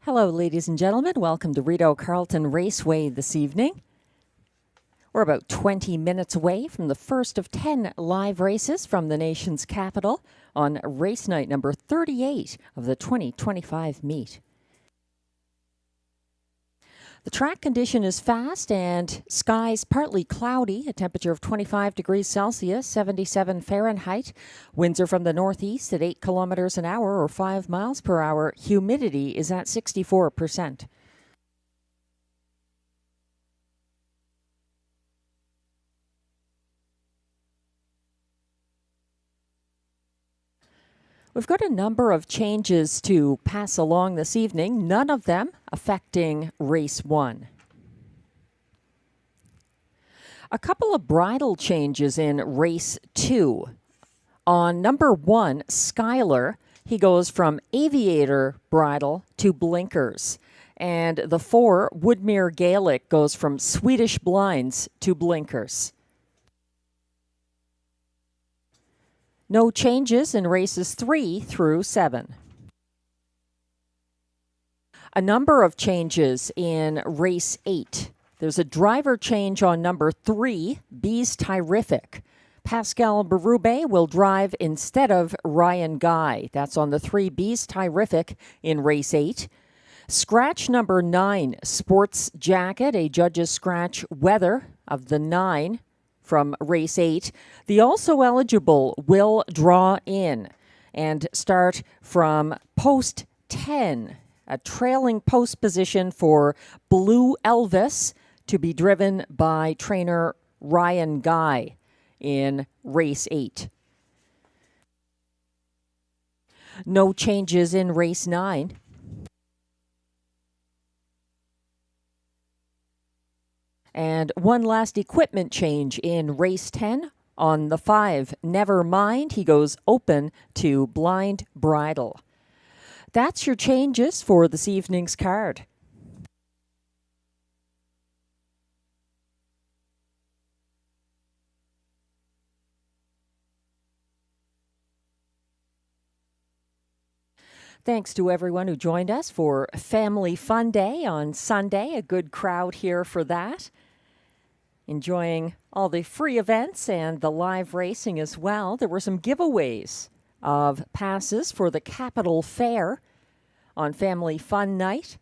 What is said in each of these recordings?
Hello, ladies and gentlemen. Welcome to Rideau Carleton Raceway this evening. We're about 20 minutes away from the first of 10 live races from the nation's capital on race night number 38 of the 2025 meet. The track condition is fast and skies partly cloudy, a temperature of 25 degrees Celsius, 77 Fahrenheit. Winds are from the northeast at 8 kilometers an hour or 5 miles per hour. Humidity is at 64%. We've got a number of changes to pass along this evening, none of them affecting race 1. A couple of bridle changes in race 2. On number 1, Skylar, he goes from aviator bridle to blinkers. And the 4, Woodmere Gaelic, goes from Swedish blinds to blinkers. No changes in races 3 through 7. A number of changes in race 8. There's a driver change on number 3, Bees Terrific. Pascal Berube will drive instead of Ryan Guy. That's on the 3, Bees Terrific in race 8. Scratch number 9, Sports Jacket, a judge's scratch weather of the 9. From race 8. The also eligible will draw in and start from post 10, a trailing post position for Blue Elvis to be driven by trainer Ryan Guy in race 8. No changes in race 9. And one last equipment change in race 10. On the 5, Never Mind, he goes open to blind bridle. That's your changes for this evening's card. Thanks to everyone who joined us for Family Fun Day on Sunday. A good crowd here for that. Enjoying all the free events and the live racing as well. There were some giveaways of passes for the Capital Fair on Family Fun Night.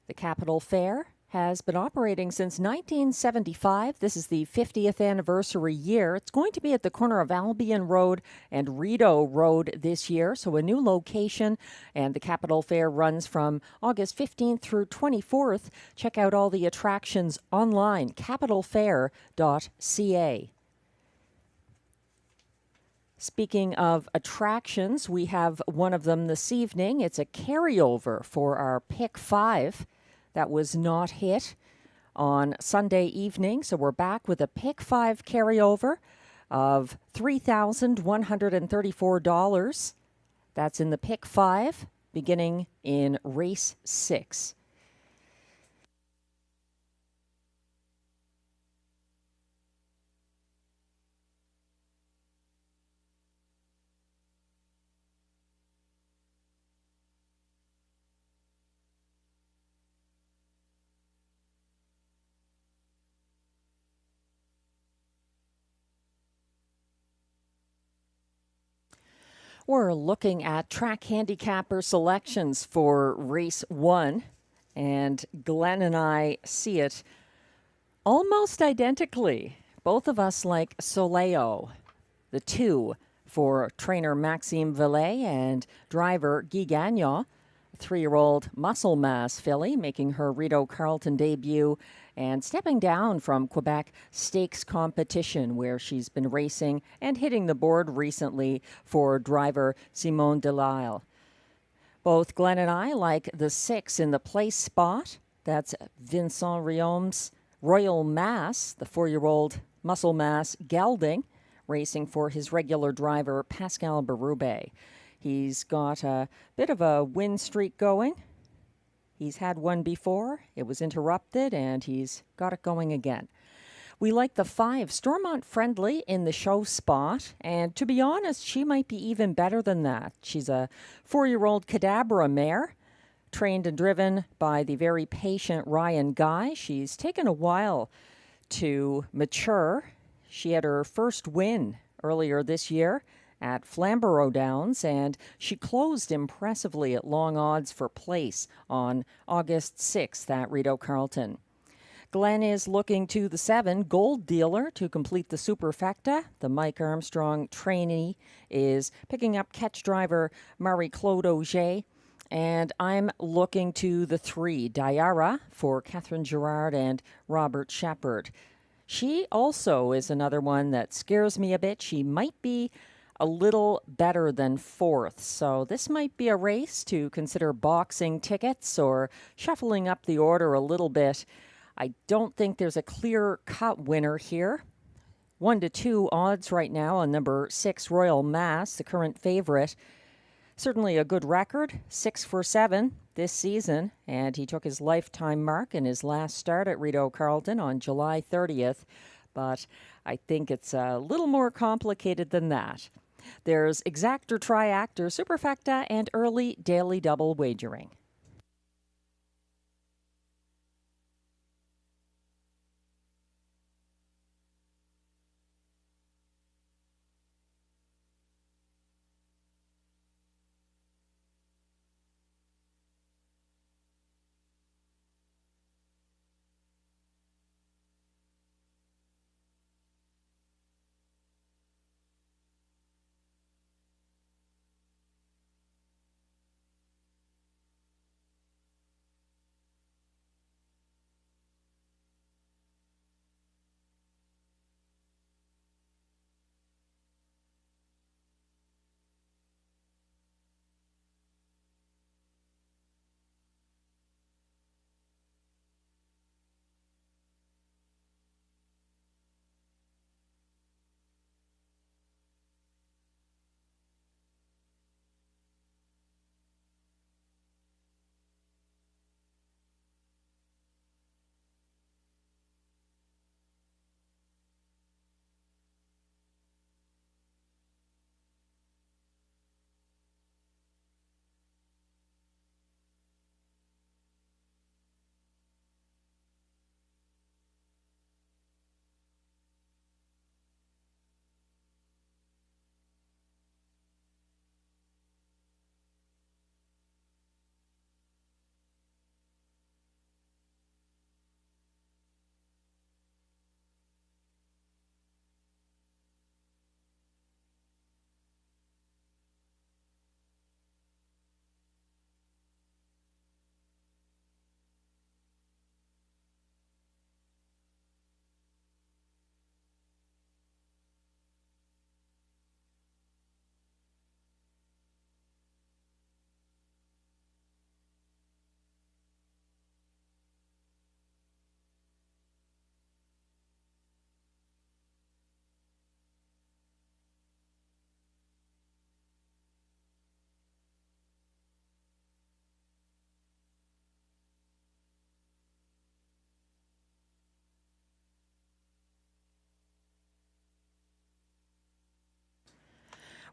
The Capital Fair has been operating since 1975. This is the 50th anniversary year. It's going to be at the corner of Albion Road and Rideau Road this year, so a new location, and the Capital Fair runs from August 15th through 24th. Check out all the attractions online, capitalfair.ca. Speaking of attractions, we have one of them this evening. It's a carryover for our Pick 5. That was not hit on Sunday evening, so we're back with a Pick 5 carryover of $3,134. That's in the Pick 5, beginning in race 6. We're looking at track handicapper selections for race 1, and Glenn and I see it almost identically. Both of us like Soleo, the 2 for trainer Maxime Villet and driver Guy Gagnon, a 3-year-old muscle mass filly making her Rideau Carleton debut and stepping down from Quebec Stakes competition, where she's been racing and hitting the board recently for driver Simone Delisle. Both Glenn and I like the 6 in the place spot. That's Vincent Riom's Royal Mass, the 4-year-old muscle mass gelding, racing for his regular driver Pascal Berube. He's got a bit of a win streak going. He's had one before. It was interrupted, and he's got it going again. We like the 5, Stormont Friendly, in the show spot. And to be honest, she might be even better than that. She's a 4-year-old Cadabra mare, trained and driven by the very patient Ryan Guy. She's taken a while to mature. She had her first win earlier this year at Flamborough Downs, and she closed impressively at long odds for place on August 6th at Rideau Carleton. Glenn is looking to the 7, Gold Dealer, to complete the superfecta. The Mike Armstrong trainee is picking up catch driver Marie-Claude Auger. And I'm looking to the 3, Diara, for Catherine Girard and Robert Shepard. She also is another one that scares me a bit. She might be a little better than 4th. So this might be a race to consider boxing tickets or shuffling up the order a little bit. I don't think there's a clear-cut winner here. 1-2 odds right now on number 6, Royal Mass, the current favorite. Certainly a good record, 6 for 7 this season, and he took his lifetime mark in his last start at Rideau Carleton on July 30th. But I think it's a little more complicated than that. There's exactor, triactor, superfecta, and early daily double wagering.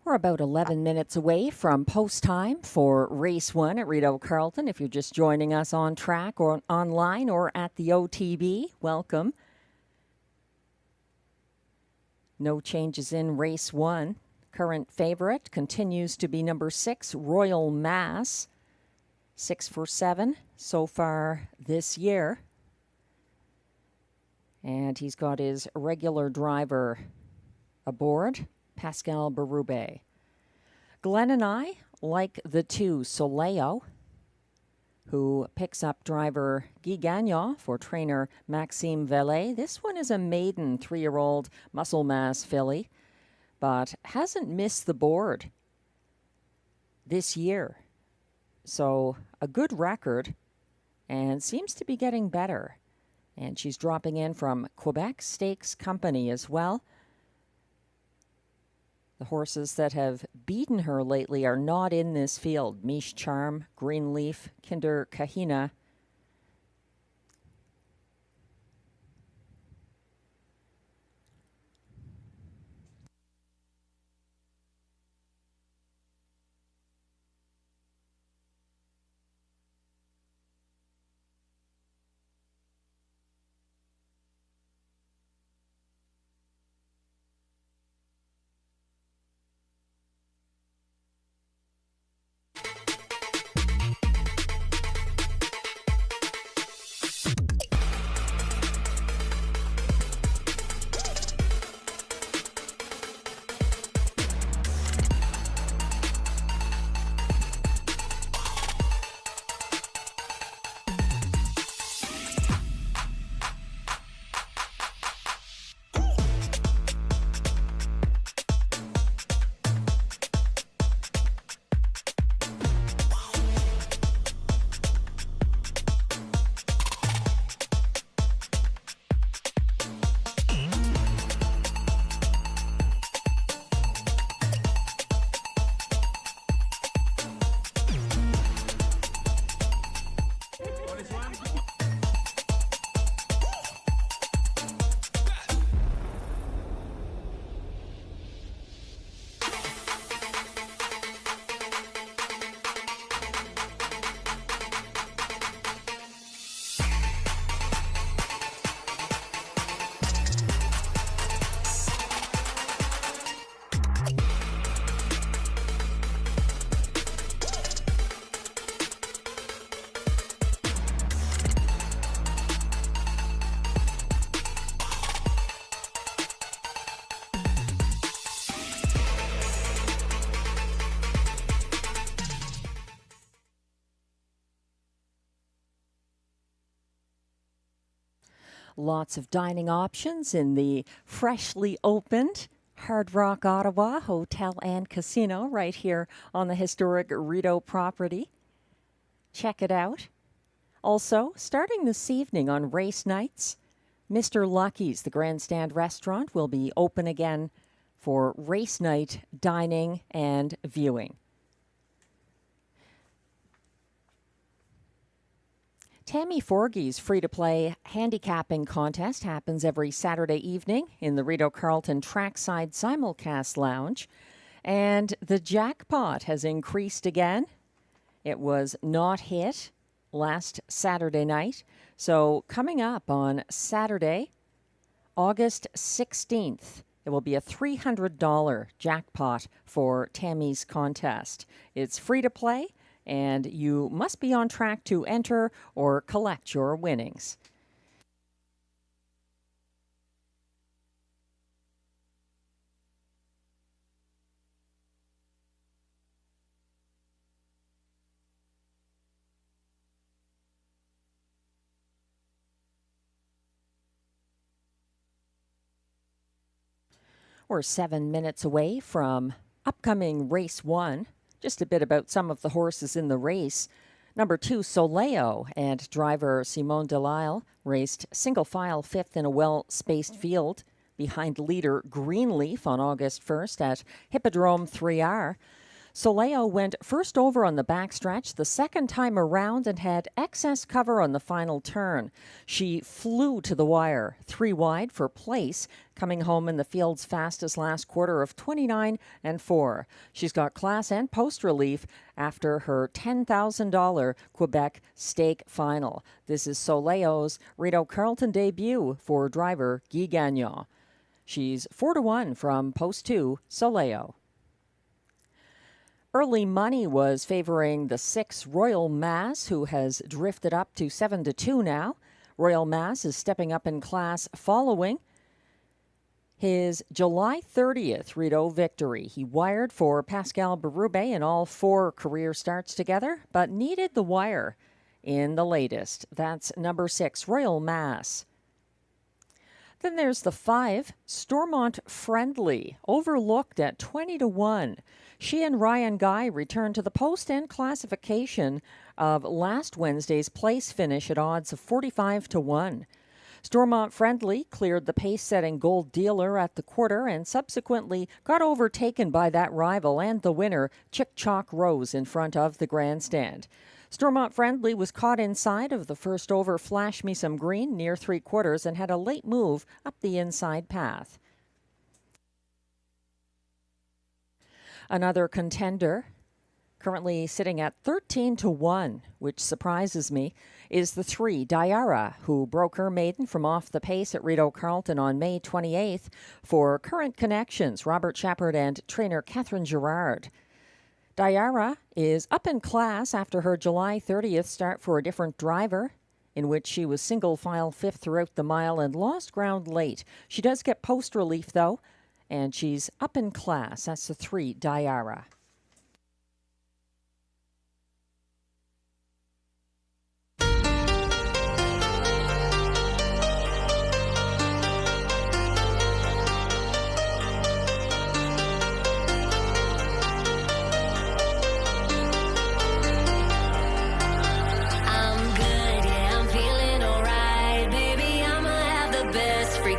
We're about 11 minutes away from post time for race 1 at Rideau Carleton. If you're just joining us on track or online or at the OTB, welcome. No changes in race 1. Current favorite continues to be number 6, Royal Mass. 6 for 7 so far this year. And he's got his regular driver aboard, Pascal Berube. Glenn and I like the 2, Soleo, who picks up driver Guy Gagnon for trainer Maxime Vellet. This one is a maiden 3-year-old muscle mass filly, but hasn't missed the board this year. So a good record and seems to be getting better. And she's dropping in from Quebec Stakes Company as well. The horses that have beaten her lately are not in this field. Mish Charm, Greenleaf, Kinder Kahina. Lots of dining options in the freshly opened Hard Rock Ottawa Hotel and Casino right here on the historic Rideau property. Check it out. Also, starting this evening on race nights, Mr. Lucky's, the Grandstand restaurant, will be open again for race night dining and viewing. Tammy Forgey's free-to-play handicapping contest happens every Saturday evening in the Rideau Carleton Trackside Simulcast Lounge. And the jackpot has increased again. It was not hit last Saturday night. So coming up on Saturday, August 16th, it will be a $300 jackpot for Tammy's contest. It's free to play, and you must be on track to enter or collect your winnings. We're 7 minutes away from upcoming race 1. Just a bit about some of the horses in the race. Number 2, Soleo, and driver Simone Delisle raced single file fifth in a well-spaced field behind leader Greenleaf on August 1st at Hippodrome 3R. Soleo went first over on the backstretch the second time around and had excess cover on the final turn. She flew to the wire, 3 wide for place, coming home in the field's fastest last quarter of 29 and 4. She's got class and post relief after her $10,000 Quebec stake final. This is Soleo's Rideau Carleton debut for driver Guy Gagnon. She's 4-1 from post 2, Soleo. Early money was favoring the 6 Royal Mass, who has drifted up to 7-2 now. Royal Mass is stepping up in class following his July 30th Rideau victory. He wired for Pascal Berube in all 4 career starts together, but needed the wire in the latest. That's number 6, Royal Mass. Then there's the 5, Stormont Friendly, overlooked at 20-1. She and Ryan Guy returned to the post and classification of last Wednesday's place finish at odds of 45-1. Stormont Friendly cleared the pace-setting Gold Dealer at the quarter and subsequently got overtaken by that rival and the winner, Chick Chalk Rose, in front of the grandstand. Stormont Friendly was caught inside of the first over Flash Me Some Green near 3/4 and had a late move up the inside path. Another contender, currently sitting at 13-1, which surprises me, is the 3, Diara, who broke her maiden from off the pace at Rideau Carleton on May 28th for Current Connections, Robert Shepard and trainer Catherine Girard. Diara is up in class after her July 30th start for a different driver, in which she was single file fifth throughout the mile and lost ground late. She does get post relief, though, and she's up in class. That's the 3, Diara.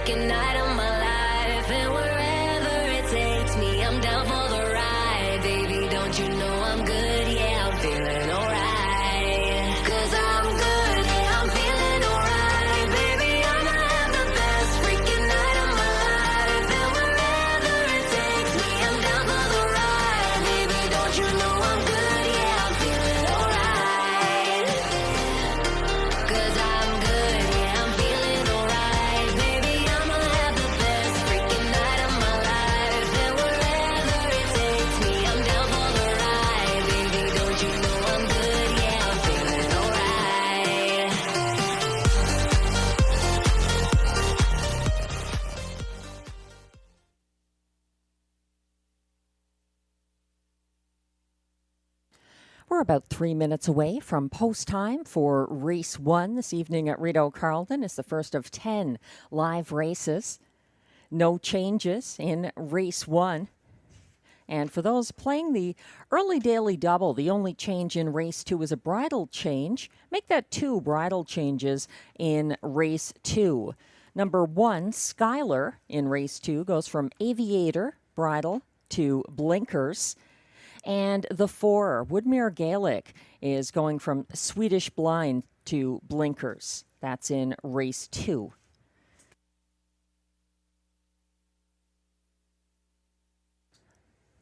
Night of my life, and wherever it takes me, I'm down for the ride. about 3 minutes away from post time for race 1 this evening at Rideau Carleton. It's the first of 10 live races. No changes in race 1. And for those playing the early daily double, the only change in race 2 is a bridle change. Make that 2 bridle changes in race 2. Number 1, Skylar, in race 2, goes from Aviator bridle to Blinkers. And the 4, Woodmere Gaelic, is going from Swedish Blind to Blinkers. That's in race 2.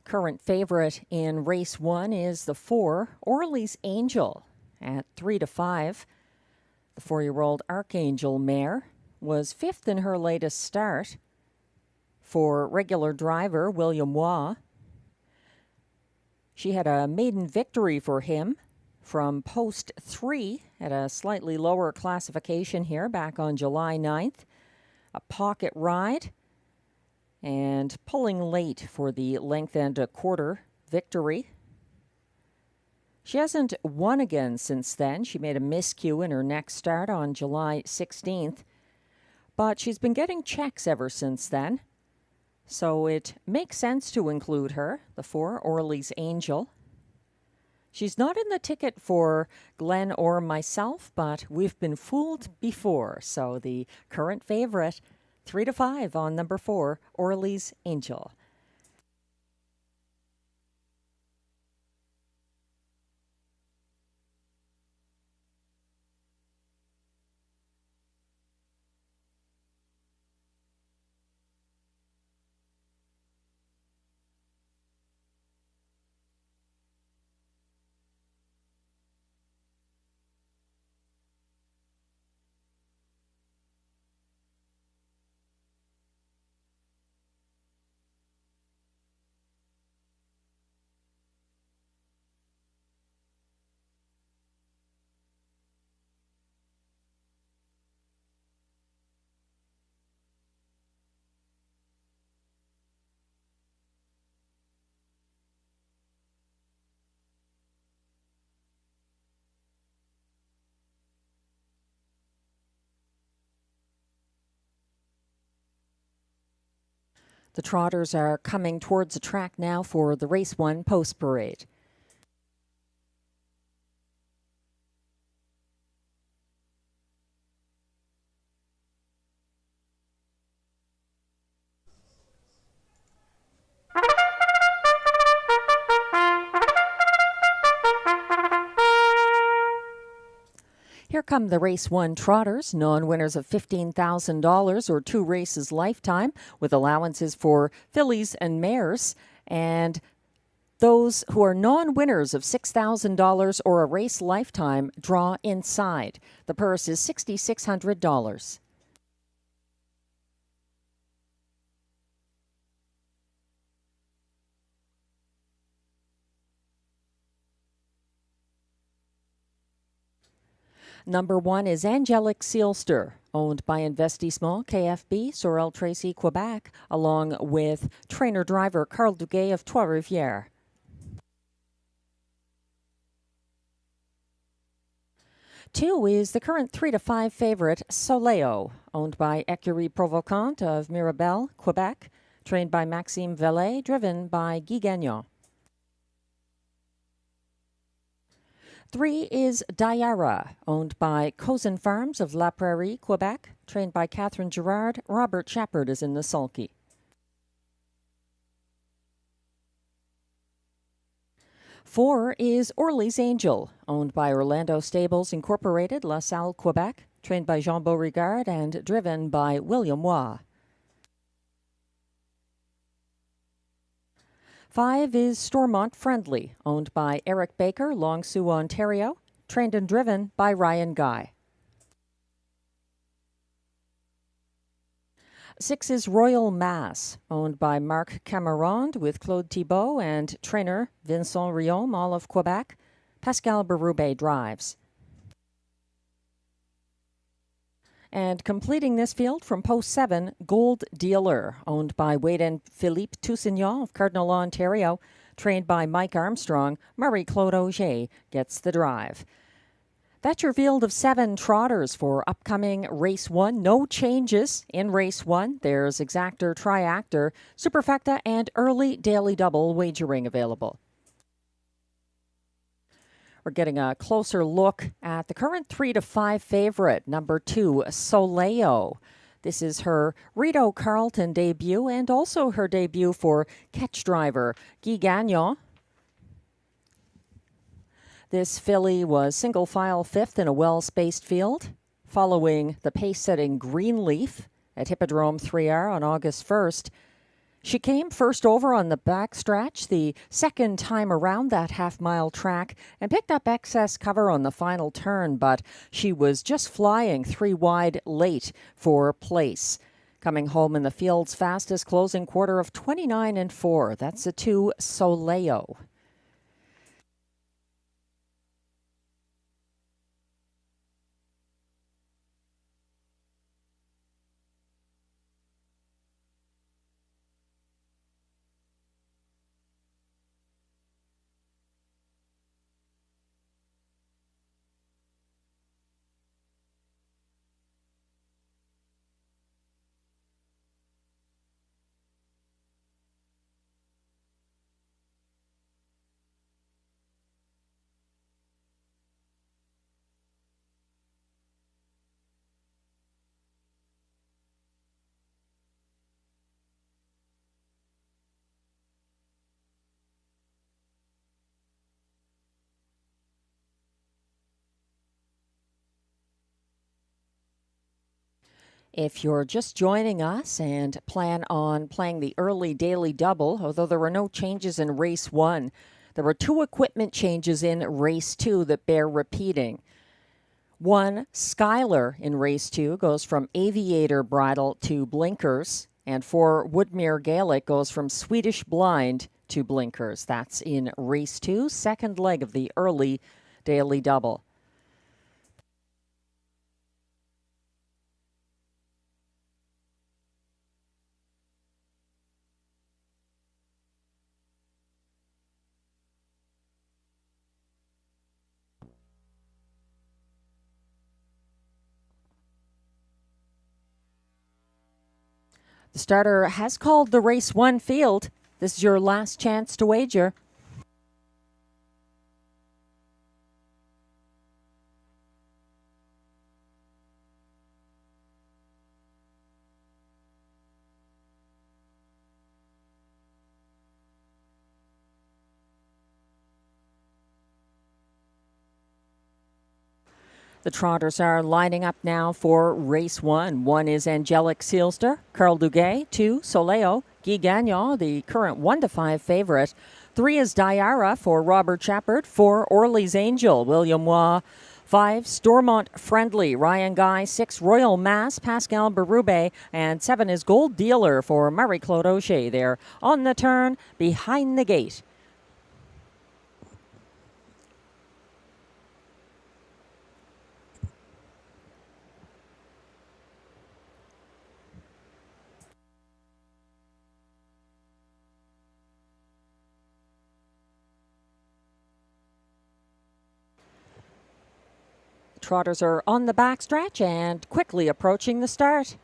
Current favorite in race 1 is the 4, Orly's Angel, at 3-5. The 4-year-old Archangel mare was 5th in her latest start for regular driver William Waugh. She had a maiden victory for him from post 3 at a slightly lower classification here back on July 9th. A pocket ride and pulling late for the length and a quarter victory. She hasn't won again since then. She made a miscue in her next start on July 16th, but she's been getting checks ever since then. So it makes sense to include her, the 4, Orly's Angel. She's not in the ticket for Glenn or myself, but we've been fooled before. So the current favorite, 3-5 on number 4, Orly's Angel. The trotters are coming towards the track now for the race 1 post parade. Here come the race 1 trotters, non-winners of $15,000 or 2 races lifetime, with allowances for fillies and mares. And those who are non-winners of $6,000 or a race lifetime draw inside. The purse is $6,600. Number 1 is Angelic Sealster, owned by Investissement KFB, Sorel Tracy, Quebec, along with trainer-driver Carl Duguay of Trois-Rivières. Two is the current 3-5 favorite, Soleo, owned by Écurie Provocante of Mirabel, Quebec, trained by Maxime Vellet, driven by Guy Gagnon. 3 is Diara, owned by Cozen Farms of La Prairie, Quebec, trained by Catherine Girard. Robert Shepard is in the sulky. 4 is Orly's Angel, owned by Orlando Stables Incorporated, La Salle, Quebec, trained by Jean Beauregard and driven by William Waugh. 5 is Stormont Friendly, owned by Eric Baker, Long Sault, Ontario, trained and driven by Ryan Guy. 6 is Royal Mass, owned by Marc Camarond with Claude Thibault and trainer Vincent Riom, all of Quebec. Pascal Berube drives. And completing this field from post 7, Gold Dealer, owned by Wade and Philippe Toussignan of Cardinal, Ontario, trained by Mike Armstrong. Marie-Claude Auger gets the drive. That's your field of 7 trotters for upcoming Race 1. No changes in Race 1. There's Exactor, Triactor, Superfecta, and Early Daily Double wagering available. We're getting a closer look at the current 3 to 5 favorite, number 2, Soleo. This is her Rideau Carleton debut and also her debut for catch driver Guy Gagnon. This filly was single file 5th in a well-spaced field, following the pace-setting Greenleaf at Hippodrome 3R on August 1st. She came first over on the backstretch the second time around that half-mile track and picked up excess cover on the final turn, but she was just flying 3 wide late for place. Coming home in the field's fastest closing quarter of 29-4. That's a 2, Soleo. If you're just joining us and plan on playing the early daily double, although there were no changes in race 1, there were 2 equipment changes in race 2 that bear repeating. 1, Skylar in race 2 goes from aviator bridle to blinkers, and 4, Woodmere Gaelic goes from Swedish blind to blinkers. That's in race 2, second leg of the early daily double. The starter has called the race 1 field. This is your last chance to wager. The trotters are lining up now for race 1. 1 is Angelic Sealster, Carl Duguay. 2, Soleo, Guy Gagnon, the current 1 to 5 favorite. 3 is Diara for Robert Shepard. 4, Orly's Angel, William Waugh. 5, Stormont Friendly, Ryan Guy. 6, Royal Mass, Pascal Berube. And 7 is Gold Dealer for Marie-Claude Auger. They're on the turn behind the gate. Trotters are on the backstretch and quickly approaching the start.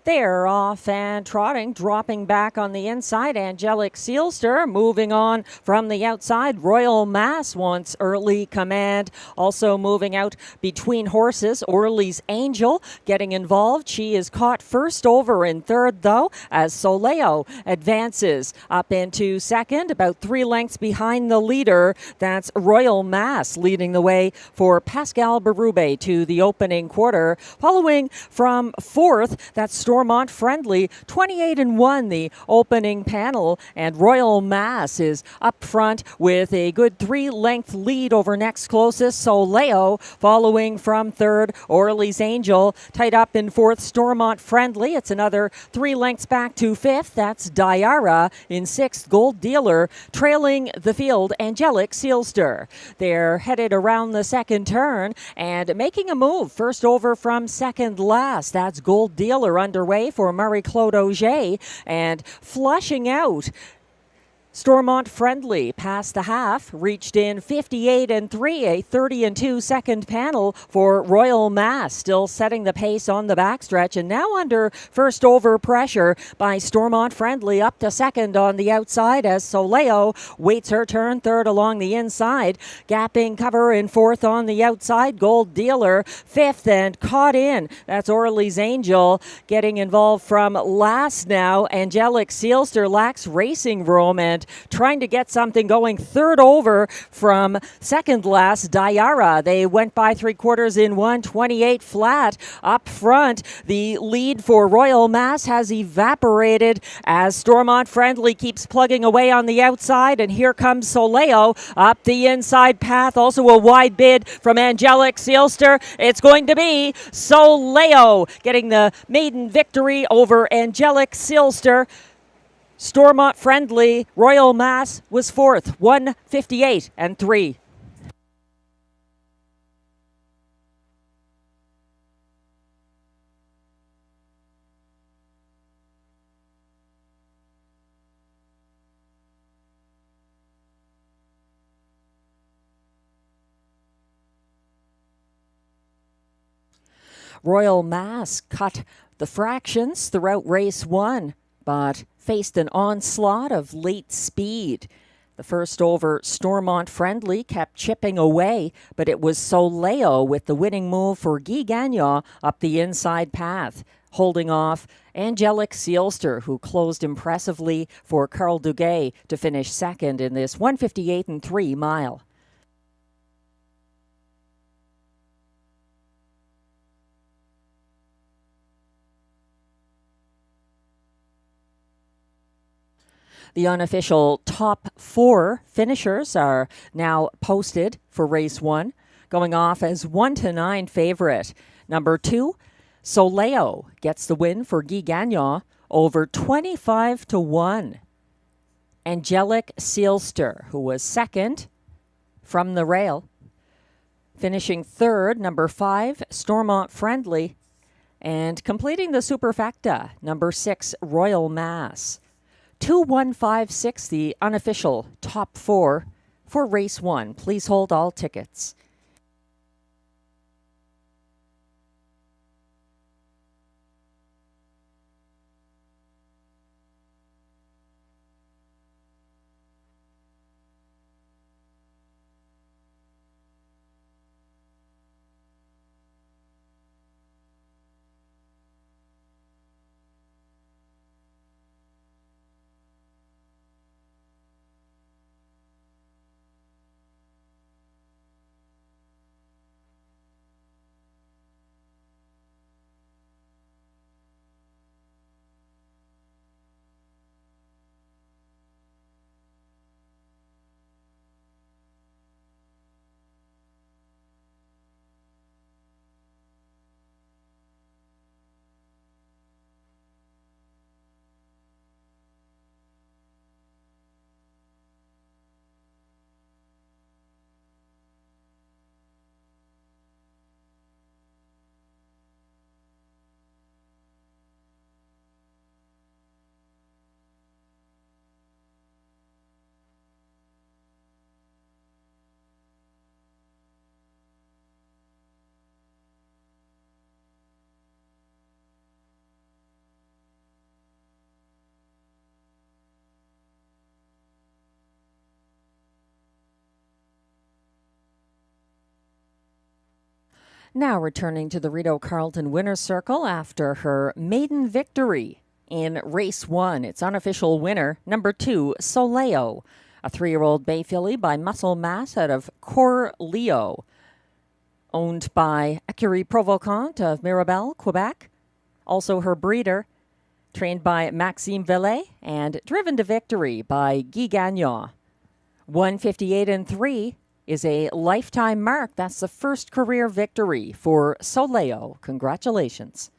They're off and trotting, dropping back on the inside. Angelic Sealster moving on from the outside. Royal Mass wants early command. Also moving out between horses. Orly's Angel getting involved. She is caught first over in third, though, as Soleo advances up into second, about 3 lengths behind the leader. That's Royal Mass leading the way for Pascal Berube to the opening quarter. Following from fourth, that's Stormont Friendly, 28-1 the opening panel, and Royal Mass is up front with a good 3-length lead over next closest Soleo. Following from third, Orly's Angel, tight up in fourth, Stormont Friendly. It's another 3 lengths back to fifth. That's Diara in sixth, Gold Dealer, trailing the field, Angelic Sealster. They're headed around the second turn and making a move. First over from second last. That's Gold Dealer underway for Marie-Claude Auger, and flushing out Stormont Friendly past the half, reached in 58 and 3, a 30 and 2 second panel for Royal Mass, still setting the pace on the backstretch, and now under first over pressure by Stormont Friendly up to second on the outside as Soleo waits her turn, third along the inside, gapping cover in fourth on the outside. Gold Dealer fifth and caught in. That's Orly's Angel getting involved from last now. Angelic Sealster lacks racing room and trying to get something going. Third over from second last, Diara. They went by 3/4 in 1:28 flat. Up front, the lead for Royal Mass has evaporated as Stormont Friendly keeps plugging away on the outside, and here comes Soleo up the inside path. Also a wide bid from Angelic Sealster. It's going to be Soleo getting the maiden victory over Angelic Sealster. Stormont Friendly, Royal Mass was fourth, 1:58 and 3. Royal Mass cut the fractions throughout race one, but faced an onslaught of late speed. The first over, Stormont Friendly, kept chipping away, but it was Soleo with the winning move for Guy Gagnon up the inside path, holding off Angelic Sealster, who closed impressively for Carl Duguay to finish second in this 1:58 and 3 mile. The unofficial top four finishers are now posted for race one, going off as 1-9 favorite. Number 2, Soleo gets the win for Guy Gagnon over 25-1. Angelic Sealster, who was second from the rail, finishing third. Number 5, Stormont Friendly, and completing the superfecta, number 6, Royal Mass. 2-1-5-6, the unofficial top four for race one. Please hold all tickets. Now returning to the Rideau Carleton winner's circle after her maiden victory in race one. Its unofficial winner, number 2, Soleo, a 3-year-old bay filly by Muscle Mass out of Coeur Leo, owned by Écurie Provocante of Mirabel, Quebec. Also her breeder, trained by Maxime Vellet and driven to victory by Guy Gagnon. 1:58 and 3 is a lifetime mark. That's the first career victory for Soleo. Congratulations.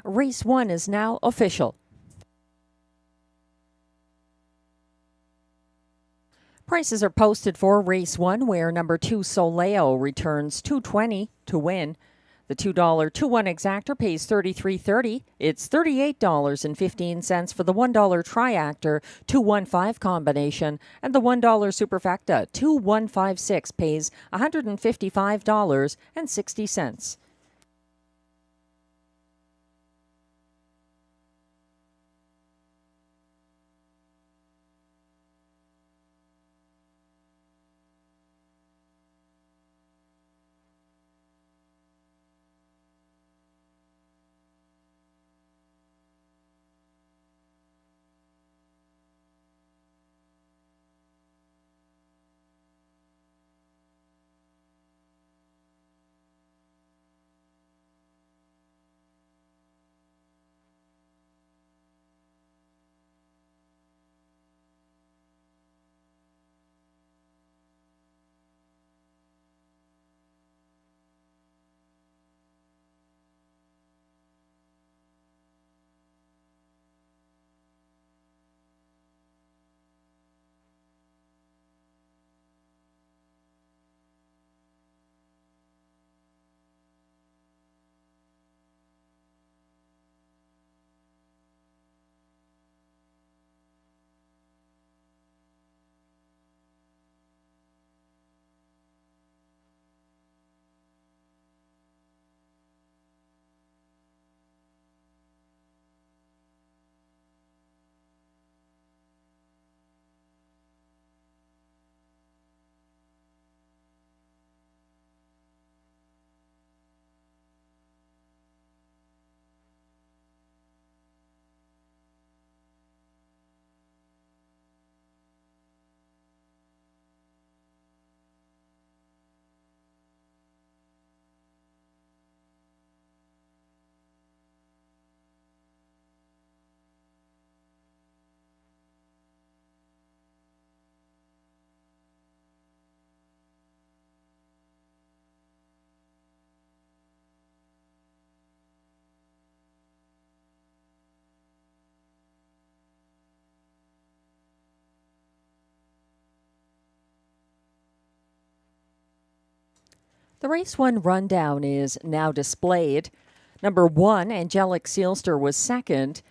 Race 1 is now official. Prices are posted for Race 1, where number 2 Soleo returns $2.20 to win. The $2 2-1 exactor pays $33.30. It's $38.15 for the $1 triactor 2-1-5 combination, and the $1 superfecta 2-1-5-6 pays $155.60. The Race 1 rundown is now displayed. Number 1, Angelic Sealster, was second.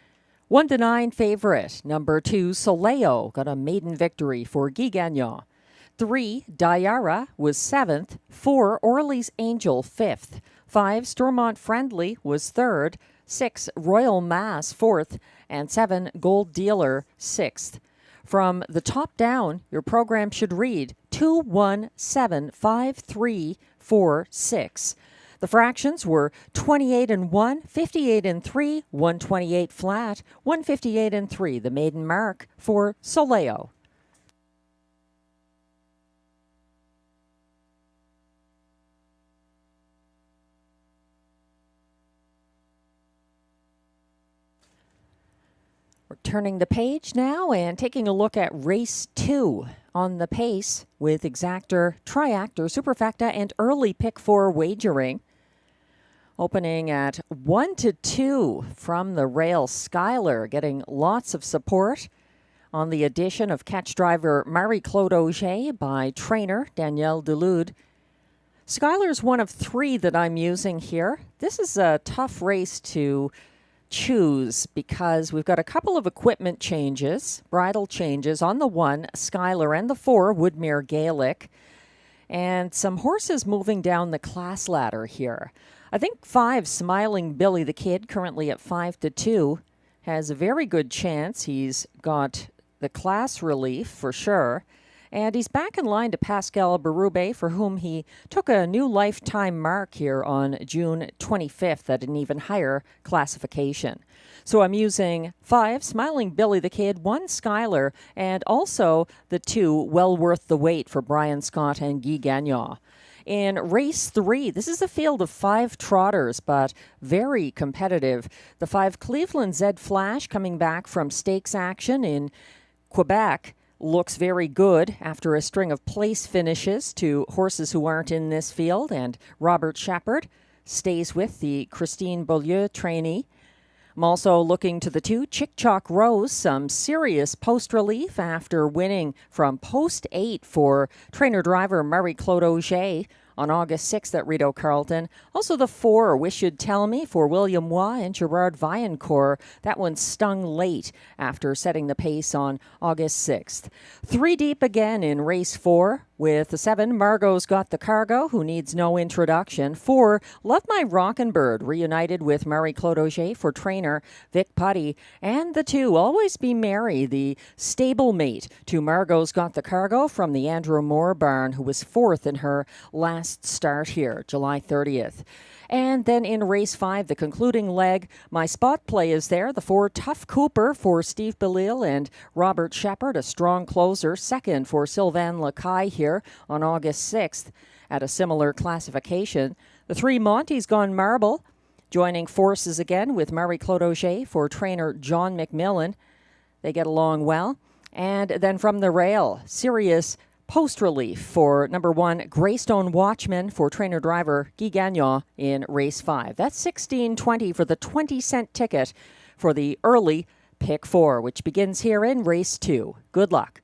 1-9 favorite. Number 2, Soleo, got a maiden victory for Guy Gagnon. 3, Diara, was 7th. 4, Orly's Angel, 5th. 5, Stormont Friendly, was 3rd. 6, Royal Mass, 4th. And 7, Gold Dealer, 6th. From the top down, your program should read 2-1-7-5-3-4-6. The fractions were 28-1, 58-3, 128 flat, 158-3, the maiden mark for Soleo. We're turning the page now and taking a look at Race 2 on the pace with exactor, triactor, superfecta, and early pick 4 wagering. Opening at 1-2 from the rail, Schuyler getting lots of support on the addition of catch driver Marie-Claude Auger by trainer Danielle Delude. Schuyler's one of 3 that I'm using here. This is a tough race to choose because we've got a couple of equipment changes, bridle changes on the 1, Schuyler, and the 4, Woodmere Gaelic, and some horses moving down the class ladder here. I think 5, Smiling Billy the Kid, currently at 5-2, has a very good chance. He's got the class relief for sure. And he's back in line to Pascal Berube, for whom he took a new lifetime mark here on June 25th at an even higher classification. So I'm using 5, Smiling Billy the Kid, 1, Schuyler, and also the 2, Well Worth the Wait for Brian Scott and Guy Gagnon. In Race 3, this is a field of 5 trotters, but very competitive. The 5, Cleveland Zed Flash, coming back from stakes action in Quebec, looks very good after a string of place finishes to horses who aren't in this field, and Robert Shepard stays with the Christine Beaulieu trainee. I'm also looking to the 2, Chick-Chock Rose, some serious post relief after winning from post 8 for trainer-driver Marie-Claude Auger on August 6th at Rideau Carleton. Also the 4, Wish You'd Tell Me for William Waugh and Gerard Vaillancourt. That one stung late after setting the pace on August 6th. 3 deep again in race 4 with the 7, Margot's Got the Cargo, who needs no introduction. 4, Love My Rockin' Bird, reunited with Marie-Claude Auger for trainer Vic Putty. And the 2, Always Be Merry, the stablemate to Margot's Got the Cargo from the Andrew Moore barn, who was 4th in her last start here, July 30th. And then in race 5, the concluding leg, my spot play is there. The 4, Tough Cooper for Steve Bellil and Robert Shepard, a strong closer. 2nd for Sylvain Lacaille here on August 6th at a similar classification. The 3, Monty's Gone Marble, joining forces again with Marie-Claude Auger for trainer John McMillan. They get along well. And then from the rail, Sirius post relief for number 1, Greystone Watchman for trainer-driver Guy Gagnon in race 5. That's $16.20 for the 20-cent ticket for the early pick 4, which begins here in race 2. Good luck.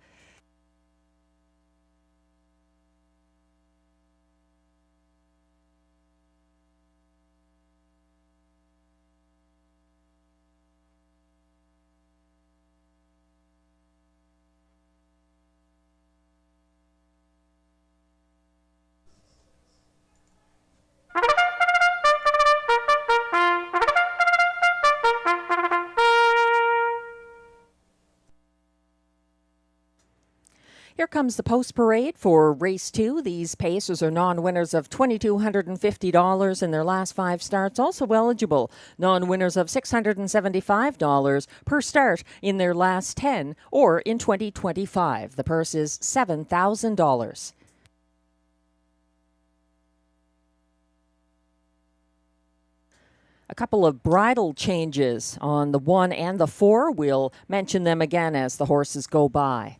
Here comes the post parade for race 2. These pacers are non-winners of $2,250 in their last 5 starts. Also eligible non-winners of $675 per start in their last 10 or in 2025. The purse is $7,000. A couple of bridle changes on the 1 and the 4. We'll mention them again as the horses go by.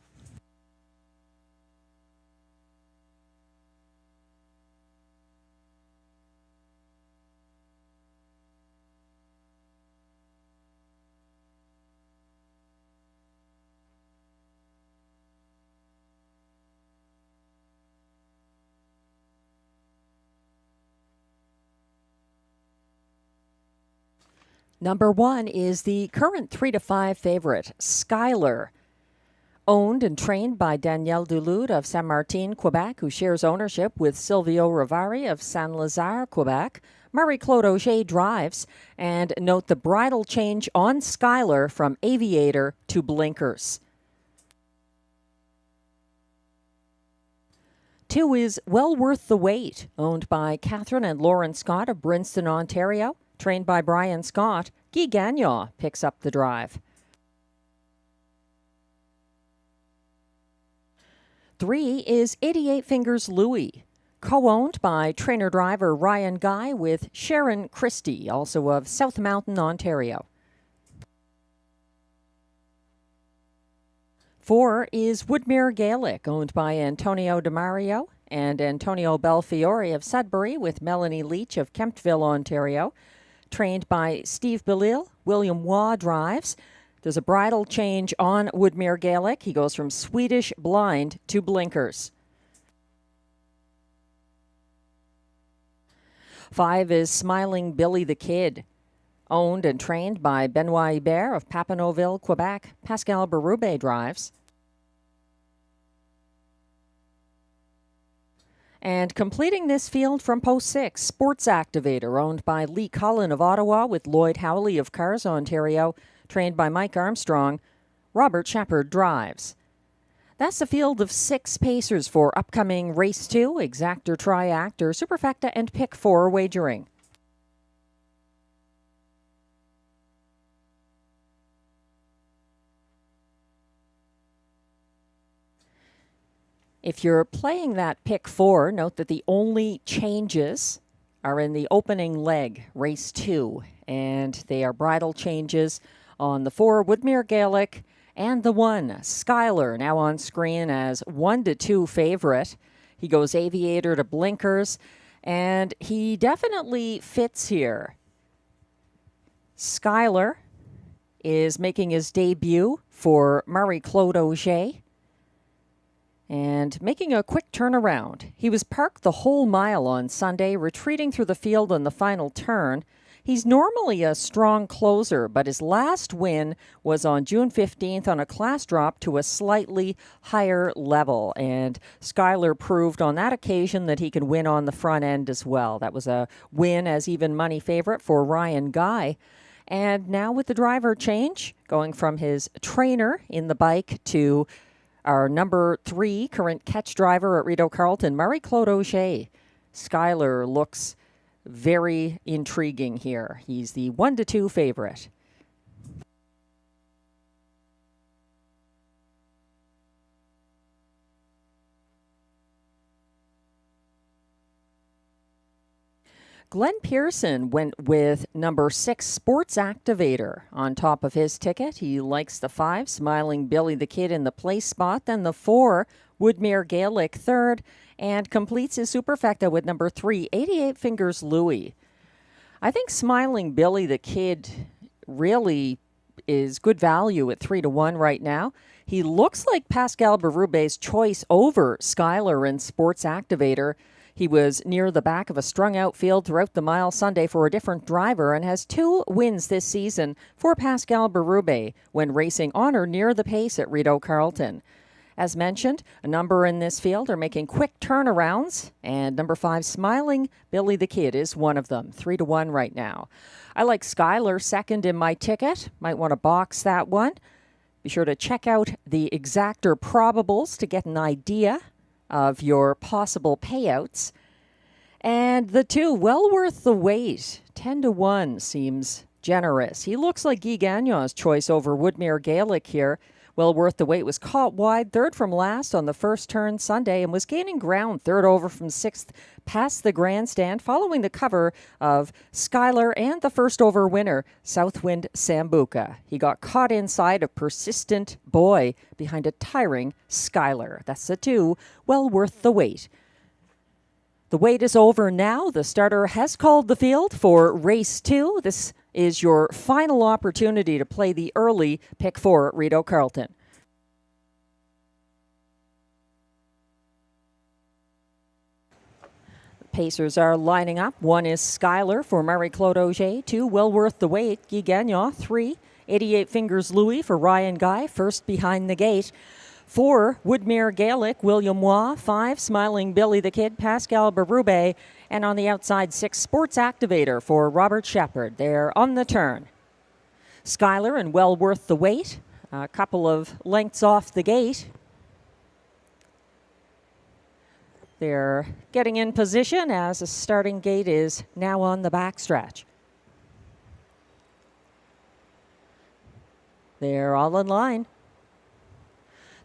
Number 1 is the current 3-5 favorite, Skylar. Owned and trained by Danielle Dulude of Saint Martin, Quebec, who shares ownership with Silvio Rivari of Saint-Lazare, Quebec. Marie-Claude Auger drives. And note the bridle change on Skylar from Aviator to Blinkers. 2 is Well Worth the Wait, owned by Catherine and Lauren Scott of Brinston, Ontario. Trained by Brian Scott, Guy Gagnon picks up the drive. 3 is 88 Fingers Louie, co-owned by trainer-driver Ryan Guy with Sharon Christie, also of South Mountain, Ontario. 4 is Woodmere Gaelic, owned by Antonio DeMario and Antonio Belfiore of Sudbury with Melanie Leach of Kemptville, Ontario. Trained by Steve Bellil, William Waugh drives. There's a bridle change on Woodmere Gaelic. He goes from Swedish Blind to Blinkers. 5 is Smiling Billy the Kid, owned and trained by Benoit Hébert of Papineauville, Quebec. Pascal Berube drives. And completing this field from post 6, Sports Activator, owned by Lee Cullen of Ottawa with Lloyd Howley of Cars, Ontario, trained by Mike Armstrong. Robert Shepard drives. That's a field of 6 pacers for upcoming Race 2, Exactor, Triactor, Superfecta, and Pick 4 wagering. If you're playing that pick 4, note that the only changes are in the opening leg, race 2, and they are bridle changes on the 4, Woodmere Gaelic, and the 1, Skylar, now on screen as 1-2 favorite. He goes Aviator to Blinkers, and he definitely fits here. Skylar is making his debut for Marie-Claude Auger and making a quick turnaround. He was parked the whole mile on Sunday, retreating through the field on the final turn. He's normally a strong closer, but his last win was on June 15th on a class drop to a slightly higher level. And Skyler proved on that occasion that he can win on the front end as well. That was a win as even money favorite for Ryan Guy. And now with the driver change, going from his trainer in the bike to our number 3 current catch driver at Rideau Carleton, Marie-Claude Auger. Skyler looks very intriguing here. He's the 1-2 favorite. Glenn Pearson went with number 6 Sports Activator on top of his ticket. He likes the 5, Smiling Billy the Kid in the place spot, then the 4, Woodmere Gaelic third, and completes his superfecta with number 3, 88 Fingers Louie. I think Smiling Billy the Kid really is good value at 3-1 right now. He looks like Pascal Berrube's choice over Skyler and Sports Activator. He was near the back of a strung-out field throughout the mile Sunday for a different driver and has 2 wins this season for Pascal Berrube when racing on or near the pace at Rideau Carleton. As mentioned, a number in this field are making quick turnarounds, and number 5, Smiling Billy the Kid, is one of them, 3-1 right now. I like Skyler second in my ticket. Might want to box that one. Be sure to check out the exactor probables to get an idea of your possible payouts. And the 2, well worth the wait. 10-1 seems generous. He looks like Guy Gagnon's choice over Woodmere Gaelic here. Well worth the wait was caught wide, third from last on the first turn Sunday, and was gaining ground third over from 6th past the grandstand, following the cover of Skyler and the first over winner, Southwind Sambuca. He got caught inside a persistent boy behind a tiring Skyler. That's the 2, well worth the wait. The wait is over now. The starter has called the field for race 2. This is your final opportunity to play the early pick 4 at Rideau Carleton. The Pacers are lining up. 1 is Skyler for Marie-Claude Auger. 2, well worth the wait, Guy Gagnon. 3, 88 Fingers Louie for Ryan Guy, first behind the gate. 4, Woodmere Gaelic, William Waugh. 5, Smiling Billy the Kid, Pascal Berrube. And on the outside, 6, Sports Activator for Robert Shepard. They're on the turn. Skyler and well worth the wait. A couple of lengths off the gate. They're getting in position as the starting gate is now on the backstretch. They're all in line.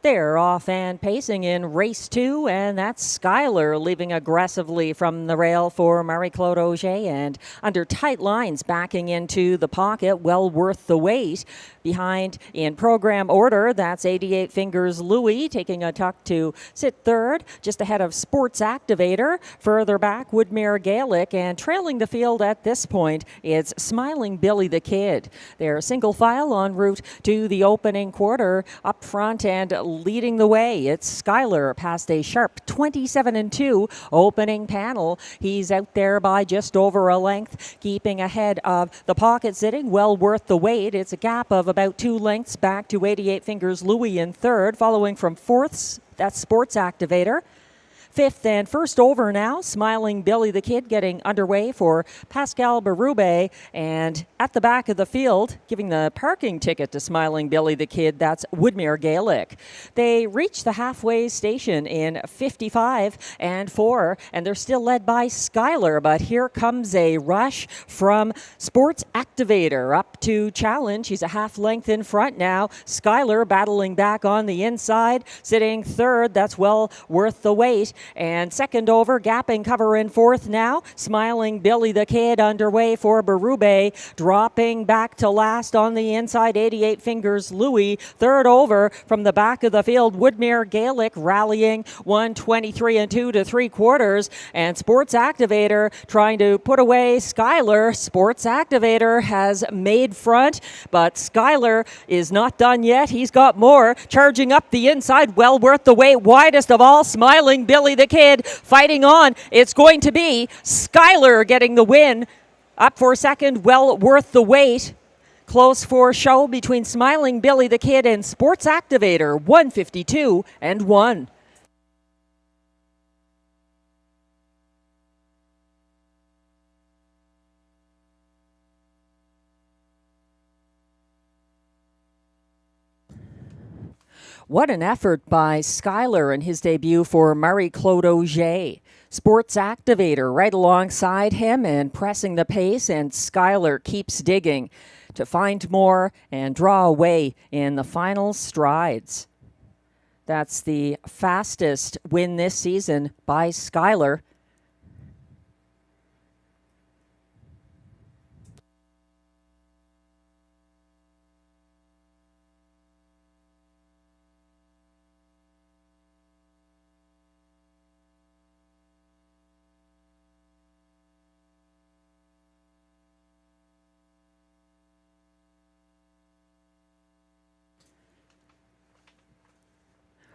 They're off and pacing in race 2, and that's Skyler leaving aggressively from the rail for Marie-Claude Auger, and under tight lines backing into the pocket, well worth the wait. Behind in program order, that's 88 Fingers Louie taking a tuck to sit third, just ahead of Sports Activator. Further back, Woodmere Gaelic, and trailing the field at this point, it's Smiling Billy the Kid. They're single file en route to the opening quarter. Up front and leading the way, it's Skyler past a sharp 27-2 opening panel. He's out there by just over a length, keeping ahead of the pocket sitting, well worth the wait. It's a gap of about 2 lengths back to 88 Fingers Louie in third, following from fourth, that's Sports Activator. 5th and first over now, Smiling Billy the Kid getting underway for Pascal Berrube, and at the back of the field, giving the parking ticket to Smiling Billy the Kid, that's Woodmere Gaelic. They reach the halfway station in 55-4, and they're still led by Skyler, but here comes a rush from Sports Activator up to challenge. He's a half length in front now. Skyler battling back on the inside, sitting third. That's well worth the wait. and second over, gapping cover in fourth now. Smiling Billy the Kid underway for Berube, dropping back to last on the inside, 88 Fingers Louis. Third over from the back of the field, Woodmere Gaelic rallying 123 and 2 3/4, and Sports Activator trying to put away Skylar. Sports Activator has made front, but Skylar is not done yet. He's got more. Charging up the inside, well worth the wait. Widest of all, Smiling Billy the Kid fighting on. It's going to be Skylar getting the win. Up for second, well worth the wait. Close for show between Smiling Billy the Kid and Sports Activator, 152 and 1. What an effort by Skylar in his debut for Marie-Claude Auger. Sports Activator right alongside him and pressing the pace, and Skylar keeps digging to find more and draw away in the final strides. That's the fastest win this season by Skylar.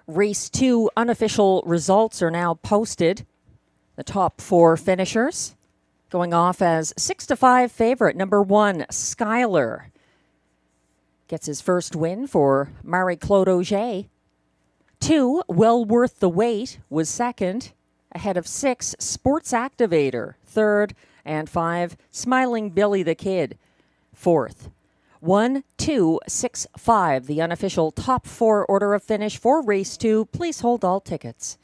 Race 2 unofficial results are now posted. The top 4 finishers going off as 6-5 favorite. Number 1, Skylar gets his first win for Marie-Claude Auger. 2, well worth the wait, was second, ahead of 6, Sports Activator, third, and 5, Smiling Billy the Kid, fourth. 1, 2, 6, 5, the unofficial top 4 order of finish for race 2. Please hold all tickets.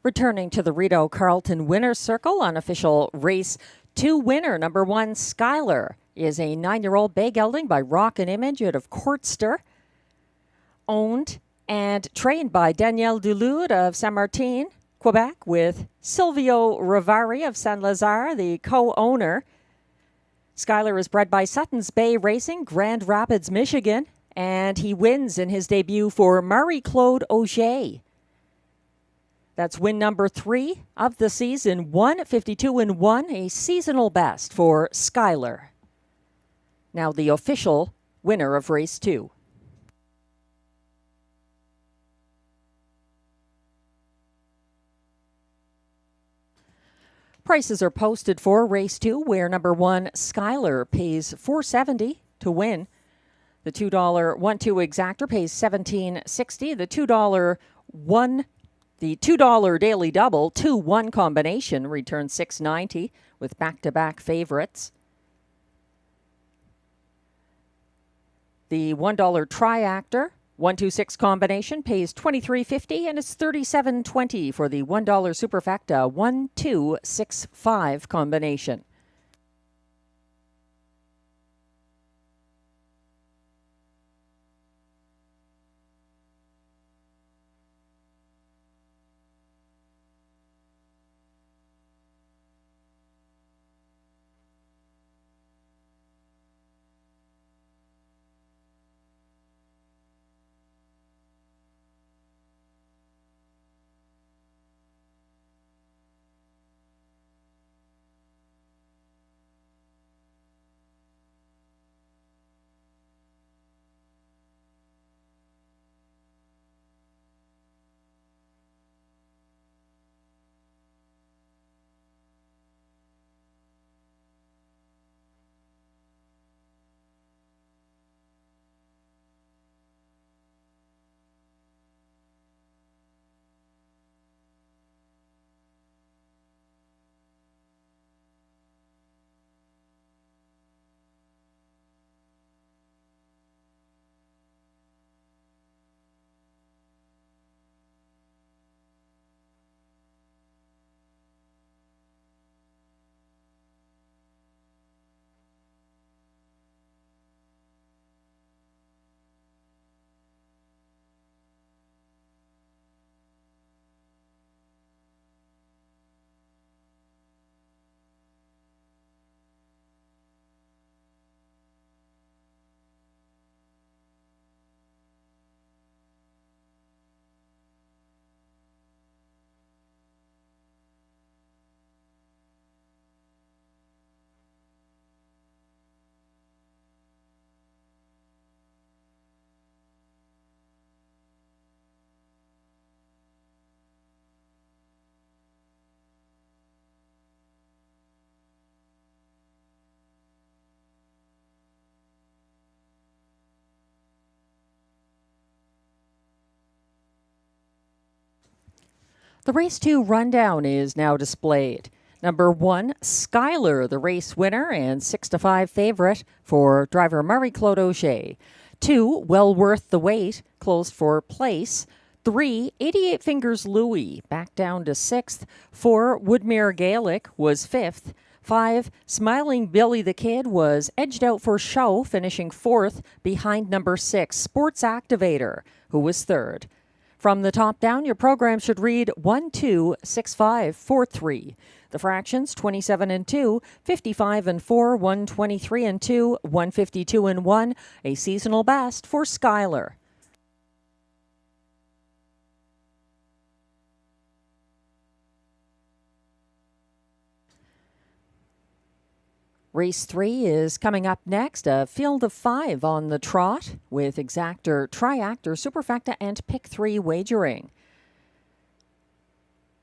Returning to the Rideau Carleton Winner's Circle, unofficial race 2 winner, number 1, Skylar, is a 9-year-old bay gelding by Rock and Image out of Courtster, owned and trained by Danielle Dulude of Saint-Martin, Quebec, with Silvio Rivari of Saint-Lazare, the co-owner. Skylar is bred by Sutton's Bay Racing, Grand Rapids, Michigan, and he wins in his debut for Marie-Claude Auger. That's win number 3 of the season, 152 and 1, a seasonal best for Skylar. Now the official winner of race 2. Prices are posted for race 2, where number 1, Skylar, pays $4.70 to win. The $2 1-2 exactor pays $17.60. The $2 daily double 2-1 combination returns $6.90 with back-to-back favorites. The $1 triactor 1-2-6 combination pays $23.50 and is $37.20 for the $1 superfecta 1-2-6-5 combination. The race 2 rundown is now displayed. Number 1, Skylar, the race winner and 6-5 favorite for driver Marie-Claude Auger. 2, Well Worth the Wait, closed for place. 3, 88 Fingers Louie, back down to 6th. 4, Woodmere Gaelic was 5th. 5, Smiling Billy the Kid was edged out for show, finishing 4th behind number 6, Sports Activator, who was 3rd. From the top down, your program should read 1, 2, 6, 5, 4, 3. The fractions 27 and 2, 55 and 4, 123 and 2, 152 and 1. A seasonal best for Skylar. Race 3 is coming up next, a field of 5 on the trot with exactor, triactor, superfecta, and pick 3 wagering.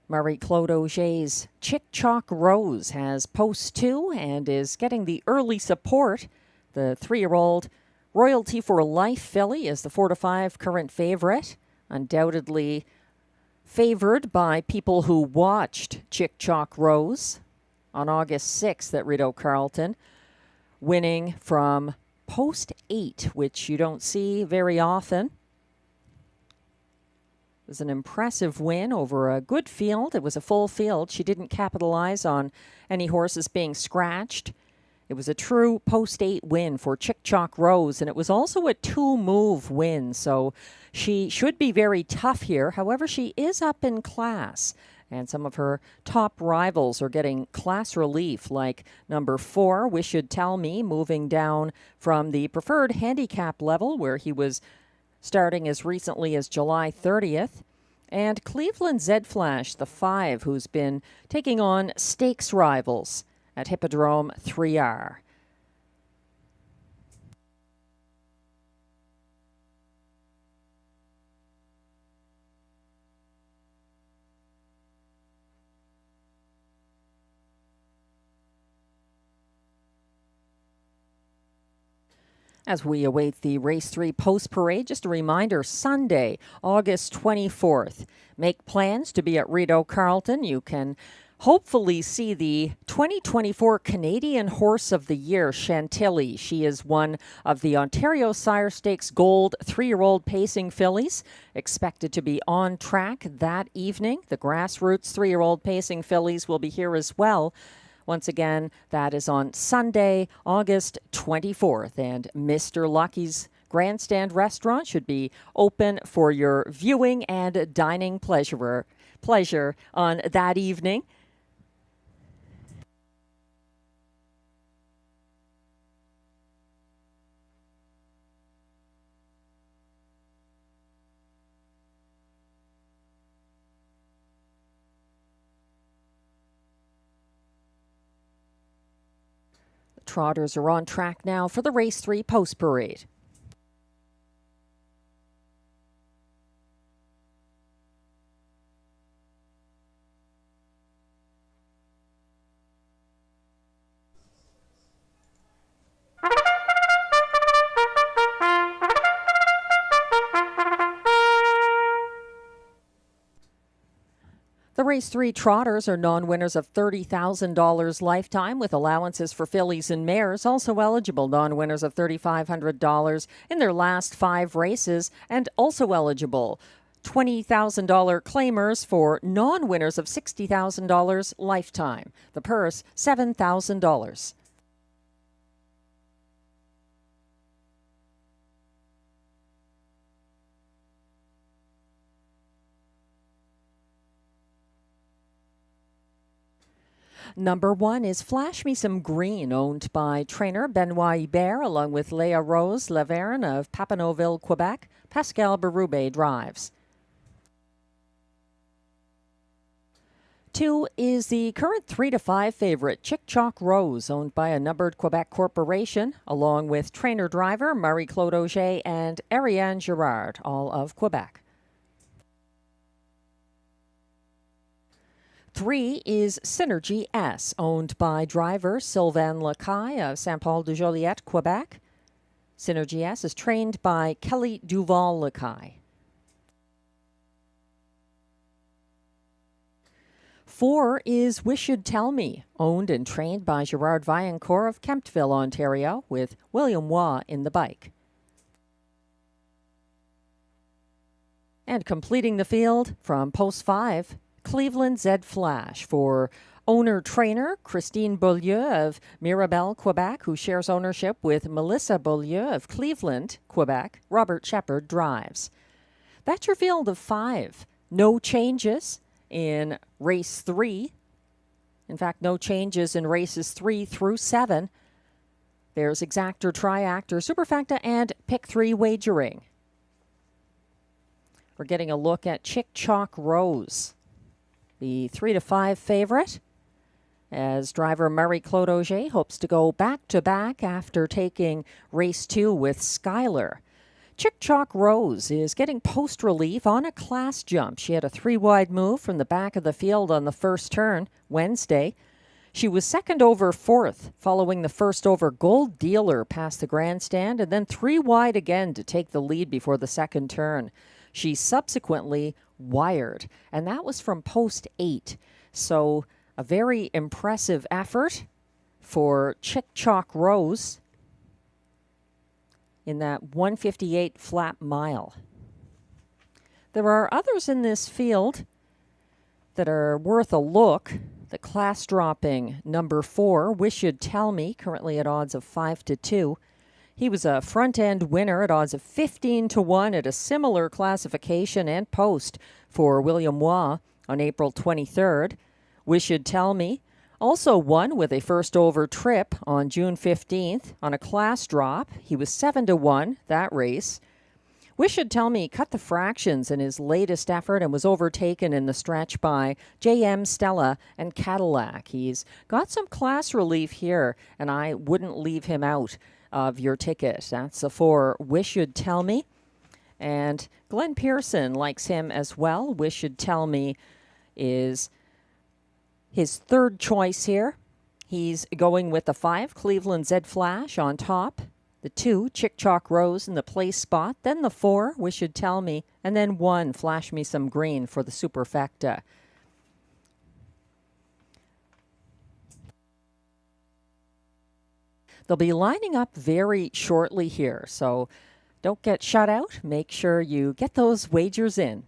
Marie-Claude Auger's Chick Chalk Rose has post 2 and is getting the early support. The 3-year-old Royalty for Life filly is the 4-5 current favorite, undoubtedly favored by people who watched Chick Chalk Rose on August 6th at Rideau Carleton, winning from post 8, which you don't see very often. It was an impressive win over a good field. It was a full field. She didn't capitalize on any horses being scratched. It was a true post 8 win for Chick Chalk Rose, and it was also a 2-move win, so she should be very tough here. However, she is up in class, and some of her top rivals are getting class relief, like number 4, Wish You'd Tell Me, moving down from the preferred handicap level, where he was starting as recently as July 30th. And Cleveland Zed Flash, the 5, who's been taking on stakes rivals at Hippodrome 3R. As we await the Race 3 post-parade, just a reminder, Sunday, August 24th. Make plans to be at Rideau Carleton. You can hopefully see the 2024 Canadian Horse of the Year, Chantilly. She is one of the Ontario Sire Stakes Gold 3-year-old pacing fillies, expected to be on track that evening. The Grassroots 3-year-old pacing fillies will be here as well. Once again, that is on Sunday, August 24th, and Mr. Lucky's Grandstand Restaurant should be open for your viewing and dining pleasure on that evening. Trotters are on track now for the Race 3 post-parade. The Race 3 Trotters are non-winners of $30,000 lifetime with allowances for fillies and mares, also eligible non-winners of $3,500 in their last 5 races, and also eligible $20,000 claimers for non-winners of $60,000 lifetime. The purse, $7,000. Number 1 is Flash Me Some Green, owned by trainer Benoit Hébert, along with Léa Rose Laverne of Papineauville, Quebec. Pascal Berube drives. 2 is the current 3-5 favorite, Chick Chalk Rose, owned by a numbered Quebec corporation, along with trainer-driver Marie-Claude Auger and Ariane Girard, all of Quebec. 3 is Synergy S, owned by driver Sylvain Lacaille of Saint-Paul-de-Joliette, Quebec. Synergy S is trained by Kelly Duval Lacaille. 4 is Wish You'd Tell Me, owned and trained by Gerard Vaillancourt of Kemptville, Ontario, with William Waugh in the bike. And completing the field from post 5, Cleveland Z Flash for owner-trainer Christine Beaulieu of Mirabel, Quebec, who shares ownership with Melissa Beaulieu of Cleveland, Quebec. Robert Shepard drives. That's your field of 5. No changes in race 3. In fact, no changes in races 3 through 7. There's exactor, triactor, superfecta, and pick 3 wagering. We're getting a look at Chick Chalk Rose, the 3 to 5 favorite, as driver Marie-Claude Auger hopes to go back-to-back after taking race 2 with Skylar. Chick Chalk Rose is getting post relief on a class jump. She had a 3-wide move from the back of the field on the first turn Wednesday. She was second over 4th following the first over Gold Dealer past the grandstand, and then 3 wide again to take the lead before the second turn. She subsequently wired, and that was from post 8. So a very impressive effort for Chick Chalk Rose in that 158 flat mile. There are others in this field that are worth a look. The class-dropping number 4, Wish You'd Tell Me, currently at odds of 5-2. He was a front-end winner at odds of 15-1 at a similar classification and post for William Waugh on April 23rd. Wish You'd Tell Me also won with a first over trip on June 15th on a class drop. He was 7-1 that race. Wish You'd Tell Me cut the fractions in his latest effort and was overtaken in the stretch by JM Stella and Cadillac. He's got some class relief here, and I wouldn't leave him out of your ticket. That's the 4, Wish You'd Tell Me. And Glenn Pearson likes him as well. Wish You'd Tell Me is his third choice here. He's going with the 5, Cleveland Z Flash on top. The 2, Chick Chalk Rose in the place spot. Then the 4, Wish You'd Tell Me. And then 1, Flash Me Some Green for the superfecta. They'll be lining up very shortly here, so don't get shut out. Make sure you get those wagers in.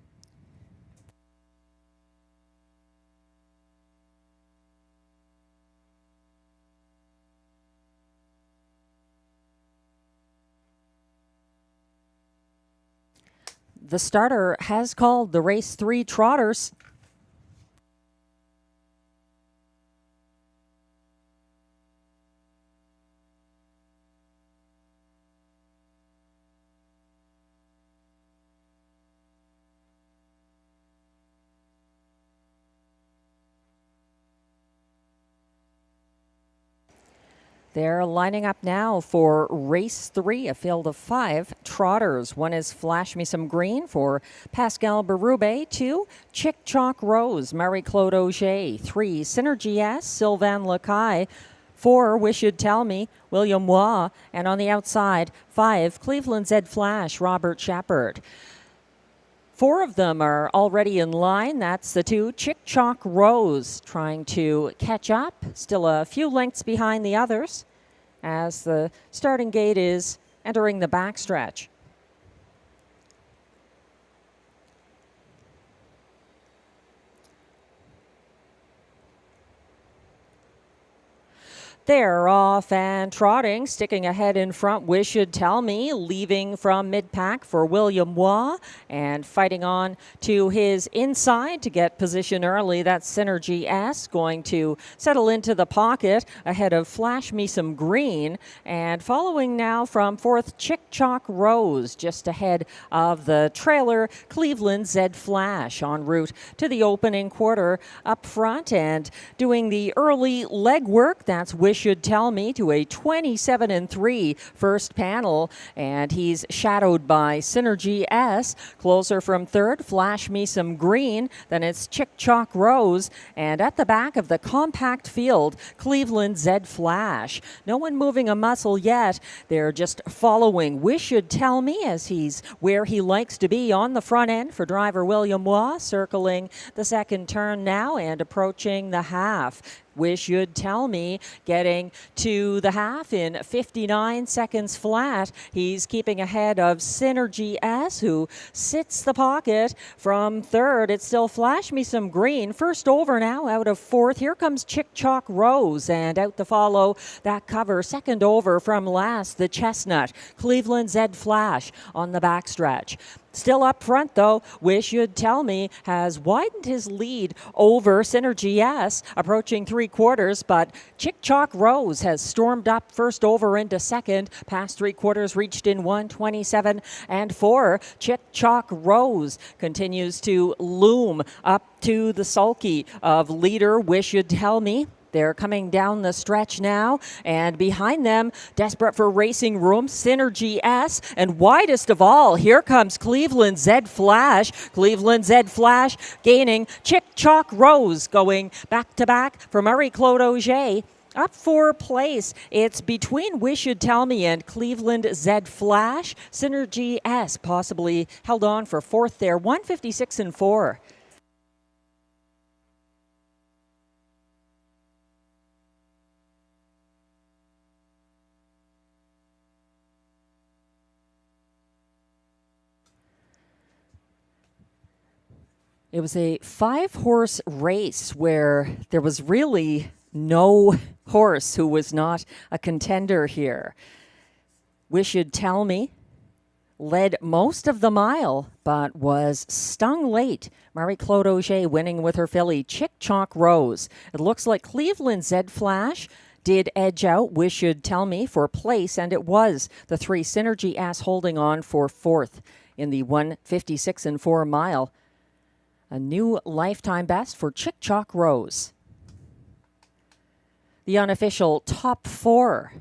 The starter has called the race 3 trotters. They're lining up now for race 3, a field of 5 trotters. 1 is Flash Me Some Green for Pascal Berube. 2, Chick Chalk Rose, Marie-Claude Auger. 3, Synergy S, Sylvain Lacaille. 4, Wish You'd Tell Me, William Waugh. And on the outside, 5, Cleveland Z Flash, Robert Shepard. 4 of them are already in line. That's the 2, Chick Chalk Rose, trying to catch up. Still a few lengths behind the others as the starting gate is entering the backstretch. They're off and trotting, sticking ahead in front. Wish You'd Tell Me, leaving from mid-pack for William Waugh and fighting on to his inside to get position early. That's Synergy S going to settle into the pocket ahead of Flash Me Some Green. And following now from 4th, Chick Chalk Rose, just ahead of the trailer, Cleveland Z Flash en route to the opening quarter up front and doing the early leg work. That's Wish Wish You'd Tell Me to a 27-3 first panel, and he's shadowed by Synergy S. Closer from third, Flash Me Some Green. Then it's Chick Chalk Rose, and at the back of the compact field, Cleveland Zed Flash. No one moving a muscle yet. They're just following Wish You'd Tell Me as he's where he likes to be on the front end for driver William Waugh, circling the second turn now and approaching the half. Wish You'd Tell Me getting to the half in 59 seconds flat. He's keeping ahead of Synergy S, who sits the pocket from third. It's still Flash Me Some Green. First over now out of fourth. Here comes Chick Chalk Rose, and out to follow that cover. Second over from last, the Chestnut. Cleveland Zed Flash on the backstretch. Still up front, though, Wish You'd Tell Me has widened his lead over Synergy S, approaching three-quarters, but Chick Chalk Rose has stormed up first over into second, past three-quarters, reached in 1:27 and 4. Chick Chalk Rose continues to loom up to the sulky of leader Wish You'd Tell Me. They're coming down the stretch now, and behind them, desperate for racing room, Synergy S, and widest of all, here comes Cleveland Zed Flash. Cleveland Zed Flash gaining Chick Chalk Rose, going back-to-back for Marie-Claude Auger. Up for place, it's between Wish You'd Tell Me and Cleveland Zed Flash. Synergy S possibly held on for fourth there, 1:56 and 4. It was a 5-horse race where there was really no horse who was not a contender here. Wish You'd Tell Me led most of the mile, but was stung late. Marie-Claude Auger winning with her filly, Chick Chalk Rose. It looks like Cleveland Zed Flash did edge out Wish You'd Tell Me for place, and it was the 3 Synergy S holding on for fourth in the 1:56 and 4 mile. A new lifetime best for Chick Chalk Rose. The unofficial top 4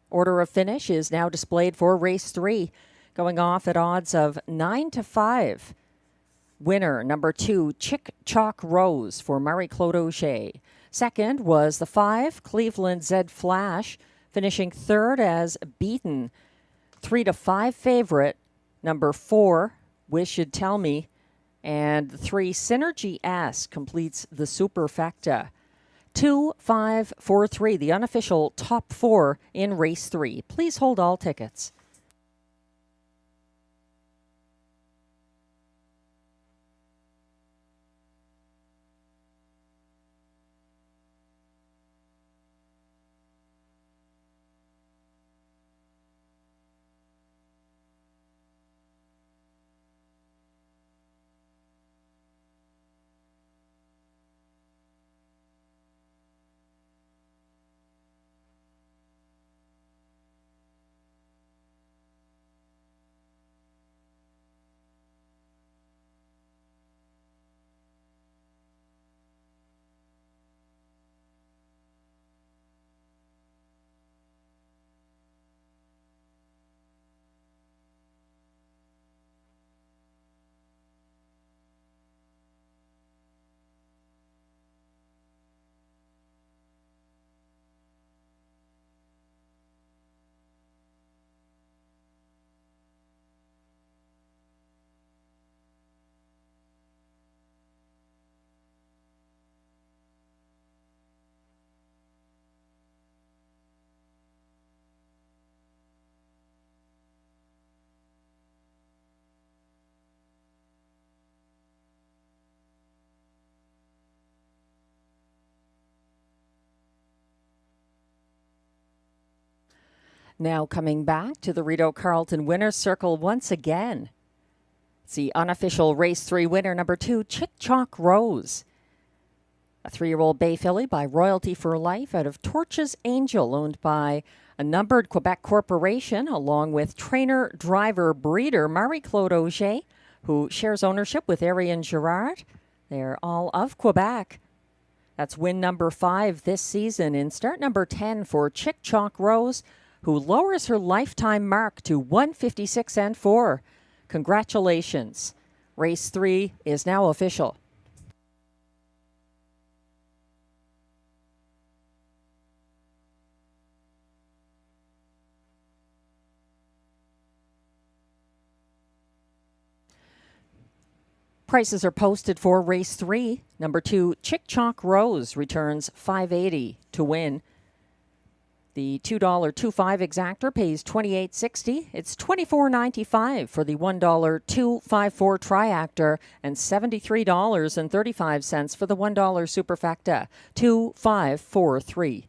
order of finish is now displayed for race 3, going off at odds of 9-5. Winner number 2, Chick Chalk Rose for Marie-Claude Auger. Second was the 5, Cleveland Zed Flash, finishing third as beaten. 3-5 favorite, number 4, Wish You'd Tell Me. And 3, Synergy S completes the superfecta. 2, 5, 4, 3, the unofficial top 4 in race 3. Please hold all tickets. Now coming back to the Rideau Carleton winner's circle once again. It's the unofficial race 3 winner, number 2, Chick Chalk Rose. A 3-year-old bay filly by Royalty for Life out of Torches Angel, owned by a numbered Quebec corporation, along with trainer, driver, breeder Marie-Claude Auger, who shares ownership with Ariane Girard. They're all of Quebec. That's win number 5 this season in start number 10 for Chick Chalk Rose, who lowers her lifetime mark to 156 and 4. Congratulations. Race 3 is now official. Prices are posted for race 3. Number 2, Chick Chalk Rose returns $5.80 to win. The $2.25 exactor pays $28.60. It's $24.95 for the $1.254 triactor and $73.35 for the $1 superfecta. 2543.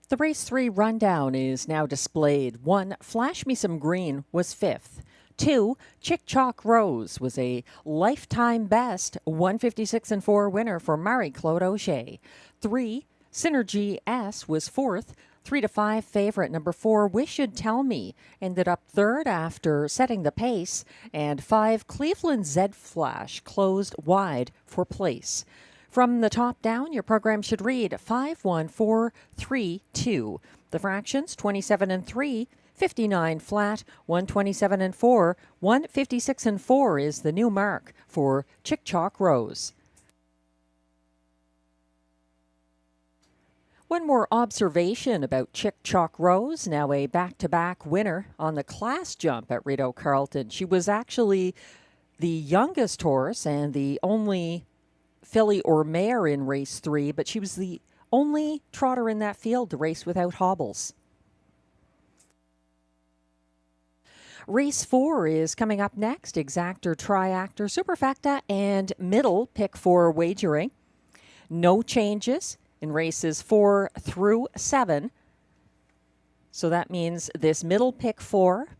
The race 3 rundown is now displayed. 1, Flash Me Some Green was 5th. 2, Chick Chalk Rose was a lifetime best 156 and 4 winner for Marie-Claude Auger. 3, Synergy S was 4th. 3 to 5 favorite number 4, Wish You'd Tell Me, ended up 3rd after setting the pace. And 5, Cleveland Z Flash closed wide for place. From the top down, your program should read 5, 1, 4, 3, 2. The fractions 27 and 3, 59 flat, 127 and 4, 156 and 4 is the new mark for Chick Chalk Rose. One more observation about Chick Chalk Rose, now a back-to-back winner on the class jump at Rideau Carleton. She was actually the youngest horse and the only filly or mare in race 3, but she was the only trotter in that field to race without hobbles. Race 4 is coming up next. Exactor, triactor, superfecta, and middle pick for wagering. No changes in races 4 through 7. So that means this middle pick 4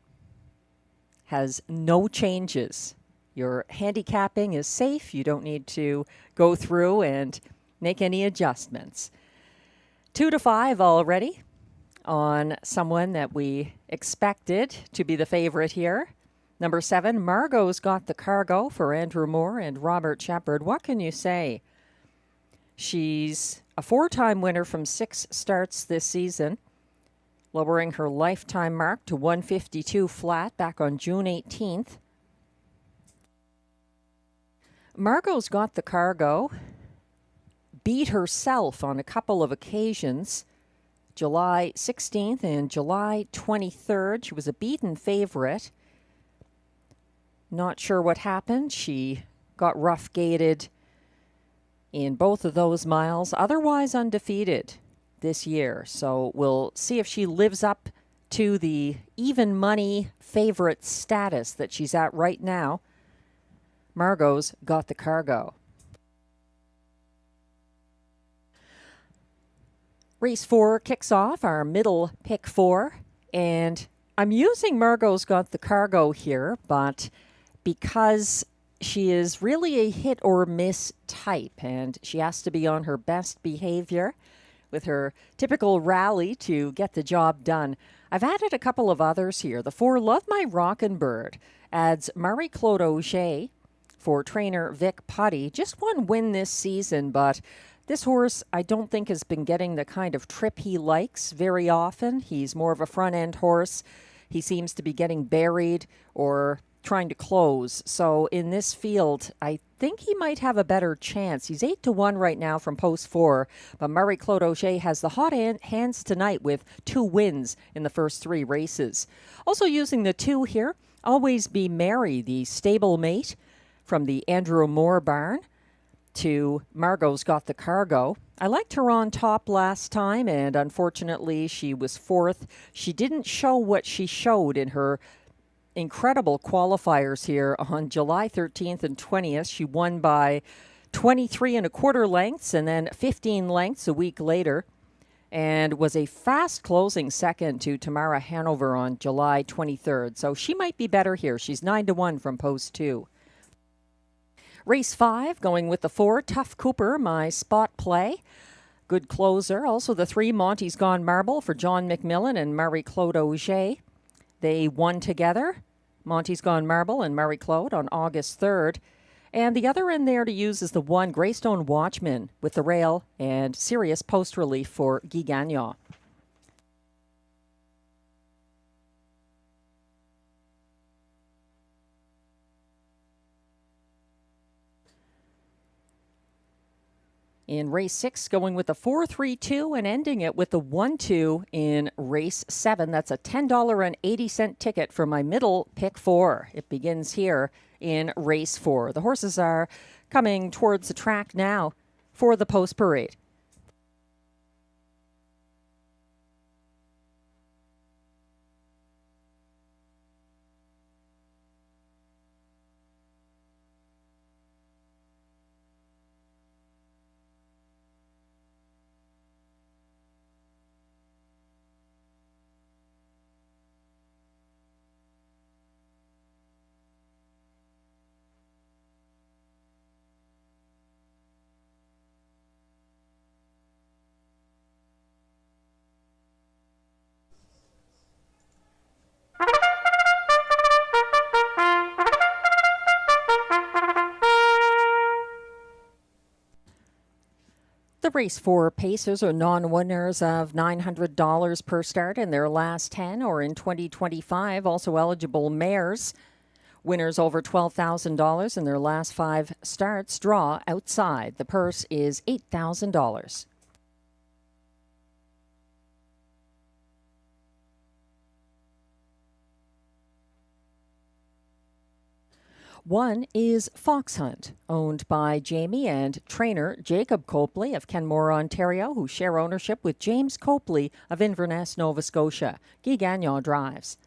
has no changes. Your handicapping is safe. You don't need to go through and make any adjustments. 2 to 5 already on someone that we expected to be the favorite here. Number 7, Margot's Got the Cargo for Andrew Moore and Robert Shepard. What can you say? She's a 4-time winner from 6 starts this season, lowering her lifetime mark to 152 flat back on June 18th. Margot's Got the Cargo beat herself on a couple of occasions, July 16th and July 23rd. She was a beaten favorite Not sure what happened. She got rough gated in both of those miles, otherwise undefeated this year. So we'll see if she lives up to the even money favorite status that she's at right now. Margot's got the cargo. Race 4 kicks off, our middle pick 4, and I'm using Margot's got the cargo here, but because she is really a hit or miss type, and she has to be on her best behavior with her typical rally to get the job done. I've added a couple of others here. The 4, Love My Rockin' Bird, adds Marie-Claude Auger for trainer Vic Putty. Just one win this season, but this horse I don't think has been getting the kind of trip he likes very often. He's more of a front-end horse. He seems to be getting buried or trying to close. So in this field, I think he might have a better chance. He's 8-1 right now from post 4, but Marie-Claude Auger has the hot hands tonight with 2 wins in the first 3 races. Also using the 2 here, Always Be Merry, the stable mate from the Andrew Moore barn, to Margot's Got the Cargo. I liked her on top last time, and unfortunately she was 4th. She didn't show what she showed in her incredible qualifiers here on July 13th and 20th. She won by 23 1/4 lengths and then 15 lengths a week later, and was a fast closing second to Tamara Hanover on July 23rd. So she might be better here. She's 9-1 from post 2. Race 5, going with the 4, Tough Cooper, my spot play. Good closer. Also the 3, Monty's Gone Marble for John McMillan and Marie-Claude Auger. They won together, Monty's Gone Marble and Marie-Claude, on August 3rd. And the other in there to use is the 1, Greystone Watchman, with the rail and serious post relief for Guy Gagnon. In race 6, going with the 4-3-2 and ending it with the 1-2 in race 7. That's a $10.80 ticket for my middle pick 4. It begins here in race 4. The horses are coming towards the track now for the post parade. The race 4 Pacers are non-winners of $900 per start in their last 10 or in 2025. Also eligible mares. Winners over $12,000 in their last 5 starts draw outside. The purse is $8,000. One is Fox Hunt, owned by Jamie and trainer Jacob Copley of Kenmore, Ontario, who share ownership with James Copley of Inverness, Nova Scotia. Guy Gagnon drives.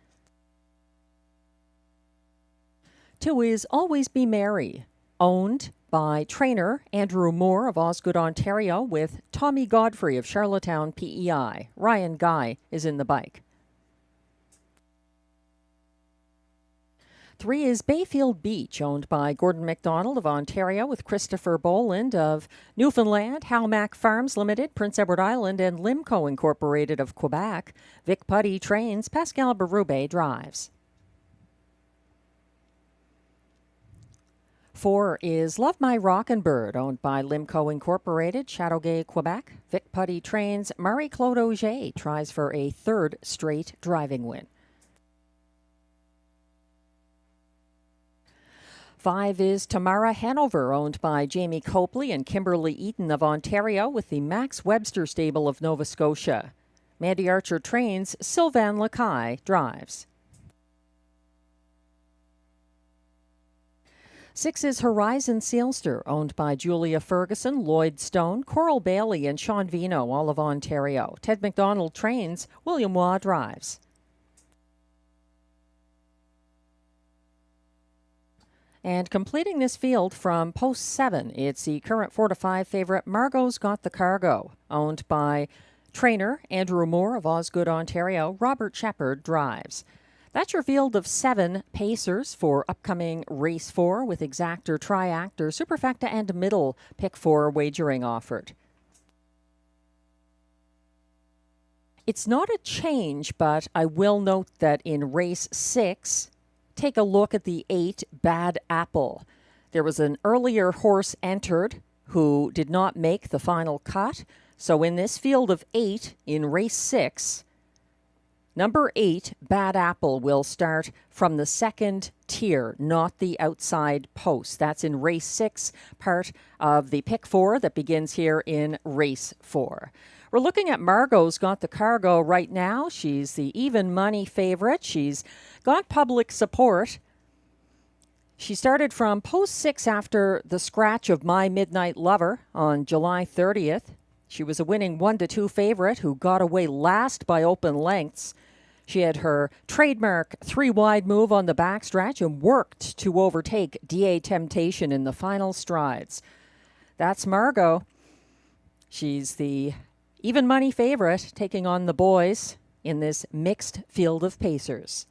2 is Always Be Merry, owned by trainer Andrew Moore of Osgood, Ontario, with Tommy Godfrey of Charlottetown, PEI. Ryan Guy is in the bike. 3 is Bayfield Beach, owned by Gordon MacDonald of Ontario, with Christopher Boland of Newfoundland, Halmac Farms Limited, Prince Edward Island, and Limco Incorporated of Quebec. Vic Putty trains, Pascal Berube drives. 4 is Love My Rockin' Bird, owned by Limco Incorporated, Chateauguay, Quebec. Vic Putty trains, Marie-Claude Auger tries for a 3rd straight driving win. 5 is Tamara Hanover, owned by Jamie Copley and Kimberly Eaton of Ontario, with the Max Webster stable of Nova Scotia. Mandy Archer trains, Sylvain Lacaille drives. 6 is Horizon Sealster, owned by Julia Ferguson, Lloyd Stone, Coral Bailey, and Sean Vino, all of Ontario. Ted McDonald trains, William Waugh drives. And completing this field from post 7, it's the current 4 to 5 favorite, Margot's Got the Cargo, owned by trainer Andrew Moore of Osgood, Ontario. Robert Shepard drives. That's your field of 7 pacers for upcoming race 4 with exactor, triactor, superfecta, and middle pick 4 wagering offered. It's not a change, but I will note that in race 6, take a look at the 8 Bad Apple. There was an earlier horse entered who did not make the final cut. So in this field of 8 in race 6, number 8, Bad Apple, will start from the second tier, not the outside post. That's in race 6, part of the pick 4 that begins here in race 4. We're looking at Margot's Got the Cargo right now. She's the even money favorite. She's got public support. She started from post 6 after the scratch of My Midnight Lover on July 30th. She was a winning 1-2 favorite who got away last by open lengths. She had her trademark 3-wide move on the backstretch and worked to overtake DA Temptation in the final strides. That's Margot. She's the even money favorite taking on the boys in this mixed field of pacers.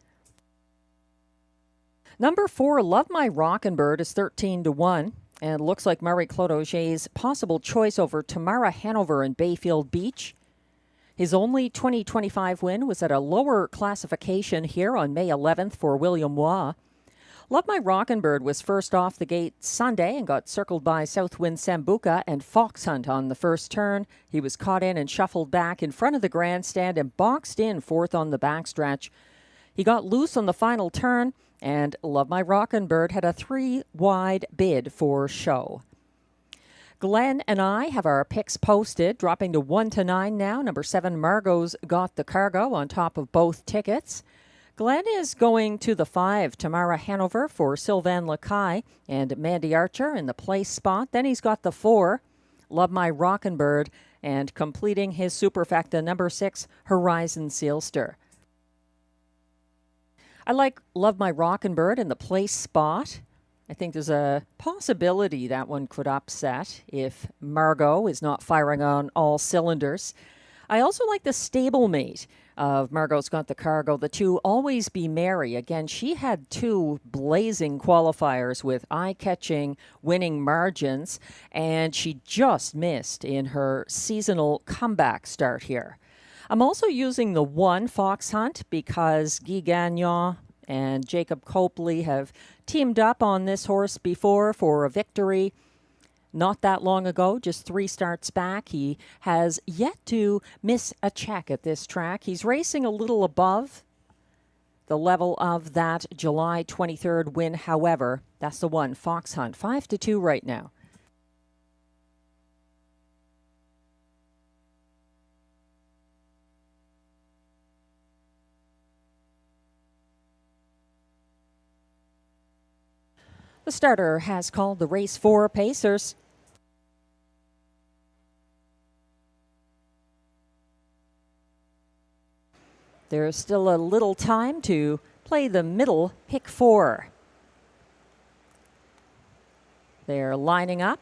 Number 4, Love My Rockin' Bird, is 13-1. And looks like Murray Clodogé's possible choice over Tamara Hanover and Bayfield Beach. His only 2025 win was at a lower classification here on May 11th for William Waugh. Love My Rockin' Bird was first off the gate Sunday and got circled by Southwind Sambuca and Fox Hunt on the first turn. He was caught in and shuffled back in front of the grandstand and boxed in fourth on the backstretch. He got loose on the final turn, and Love My Rockin' Bird had a 3-wide bid for show. Glenn and I have our picks posted, dropping to 1-9 now. Number 7, Margot's Got the Cargo, on top of both tickets. Glenn is going to the 5, Tamara Hanover, for Sylvain Lacaille and Mandy Archer in the place spot. Then he's got the 4, Love My Rockin' Bird, and completing his superfecta, number 6, Horizon Sealster. I like Love My Rockin' Bird in the place spot. I think there's a possibility that one could upset if Margot is not firing on all cylinders. I also like the stablemate of Margot's Got the Cargo, the 2, Always Be Merry. Again, she had 2 blazing qualifiers with eye-catching winning margins, and she just missed in her seasonal comeback start here. I'm also using the 1, Fox Hunt, because Guy Gagnon and Jacob Copley have teamed up on this horse before for a victory not that long ago, just 3 starts back. He has yet to miss a check at this track. He's racing a little above the level of that July 23rd win. However, that's the 1, Fox Hunt, 5-2 right now. The starter has called the race 4 pacers. There's still a little time to play the middle pick 4. They're lining up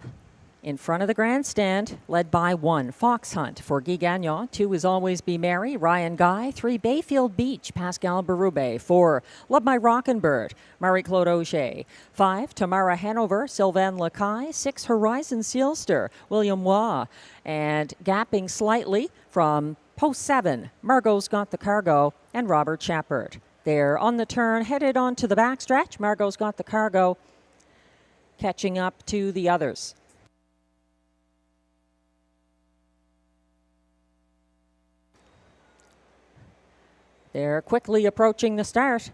in front of the grandstand, led by 1, Fox Hunt for Guy Gagnon. 2 is Always Be Merry, Ryan Guy. 3, Bayfield Beach, Pascal Berube. 4, Love My Rockin' Bird, Murray Clodogé. 5, Tamara Hanover, Sylvain Lacaille. 6, Horizon Sealster, William Waugh. And gapping slightly from post 7, Margot's Got the Cargo and Robert Shepard. They're on the turn, headed onto the backstretch. Margot's Got the Cargo catching up to the others. They're quickly approaching the start.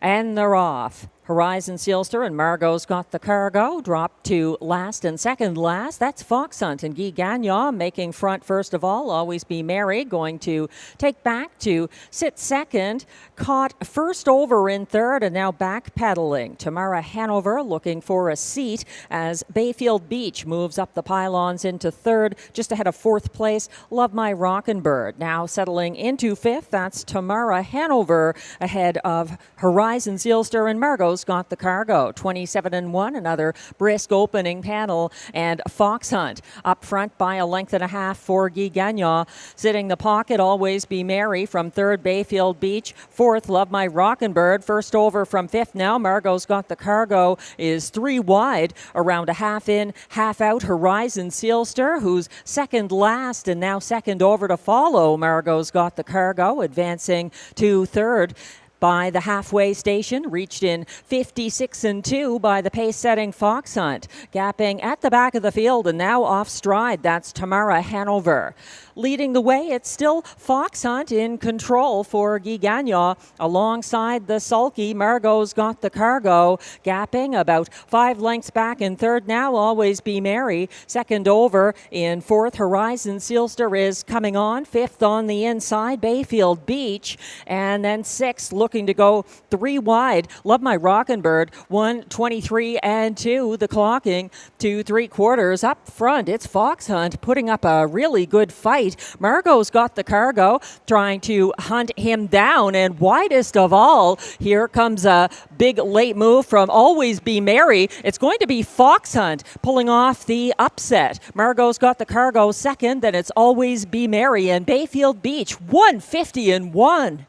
And they're off. Horizon Sealster and Margot's Got the Cargo dropped to last and second last. That's Fox Hunt and Guy Gagnon making front first of all. Always Be Merry going to take back to sit second. Caught first over in third and now backpedaling. Tamara Hanover looking for a seat as Bayfield Beach moves up the pylons into third, just ahead of fourth place. Love My Rockin' Bird now settling into fifth. That's Tamara Hanover ahead of Horizon Sealster and Margot's Got the Cargo. 27-1, another brisk opening panel, and Fox Hunt up front by a length and a half for Guy Gagnon. Sitting the pocket, Always Be Merry from third, Bayfield Beach. Fourth, Love My Rockin' Bird. First over from fifth now. Margot's Got the Cargo is three wide, around a half in, half out. Horizon Sealster, who's second last and now second over to follow. Margot's Got the Cargo advancing to third by the halfway station, reached in 56-2 by the pace-setting Fox Hunt. Gapping at the back of the field and now off stride. That's Tamara Hanover. Leading the way, it's still Fox Hunt in control for Guy Gagnon. Alongside the sulky, Margot's Got the Cargo. Gapping about 5 lengths back in third now, Always Be Merry. Second over in fourth, Horizon Sealster is coming on. Fifth on the inside, Bayfield Beach. And then sixth, looking to go three wide, Love My Rockin' Bird. 1:23-2, the clocking to 3/4. Up front, it's Fox Hunt putting up a really good fight. Margot's Got the Cargo trying to hunt him down, and widest of all, here comes a big late move from Always Be Merry. It's going to be Fox Hunt pulling off the upset. Margot's Got the Cargo second, then it's Always Be Merry, and Bayfield Beach 150-1.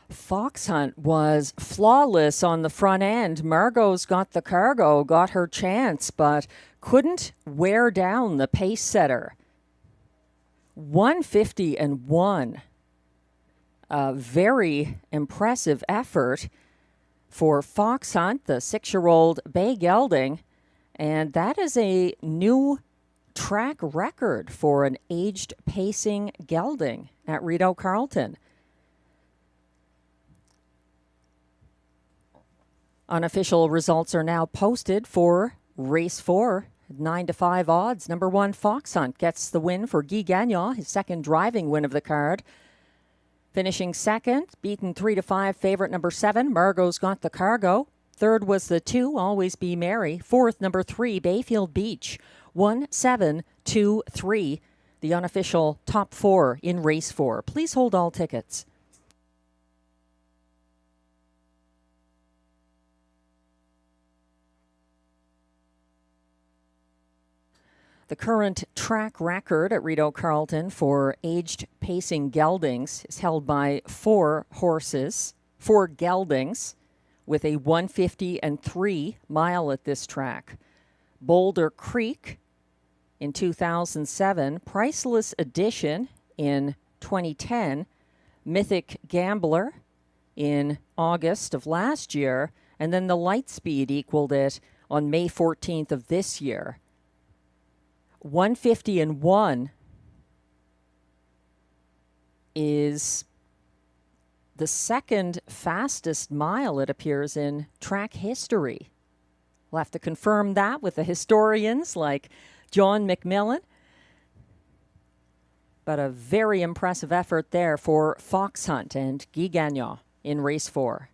Fox Hunt was flawless on the front end. Margot's Got the Cargo got her chance, but couldn't wear down the pace setter. 150-1. A very impressive effort for Fox Hunt, the 6-year-old bay gelding, and that is a new track record for an aged pacing gelding at Rideau Carleton. Unofficial results are now posted for race 4. 9-5 odds. Number 1, Fox Hunt gets the win for Guy Gagnon, his second driving win of the card. Finishing second, beaten 3-5 favorite number 7, Margot's Got the Cargo. Third was the 2, Always Be Merry. Fourth, number 3, Bayfield Beach. 1-7-2-3. The unofficial top 4 in race 4. Please hold all tickets. The current track record at Rideau Carleton for aged pacing geldings is held by 4 horses, 4 geldings, with a 150-3 mile at this track. Boulder Creek in 2007, Priceless Edition in 2010, Mythic Gambler in August of last year, and then the Lightspeed equaled it on May 14th of this year. 150-1 is the second fastest mile, it appears, in track history. We'll have to confirm that with the historians like John McMillan. But a very impressive effort there for Fox Hunt and Guy Gagnon in race 4.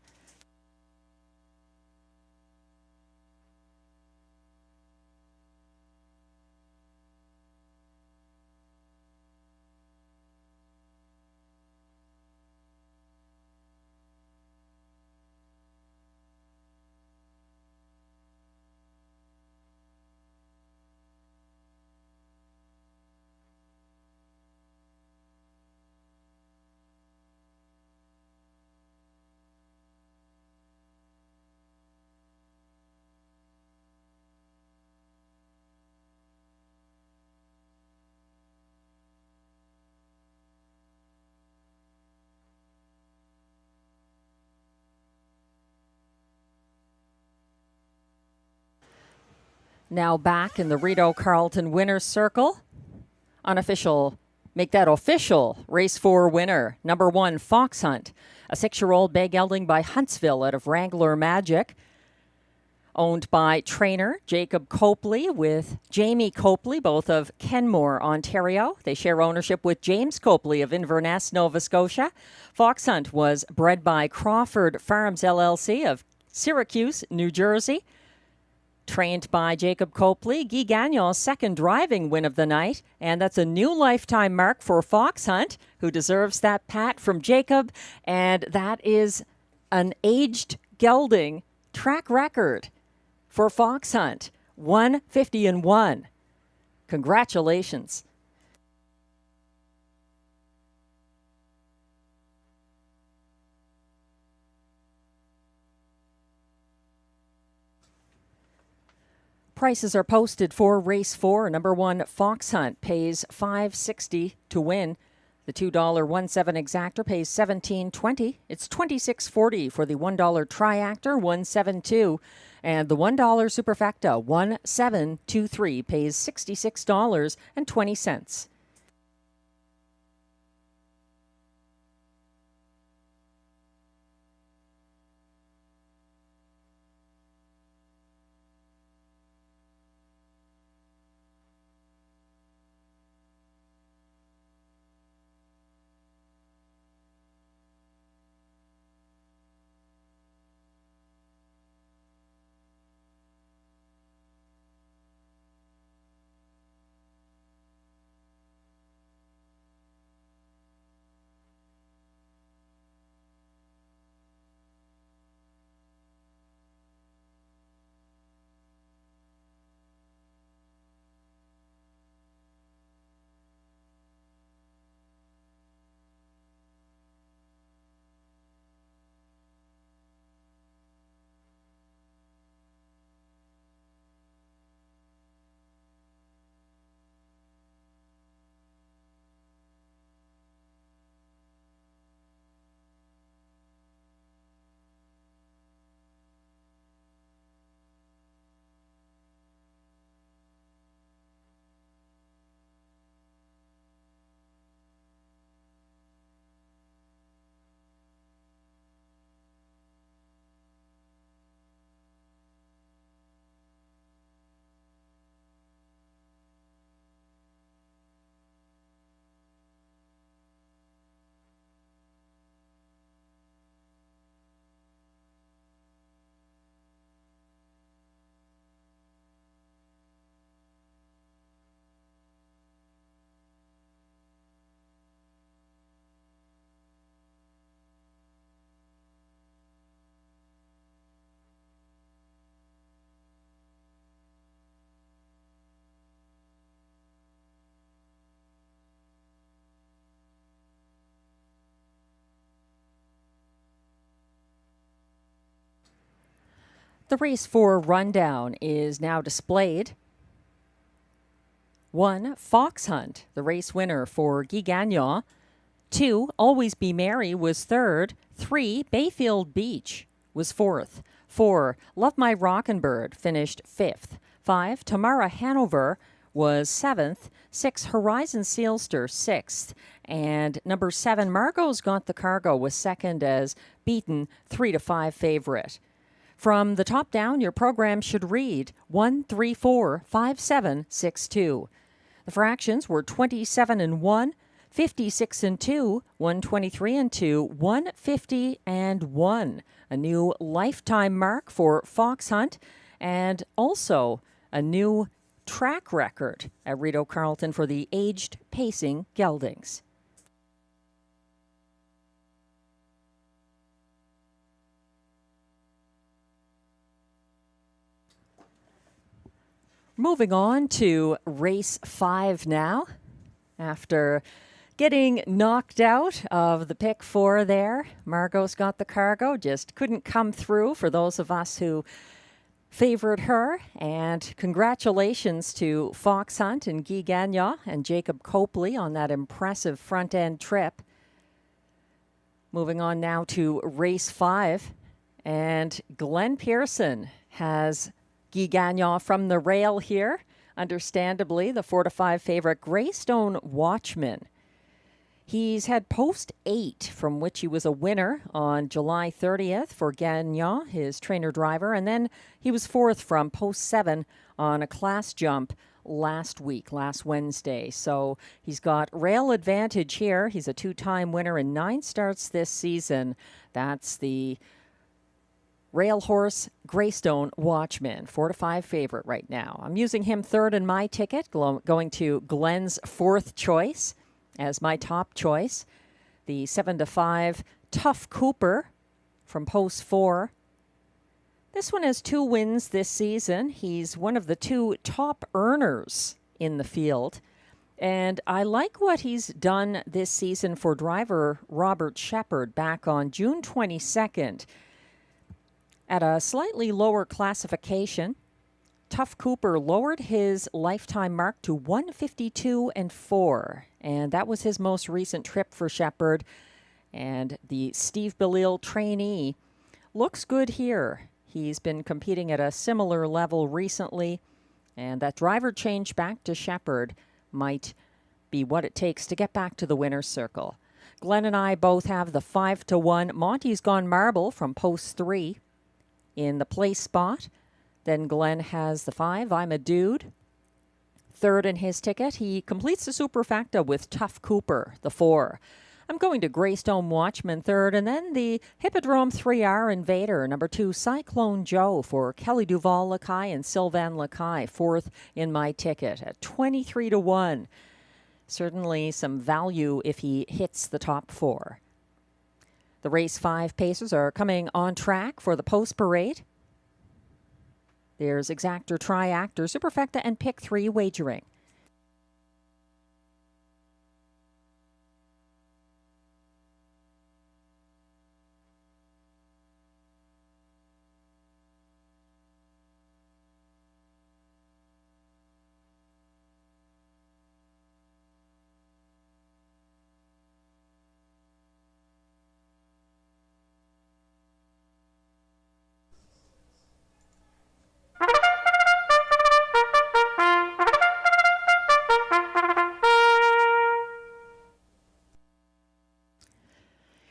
Now back in the Rideau Carleton winner's circle. Unofficial, make that official, race 4 winner. Number 1, Fox Hunt, a 6-year-old bay gelding by Huntsville out of Wrangler Magic. Owned by trainer Jacob Copley with Jamie Copley, both of Kenmore, Ontario. They share ownership with James Copley of Inverness, Nova Scotia. Fox Hunt was bred by Crawford Farms LLC of Syracuse, New Jersey. Trained by Jacob Copley, Guy Gagnon's second driving win of the night. And that's a new lifetime mark for Fox Hunt, who deserves that pat from Jacob. And that is an aged gelding track record for Fox Hunt, 150-1. Congratulations. Prices are posted for race 4. Number 1, Fox Hunt, pays $5.60 to win. The $2.17 exactor pays $17.20. It's $26.40 for the $1 triactor, $1.72. And the $1 superfecta, $1.723, pays $66.20. The race 4 rundown is now displayed. 1, Fox Hunt, the race winner for Guy Gagnon. 2, Always Be Merry was third. 3, Bayfield Beach was fourth. 4, Love My Rockin' Bird finished fifth. 5, Tamara Hanover was seventh. 6, Horizon Sealster sixth. And number 7, Margot's Got the Cargo was second as beaten 3-5 favorite. From the top down, your program should read 1, 3, 4, 5, 7, 6, 2. The fractions were 27-1, 56-2, 123-2, 150-1. A new lifetime mark for Fox Hunt, and also a new track record at Rideau Carleton for the aged pacing geldings. Moving on to race 5 now. After getting knocked out of the pick 4 there, Margot's Got the Cargo just couldn't come through for those of us who favored her. And congratulations to Fox Hunt and Guy Gagnon and Jacob Copley on that impressive front-end trip. Moving on now to race 5. And Glenn Pearson has Guy Gagnon from the rail here. Understandably, the 4-5 favorite Greystone Watchman. He's had post 8, from which he was a winner on July 30th for Gagnon, his trainer-driver, and then he was 4th from post 7 on a class jump last Wednesday. So he's got rail advantage here. He's a 2-time winner in 9 starts this season. That's the rail horse Greystone Watchman, 4-5 favorite right now. I'm using him 3rd in my ticket, going to Glenn's 4th choice as my top choice. The 7-5 Tough Cooper from post 4. This one has 2 wins this season. He's one of the 2 top earners in the field. And I like what he's done this season for driver Robert Shepard back on June 22nd. At a slightly lower classification, Tough Cooper lowered his lifetime mark to 152.4, and that was his most recent trip for Shepard. And the Steve Bellil trainee looks good here. He's been competing at a similar level recently, and that driver change back to Shepard might be what it takes to get back to the winner's circle. Glenn and I both have the 5-1 Monty's Gone Marble from post 3 in the place spot. Then Glenn has the 5, I'm a Dude. 3rd in his ticket. He completes the superfecta with Tough Cooper, the 4. I'm going to Greystone Watchman 3rd, and then the Hippodrome 3R Invader, number 2, Cyclone Joe for Kelly Duval Lacaille and Sylvain Lacaille, 4th in my ticket at 23-1. Certainly some value if he hits the top 4. The race 5 pacers are coming on track for the post parade. There's Exactor, Triactor, Superfecta, and Pick 3 wagering.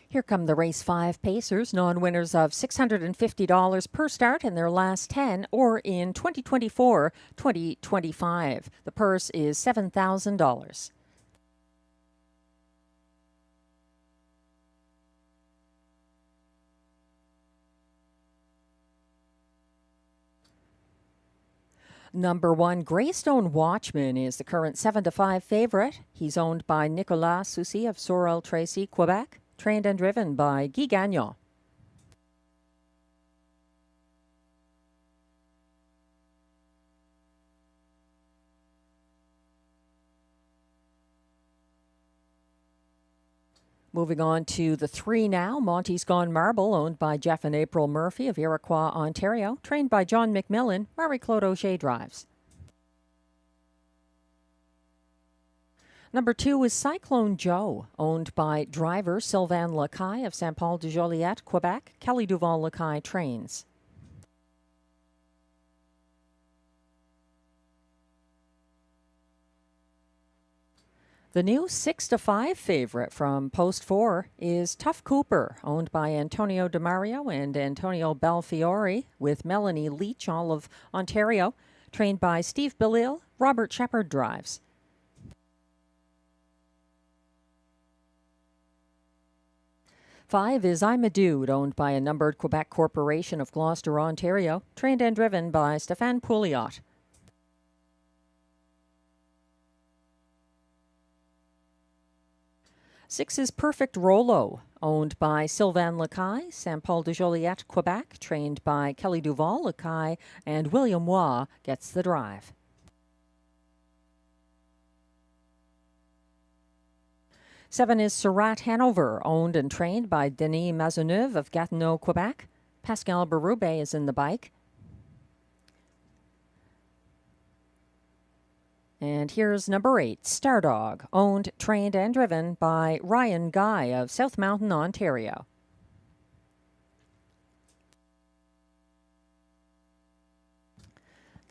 Here come the race 5 pacers, non-winners of $650 per start in their last 10 or in 2024-2025. The purse is $7,000. Number 1, Greystone Watchman is the current 7-5 favorite. He's owned by Nicolas Soucy of Sorel-Tracy, Quebec. Trained and driven by Guy Gagnon. Moving on to the 3 now, Monty's Gone Marble, owned by Jeff and April Murphy of Iroquois, Ontario. Trained by John McMillan, Marie-Claude Auger drives. Number 2 is Cyclone Joe, owned by driver Sylvain Lacaille of Saint-Paul-de-Joliette, Quebec. Kelly Duval Lacaille trains. The new 6-5 favorite from post 4 is Tough Cooper, owned by Antonio DeMario and Antonio Belfiore, with Melanie Leach, all of Ontario. Trained by Steve Bellil, Robert Shepard drives. 5 is I'm a Dude, owned by a numbered Quebec corporation of Gloucester, Ontario, trained and driven by Stéphane Pouliot. Six is Perfect Rolo, owned by Sylvain Lacaille, Saint-Paul-de-Joliette, Quebec, trained by Kelly Duval Lacaille, and William Waugh gets the drive. 7 is Surratt Hanover, owned and trained by Denis Maisonneuve of Gatineau, Quebec. Pascal Berube is in the bike. And here's number 8, Stardog, owned, trained, and driven by Ryan Guy of South Mountain, Ontario.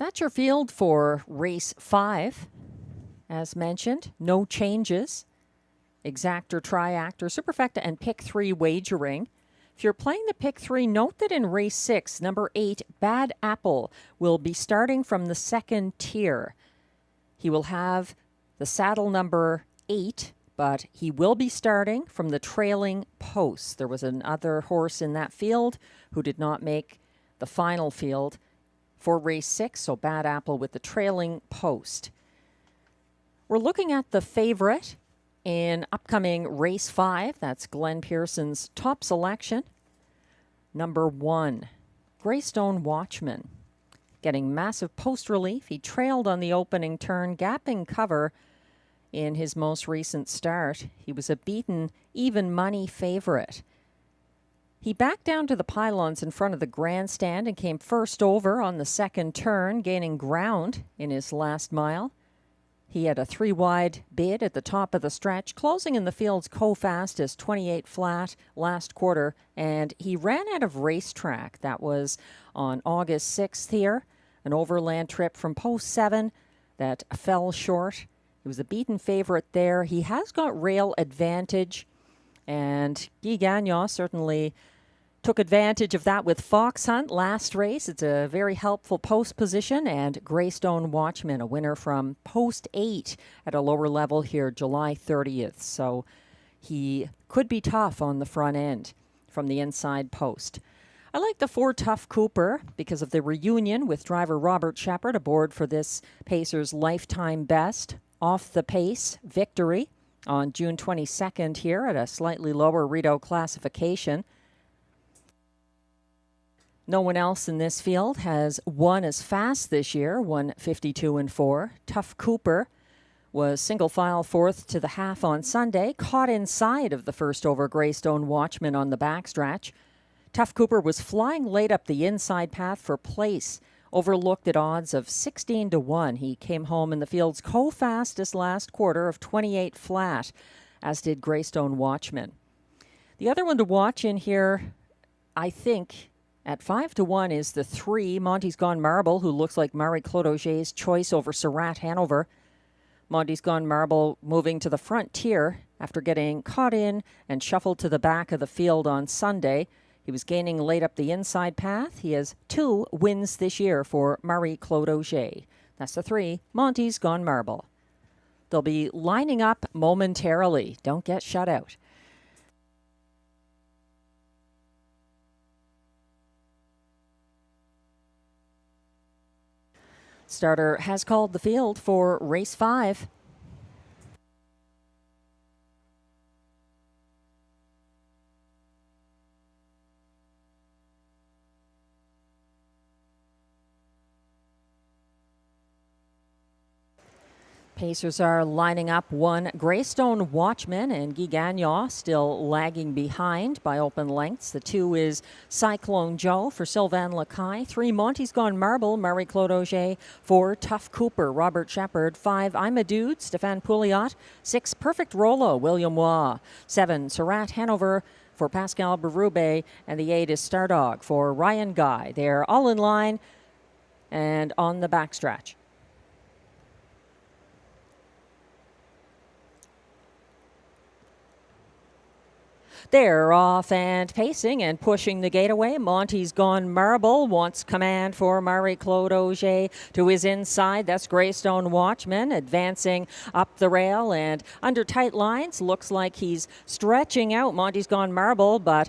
That's your field for race 5. As mentioned, no changes. Exactor, triactor, superfecta, and pick 3 wagering. If you're playing the pick 3, note that in race 6, number 8, Bad Apple, will be starting from the second tier. He will have the saddle number 8, but he will be starting from the trailing post. There was another horse in that field who did not make the final field for race 6, so Bad Apple with the trailing post. We're looking at the favorite in upcoming race 5. That's Glenn Pearson's top selection. Number 1, Greystone Watchman. Getting massive post relief. He trailed on the opening turn, gapping cover in his most recent start. He was a beaten even money favorite. He backed down to the pylons in front of the grandstand and came first over on the second turn, gaining ground in his last mile. He had a 3-wide bid at the top of the stretch, closing in the field's co-fastest 28 flat last quarter, and he ran out of racetrack. That was on August 6th here, an overland trip from post 7 that fell short. He was a beaten favorite there. He has got rail advantage, and Guy Gagnon certainly took advantage of that with Fox Hunt last race. It's a very helpful post position, and Greystone Watchman, a winner from post 8 at a lower level here, July 30th. So he could be tough on the front end from the inside post. I like the 4 Tough Cooper because of the reunion with driver Robert Shepard aboard for this Pacers lifetime best off the pace victory on June 22nd here at a slightly lower Rideau classification. No one else in this field has won as fast this year, won 52-4. Tough Cooper was single file 4th to the half on Sunday, caught inside of the first over Greystone Watchman on the backstretch. Tough Cooper was flying late up the inside path for place, overlooked at odds of 16-1. He came home in the field's co-fastest last quarter of 28 flat, as did Greystone Watchman. The other one to watch in here, I think, at 5-1 is the 3, Monty's Gone Marble, who looks like Marie-Claude Auger's choice over Surratt Hanover. Monty's Gone Marble moving to the front tier after getting caught in and shuffled to the back of the field on Sunday. He was gaining late up the inside path. He has 2 wins this year for Marie-Claude Auger. That's the 3, Monty's Gone Marble. They'll be lining up momentarily. Don't get shut out. Starter has called the field for race 5. Pacers are lining up 1 Greystone Watchman, and Guy Gagnon still lagging behind by open lengths. The 2 is Cyclone Joe for Sylvain Lacaille. 3 Monty's Gone Marble, Marie-Claude Auger. 4 Tough Cooper, Robert Shepard. 5 I'm a Dude, Stéphane Pouliot. 6 Perfect Rolo, William Waugh. 7 Surratt Hanover for Pascal Berube, and the 8 is Stardog for Ryan Guy. They're all in line and on the backstretch. They're off and pacing and pushing the gate away. Monty's Gone Marble wants command for Marie-Claude Auger to his inside. That's Greystone Watchman advancing up the rail and under tight lines. Looks like he's stretching out Monty's Gone Marble, but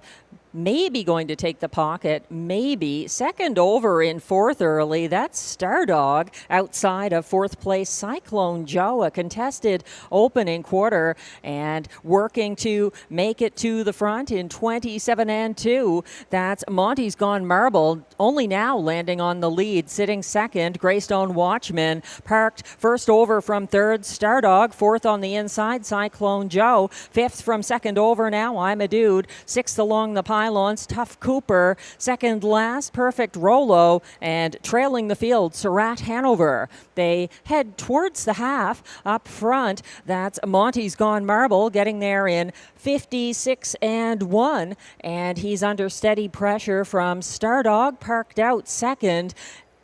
maybe going to take the pocket, maybe. Second over in 4th early. That's Stardog outside of 4th place Cyclone Joe, a contested opening quarter, and working to make it to the front in 27-2. That's Monty's Gone Marble, only now landing on the lead, sitting second. Greystone Watchman parked first over from 3rd. Stardog 4th on the inside. Cyclone Joe 5th from second over now. I'm a Dude 6th along the pylons. Tough Cooper 2nd last. Perfect Rolo, and trailing the field Surratt Hanover. They head towards the half up front. That's Monty's Gone Marble getting there in 56-1, and he's under steady pressure from Stardog, parked out second.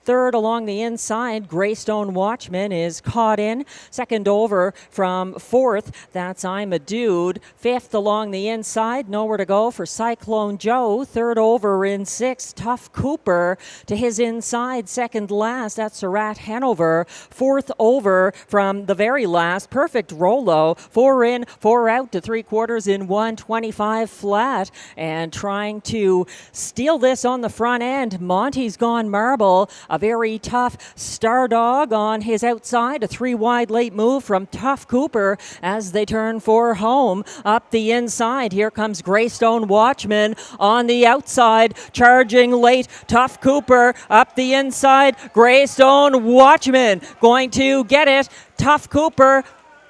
Third along the inside, Greystone Watchman is caught in. Second over from fourth, that's I'm a Dude. Fifth along the inside, nowhere to go for Cyclone Joe. Third over in sixth, Tough Cooper to his inside. Second last, that's Surat Hanover. Fourth over from the very last, Perfect Rolo. 4 in, 4 out to 3/4 in 125 flat. And trying to steal this on the front end, Monty's Gone Marble. A very tough Star Dog on his outside. A 3 wide late move from Tough Cooper as they turn for home. Up the inside, here comes Greystone Watchman on the outside. Charging late, Tough Cooper up the inside. Greystone Watchman going to get it. Tough Cooper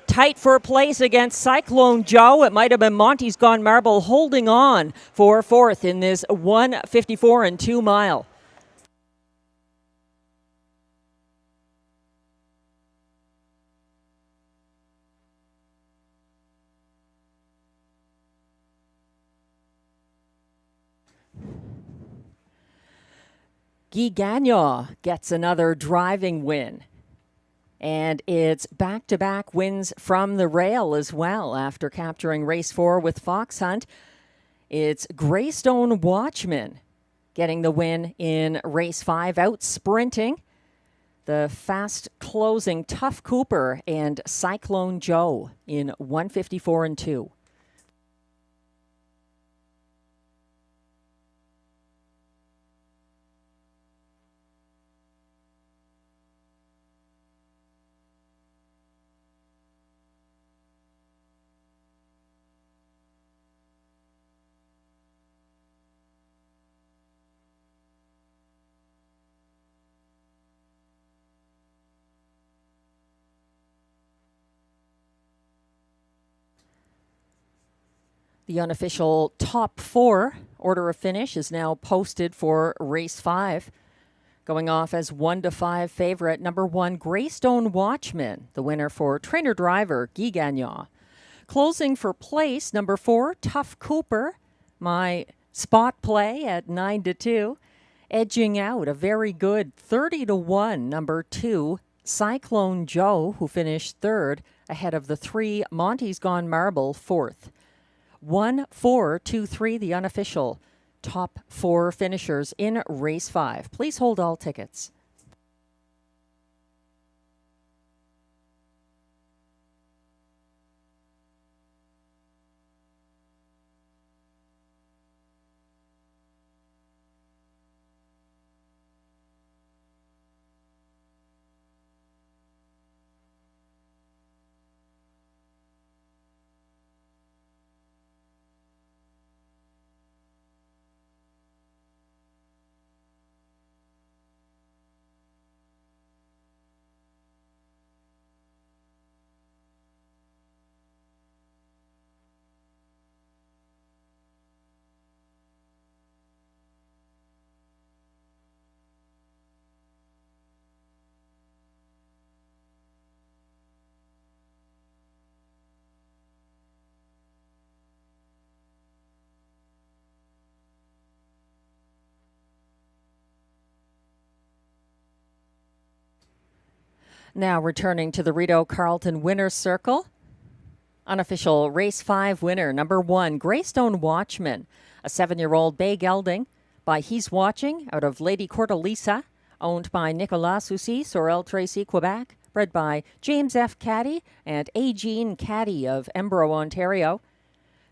tight for place against Cyclone Joe. It might have been Monty's Gone Marble holding on for fourth in this 1:54 and 2 mile. Guy Gagnon gets another driving win. And it's back-to-back wins from the rail as well after capturing race 4 with Fox Hunt. It's Greystone Watchman getting the win in race 5, out sprinting the fast-closing Tough Cooper and Cyclone Joe in 1:54 and 2. The unofficial top 4 order of finish is now posted for race 5. Going off as 1-5 favorite, number 1, Greystone Watchman, the winner for trainer-driver Guy Gagnon. Closing for place, number 4, Tough Cooper, my spot play at 9-2. Edging out a very good 30-1, number 2, Cyclone Joe, who finished third, ahead of the 3, Monty's Gone Marble, fourth. 1, 4, 2, 3, the unofficial top 4 finishers in race 5. Please hold all tickets. Now returning to the Rideau Carleton Winner's Circle. Unofficial race 5 winner, number 1, Greystone Watchman, a 7-year-old bay gelding by He's Watching out of Lady Cordelisa, owned by Nicolas Soucy, Sorel Tracy, Quebec, bred by James F. Caddy and A. Jean Caddy of Embro, Ontario.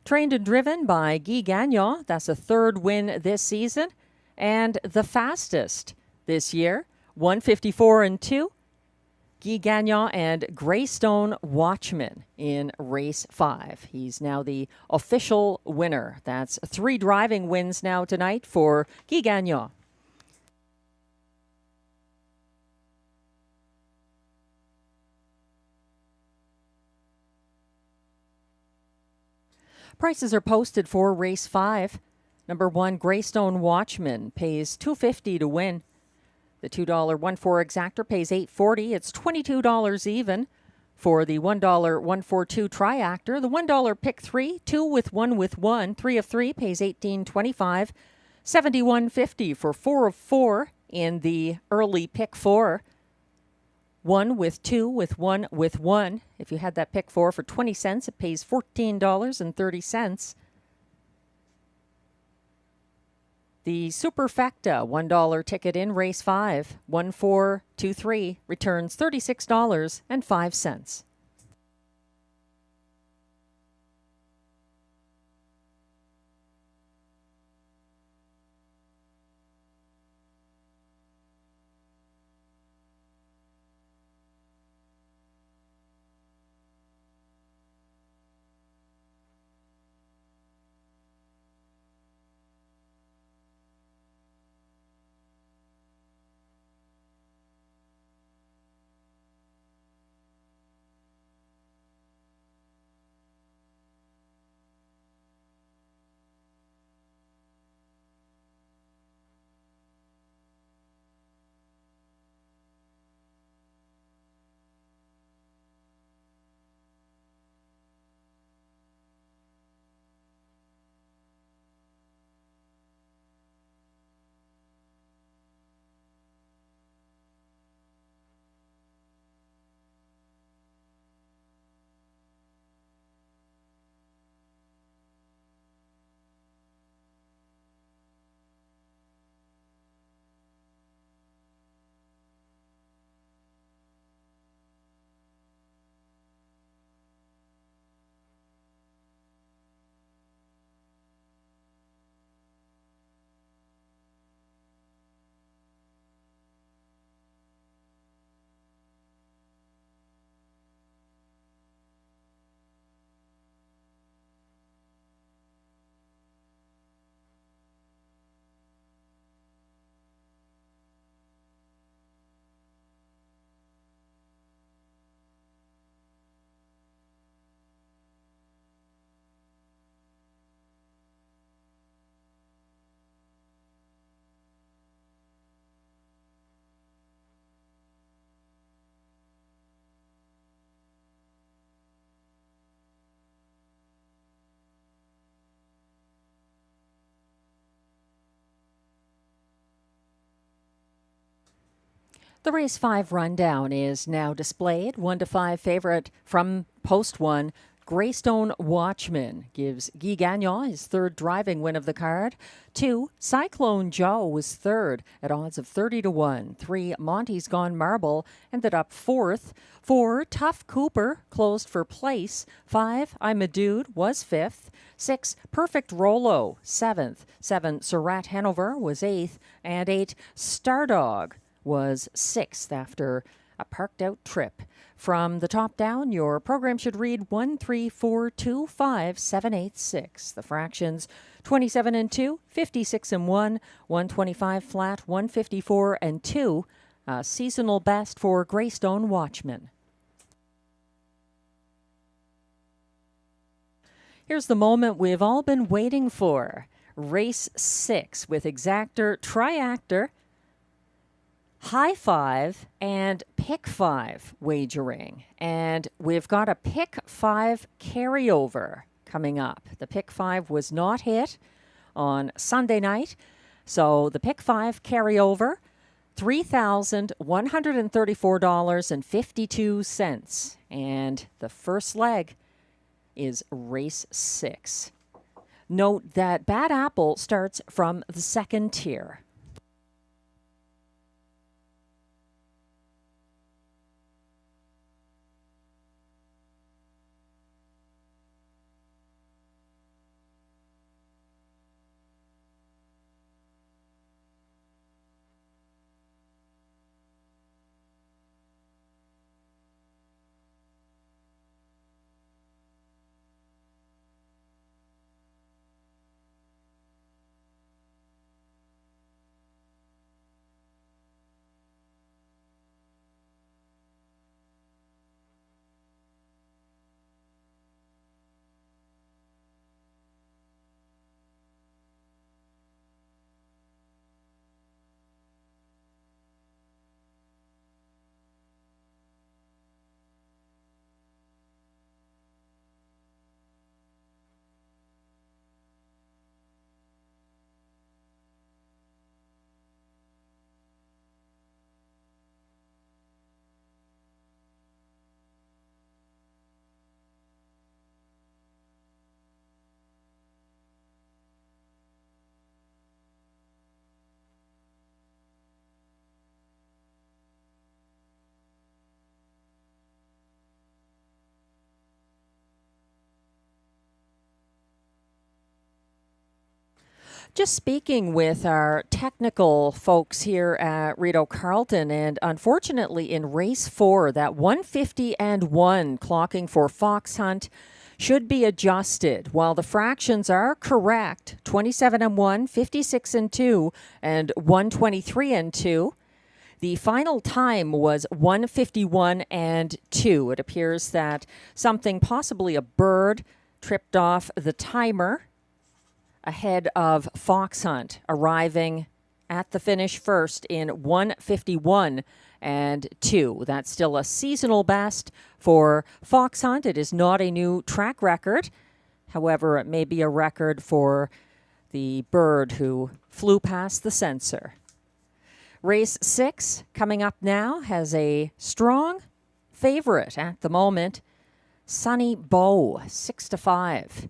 Trained and driven by Guy Gagnon, that's a 3rd win this season, and the fastest this year, 1:54 and 2. Guy Gagnon and Greystone Watchman in race 5. He's now the official winner. That's 3 driving wins now tonight for Guy Gagnon. Prices are posted for race 5. Number 1, Greystone Watchman pays $2.50 to win. The $2 1-4 exactor pays $8.40. It's $22 even for the $1 1-4-2 triactor. The $1 pick 3, 2 with 1 with 1, 3 of 3 pays $18.25. $71.50 for 4 of 4 in the early pick four. 1 with 2 with 1 with 1. If you had that pick four for 20 cents, it pays $14.30. The Superfecta $1 ticket in race 5, 1423, returns $36.05. The race 5 rundown is now displayed. 1 to 5 favorite from post 1. Greystone Watchman gives Guy Gagnon his third driving win of the card. 2, Cyclone Joe was third at odds of 30 to 1. 3, Monty's Gone Marble ended up fourth. 4, Tough Cooper closed for place. 5, I'm a Dude was fifth. 6, Perfect Rolo seventh. 7, Surratt Hanover was eighth. And 8, Stardog was sixth after a parked out trip. From the top down, your program should read 1, 3, 4, 2, 5, 7, 8, 6. The fractions 27 and 2, 56 and 1, 125 flat, 154 and 2. A seasonal best for Greystone Watchman. Here's the moment we've all been waiting for. Race 6 with exactor, triactor, High Five, and Pick 5 wagering. And we've got a Pick 5 carryover coming up. The Pick 5 was not hit on Sunday night. So the Pick 5 carryover, $3,134.52. And the first leg is race 6. Note that Bad Apple starts from the second tier. Just speaking with our technical folks here at Rideau Carleton, and unfortunately in race 4, that 150 and 1 clocking for Fox Hunt should be adjusted. While the fractions are correct, 27 and 1, 56 and 2, and 123 and 2. The final time was 151 and 2. It appears that something, possibly a bird, tripped off the timer ahead of Fox Hunt, arriving at the finish first in 151 and 2. That's still a seasonal best for Fox Hunt. It is not a new track record. However, it may be a record for the bird who flew past the sensor. Race 6 coming up now has a strong favorite at the moment, Sunny Bow, 6-5.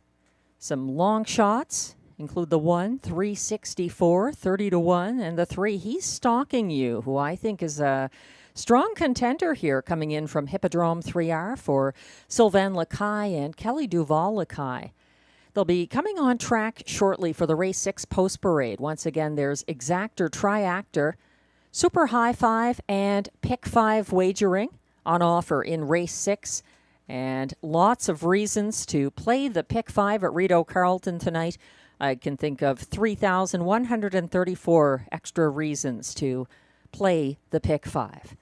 Some long shots include the 1, 364, 30-1, and the 3, He's Stalking You, who I think is a strong contender here, coming in from Hippodrome 3R for Sylvain Lacaille and Kelly Duval Lacaille. They'll be coming on track shortly for the Race 6 post parade. Once again, there's Exactor, Triactor, Super High 5, and Pick 5 wagering on offer in Race 6. And lots of reasons to play the Pick 5 at Rideau Carleton tonight. I can think of 3,134 extra reasons to play the Pick 5.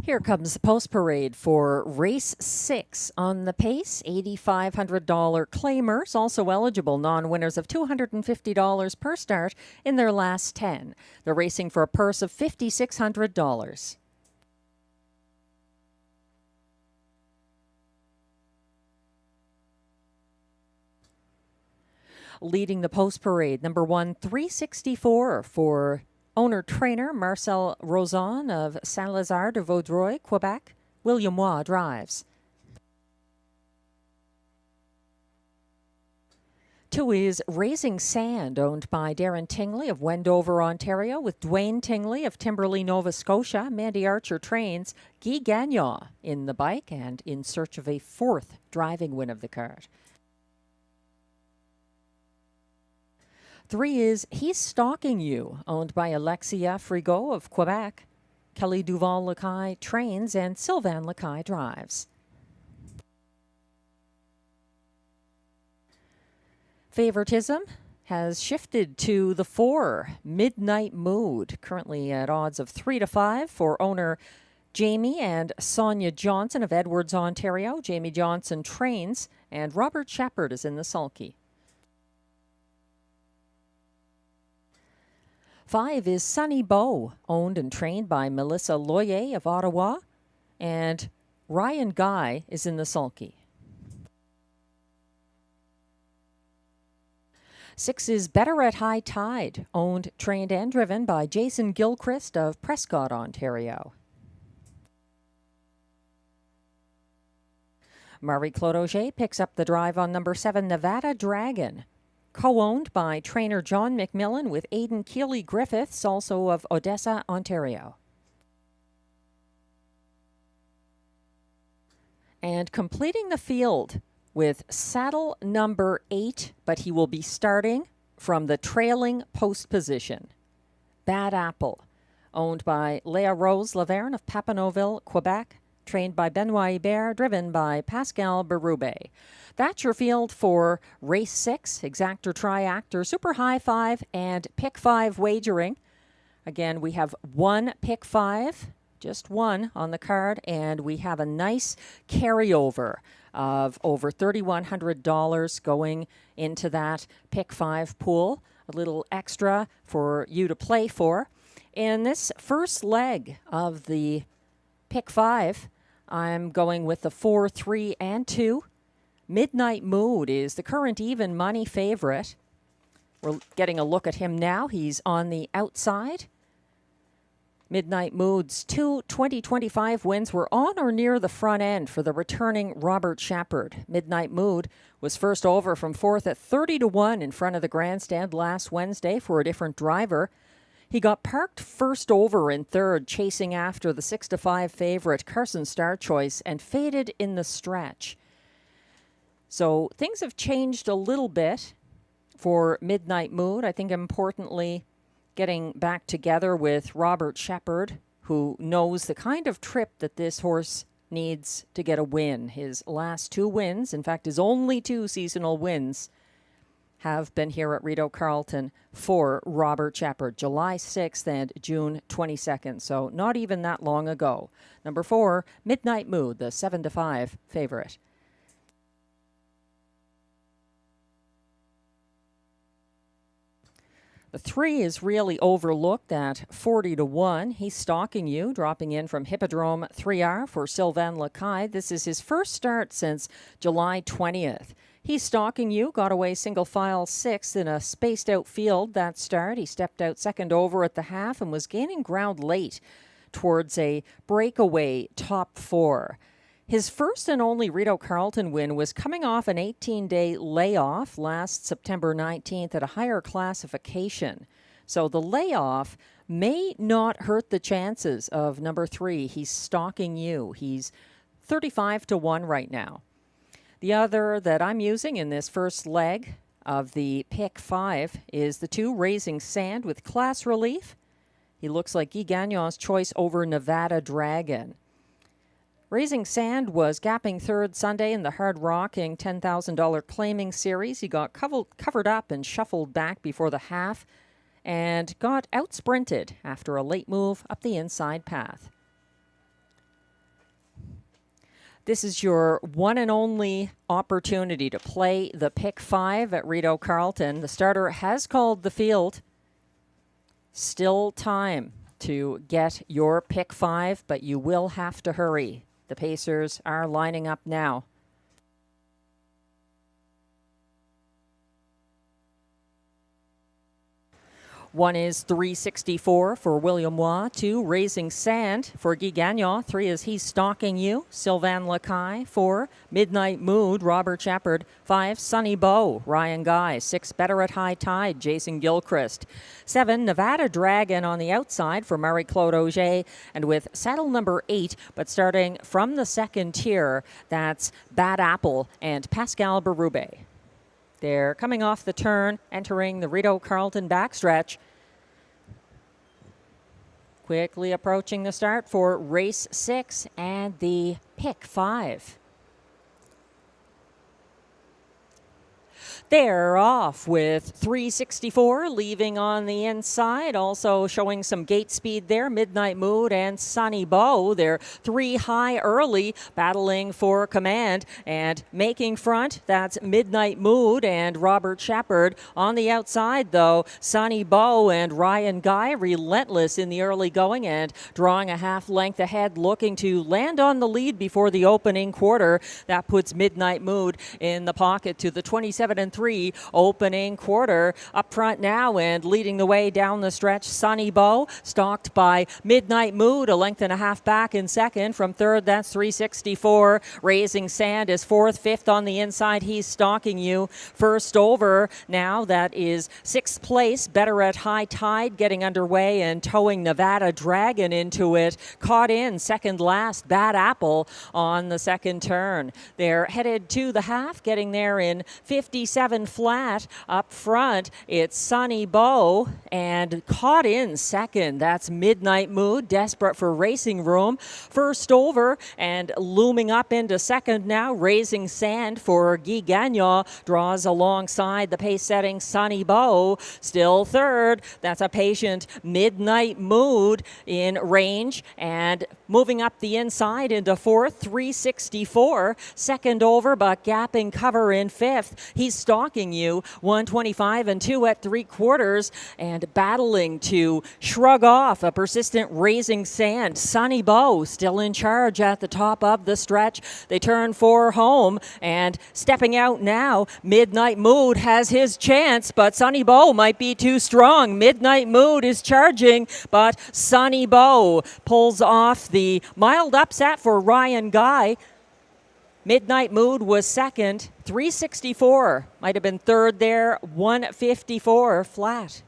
Here comes the post parade for Race 6 on the pace. $8,500 claimers, also eligible non-winners of $250 per start in their last 10. They're racing for a purse of $5,600. Leading the post parade, number 1, 364 for owner-trainer Marcel Rozon of Saint-Lazare de Vaudreuil, Quebec. William Waugh drives. 2 is Raising Sand, owned by Darren Tingley of Wendover, Ontario, with Dwayne Tingley of Timberley, Nova Scotia. Mandy Archer trains. Guy Gagnon in the bike and in search of a 4th driving win of the card. 3 is He's Stalking You, owned by Alexia Frigo of Quebec. Kelly Duval Lacaille trains and Sylvain Lacaille drives. Favoritism has shifted to the 4, Midnight Mood, currently at odds of 3-5 for owner Jamie and Sonia Johnson of Edwards, Ontario. Jamie Johnson trains, and Robert Shepard is in the sulky. 5 is Sunny Bow, owned and trained by Melissa Loyer of Ottawa, and Ryan Guy is in the sulky. 6 is Better at High Tide, owned, trained, and driven by Jason Gilchrist of Prescott, Ontario. Marie-Claude Auger picks up the drive on number 7, Nevada Dragon, co-owned by trainer John McMillan with Aidan Keeley-Griffiths, also of Odessa, Ontario. And completing the field with saddle number 8, but he will be starting from the trailing post position. Bad Apple, owned by Léa Rose Laverne of Papineauville, Quebec, trained by Benoit Hébert, driven by Pascal Berube. That's your field for Race 6, Exactor Triactor, Super High 5, and Pick 5 wagering. Again, we have one Pick 5, just one on the card, and we have a nice carryover of over $3,100 going into that Pick 5 pool. A little extra for you to play for. In this first leg of the Pick 5, I'm going with the 4, 3, and 2. Midnight Mood is the current even money favorite. We're getting a look at him now. He's on the outside. Midnight Mood's 2 2025 wins were on or near the front end for the returning Robert Shepard. Midnight Mood was first over from fourth at 30-1 in front of the grandstand last Wednesday for a different driver. He got parked first over in third, chasing after the 6-5 favorite Carson Star Choice, and faded in the stretch. So things have changed a little bit for Midnight Mood. I think importantly, getting back together with Robert Shepard, who knows the kind of trip that this horse needs to get a win. His last 2 wins, in fact, his only 2 seasonal wins, have been here at Rideau Carleton for Robert Shepard, July 6th and June 22nd. So not even that long ago. Number 4, Midnight Mood, the 7-5 favorite. The 3 is really overlooked at 40-1. He's stalking you, dropping in from Hippodrome 3R for Sylvain Lacaille. This is his first start since July 20th. He's stalking you, got away single file 6th in a spaced out field that start. He stepped out second over at the half and was gaining ground late towards a breakaway top 4. His first and only Rideau Carleton win was coming off an 18-day layoff last September 19th at a higher classification. So the layoff may not hurt the chances of number 3. He's stalking you. He's 35-1 right now. The other that I'm using in this first leg of the Pick 5 is the 2 Raising Sand with Class Relief. He looks like Guy Gagnon's choice over Nevada Dragon. Raising Sand was gapping third Sunday in the hard-rocking $10,000 claiming series. He got covered up and shuffled back before the half and got out-sprinted after a late move up the inside path. This is your one and only opportunity to play the Pick 5 at Rideau Carleton. The starter has called the field. Still time to get your Pick 5, but you will have to hurry. The Pacers are lining up now. One is 364 for William Waugh. 2, Raising Sand for Guy Gagnon. 3 is He's Stalking You, Sylvain Lacaille. 4, Midnight Mood, Robert Shepard. 5, Sunny Bow, Ryan Guy. 6, Better at High Tide, Jason Gilchrist. 7, Nevada Dragon on the outside for Marie-Claude Auger. And with saddle number 8, but starting from the second tier, that's Bad Apple and Pascal Berube. They're coming off the turn, entering the Rideau Carleton backstretch. Quickly approaching the start for race 6 and the Pick 5. They're off with 364, leaving on the inside. Also showing some gate speed there, Midnight Mood and Sunny Bow. They're 3 high early, battling for command and making front. That's Midnight Mood and Robert Shepard. On the outside, though, Sunny Bow and Ryan Guy, relentless in the early going and drawing a half length ahead, looking to land on the lead before the opening quarter. That puts Midnight Mood in the pocket to the 27-3 opening quarter. Up front now and leading the way down the stretch, Sunny Bow, stalked by Midnight Mood, a length and a half back in second. From third, that's 364. Raising Sand is fourth. Fifth on the inside, He's Stalking You. First over now, that is 6th place, Better at High Tide, getting underway and towing Nevada Dragon into it. Caught in second last, Bad Apple on the second turn. They're headed to the half, getting there in 57 157 flat. Up front, it's Sunny Bow, and caught in second. That's Midnight Mood, desperate for racing room. First over and looming up into second now, Raising Sand for Guy Gagnon. Draws alongside the pace-setting Sunny Bow. Still third, that's a patient Midnight Mood in range, and moving up the inside into fourth, 364. Second over, but gapping cover in fifth. He's stalking you, 125 and 2 at 3/4, and battling to shrug off a persistent Raising Sand. Sunny Bow still in charge at the top of the stretch. They turn for home, and stepping out now, Midnight Mood has his chance, but Sunny Bow might be too strong. Midnight Mood is charging, but Sunny Bow pulls off the mild upset for Ryan Guy. Midnight Mood was second, 364. Might have been third there, 154 flat.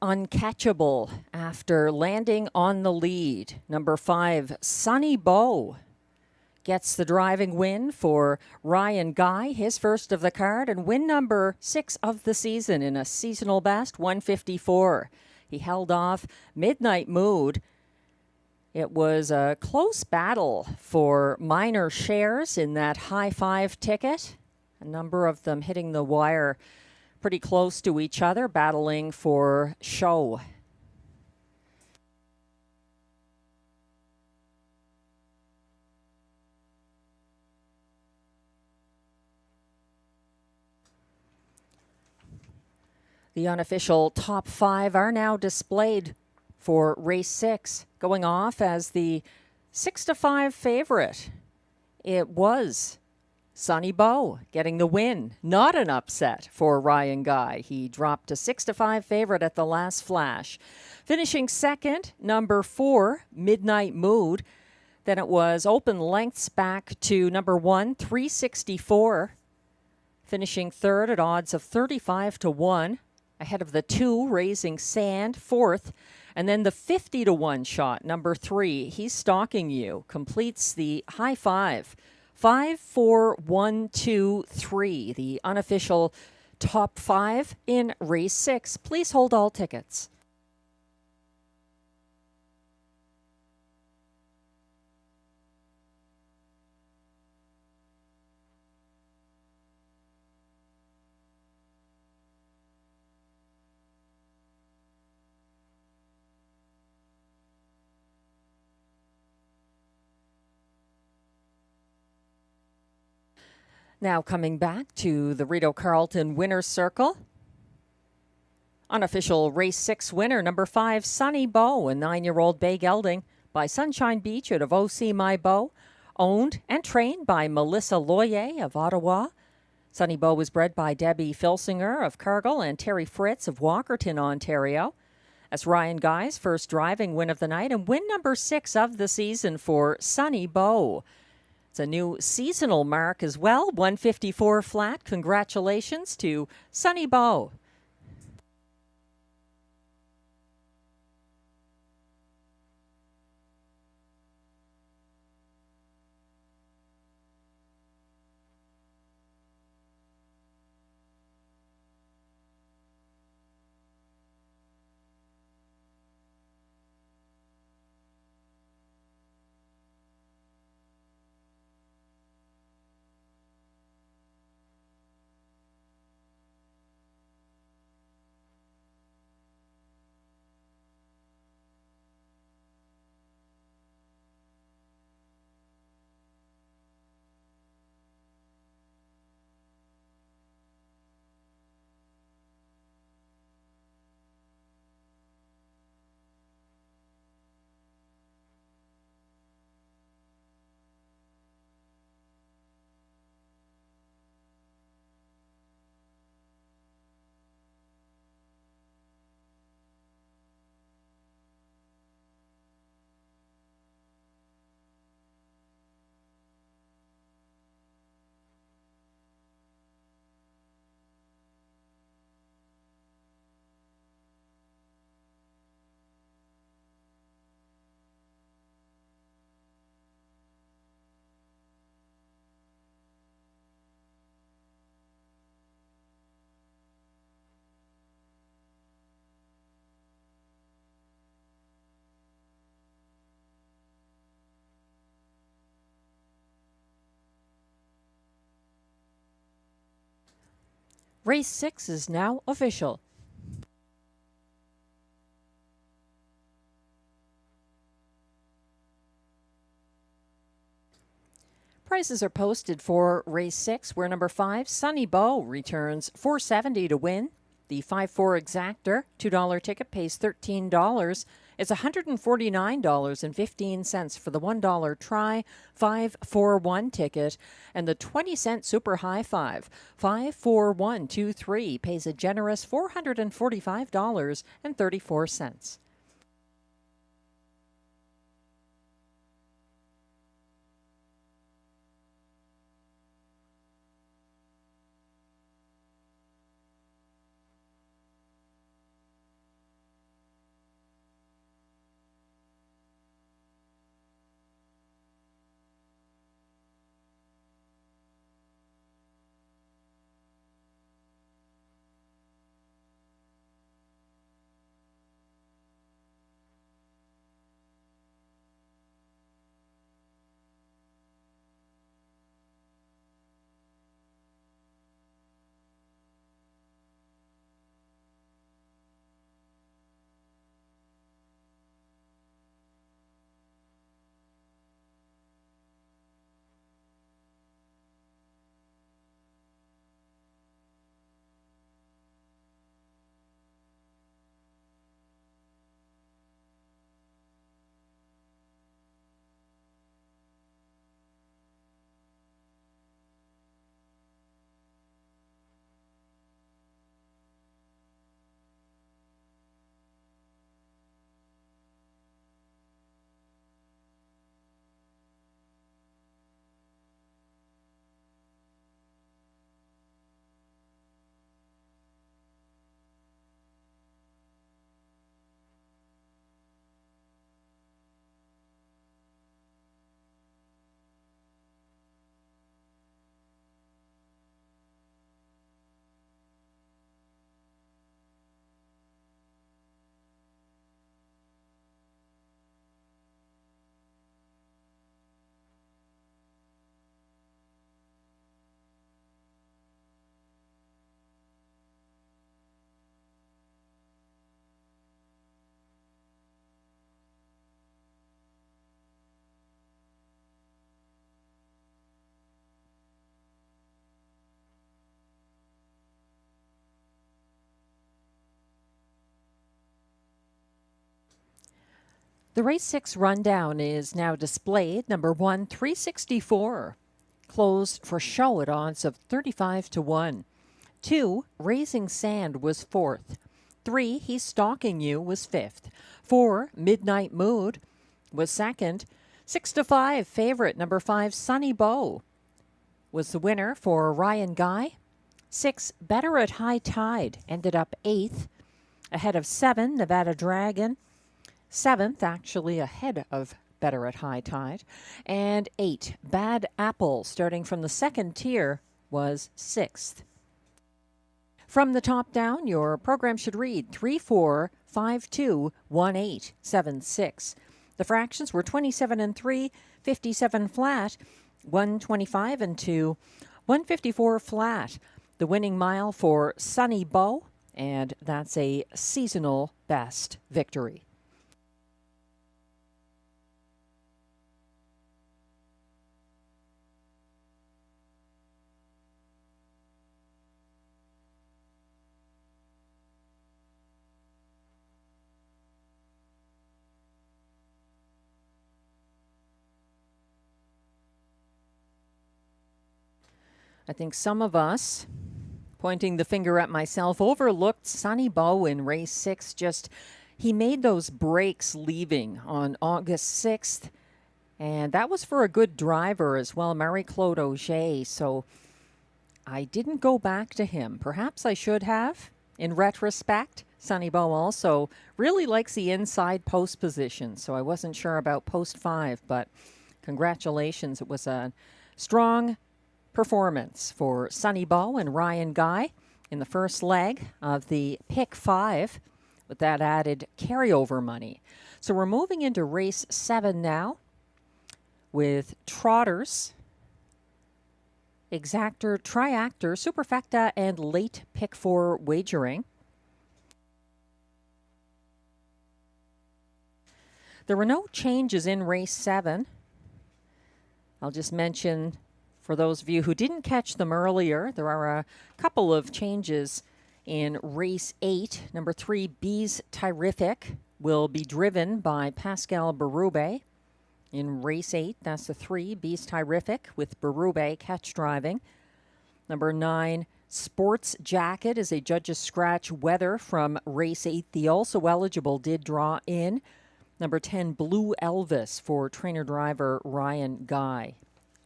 Uncatchable after landing on the lead. Number 5, Sunny Bow gets the driving win for Ryan Guy, his first of the card, and win number 6 of the season in a seasonal best, 154. He held off Midnight Mood. It was a close battle for minor shares in that high five ticket. A number of them hitting the wire pretty close to each other, battling for show. The unofficial top 5 are now displayed for race 6, going off as the 6-5 favorite. It was Sunny Bow getting the win. Not an upset for Ryan Guy. He dropped a 6-5 favorite at the last flash. Finishing second, number 4, Midnight Mood. Then it was open lengths back to number 1, 364. Finishing third at odds of 35-1. Ahead of the 2, Raising Sand, fourth. And then the 50-1 shot, number 3, he's stalking you, completes the high five. 5, 4, 1, 2, 3, the unofficial top 5 in race 6. Please hold all tickets. Now coming back to the Rideau Carleton winner's circle. Unofficial race 6 winner, number 5, Sunny Bow, a 9-year-old bay gelding by Sunshine Beach out of OC My Bow. Owned and trained by Melissa Loyer of Ottawa. Sunny Bow was bred by Debbie Filsinger of Cargill and Terry Fritz of Walkerton, Ontario. That's Ryan Guy's first driving win of the night and win number 6 of the season for Sunny Bow. It's a new seasonal mark as well, 154 flat. Congratulations to Sunny Bow. Race 6 is now official. Prices are posted for race 6, where number 5, Sunny Bow, returns $4.70 to win. The 5-4 exactor, $2 ticket, pays $13. It's $149.15 for the $1 try 5-4-1 ticket, and the 20-cent super high 5-4-1-2-3 pays a generous $445.34. The race 6 rundown is now displayed. Number 1, 364, closed for show at odds of 35 to 1. 2, Raising Sand was 4th. 3, He's Stalking You was 5th. 4, Midnight Mood was 2nd. 6 to 5, favorite number 5, Sunny Bow was the winner for Ryan Guy. 6, Better at High Tide ended up 8th, ahead of 7, Nevada Dragon. 7th, actually ahead of Better at High Tide. And 8, Bad Apple, starting from the second tier, was 6th. From the top down, your program should read 34521876. The fractions were 27 and 3, 57 flat, 125 and 2, 154 flat. The winning mile for Sunny Bow, and that's a seasonal best victory. I think some of us, pointing the finger at myself, overlooked Sunny Bow in race 6. He made those breaks leaving on August 6th, and that was for a good driver as well, Marie-Claude Auger. So I didn't go back to him. Perhaps I should have, in retrospect. Sunny Bow also really likes the inside post position, so I wasn't sure about post 5, but congratulations. It was a strong performance for Sunny Bow and Ryan Guy in the first leg of the Pick 5 with that added carryover money. So we're moving into race 7 now with trotters exactor, triactor, superfecta, and late pick 4 wagering. There were no changes in race 7. I'll just mention, for those of you who didn't catch them earlier, there are a couple of changes in race 8. Number 3, Bees Terrific, will be driven by Pascal Berube. In race 8, that's the 3, Bees Terrific, with Berube catch driving. Number 9, Sports Jacket is a judge's scratch weather from race 8. The also eligible did draw in. Number 10, Blue Elvis for trainer-driver Ryan Guy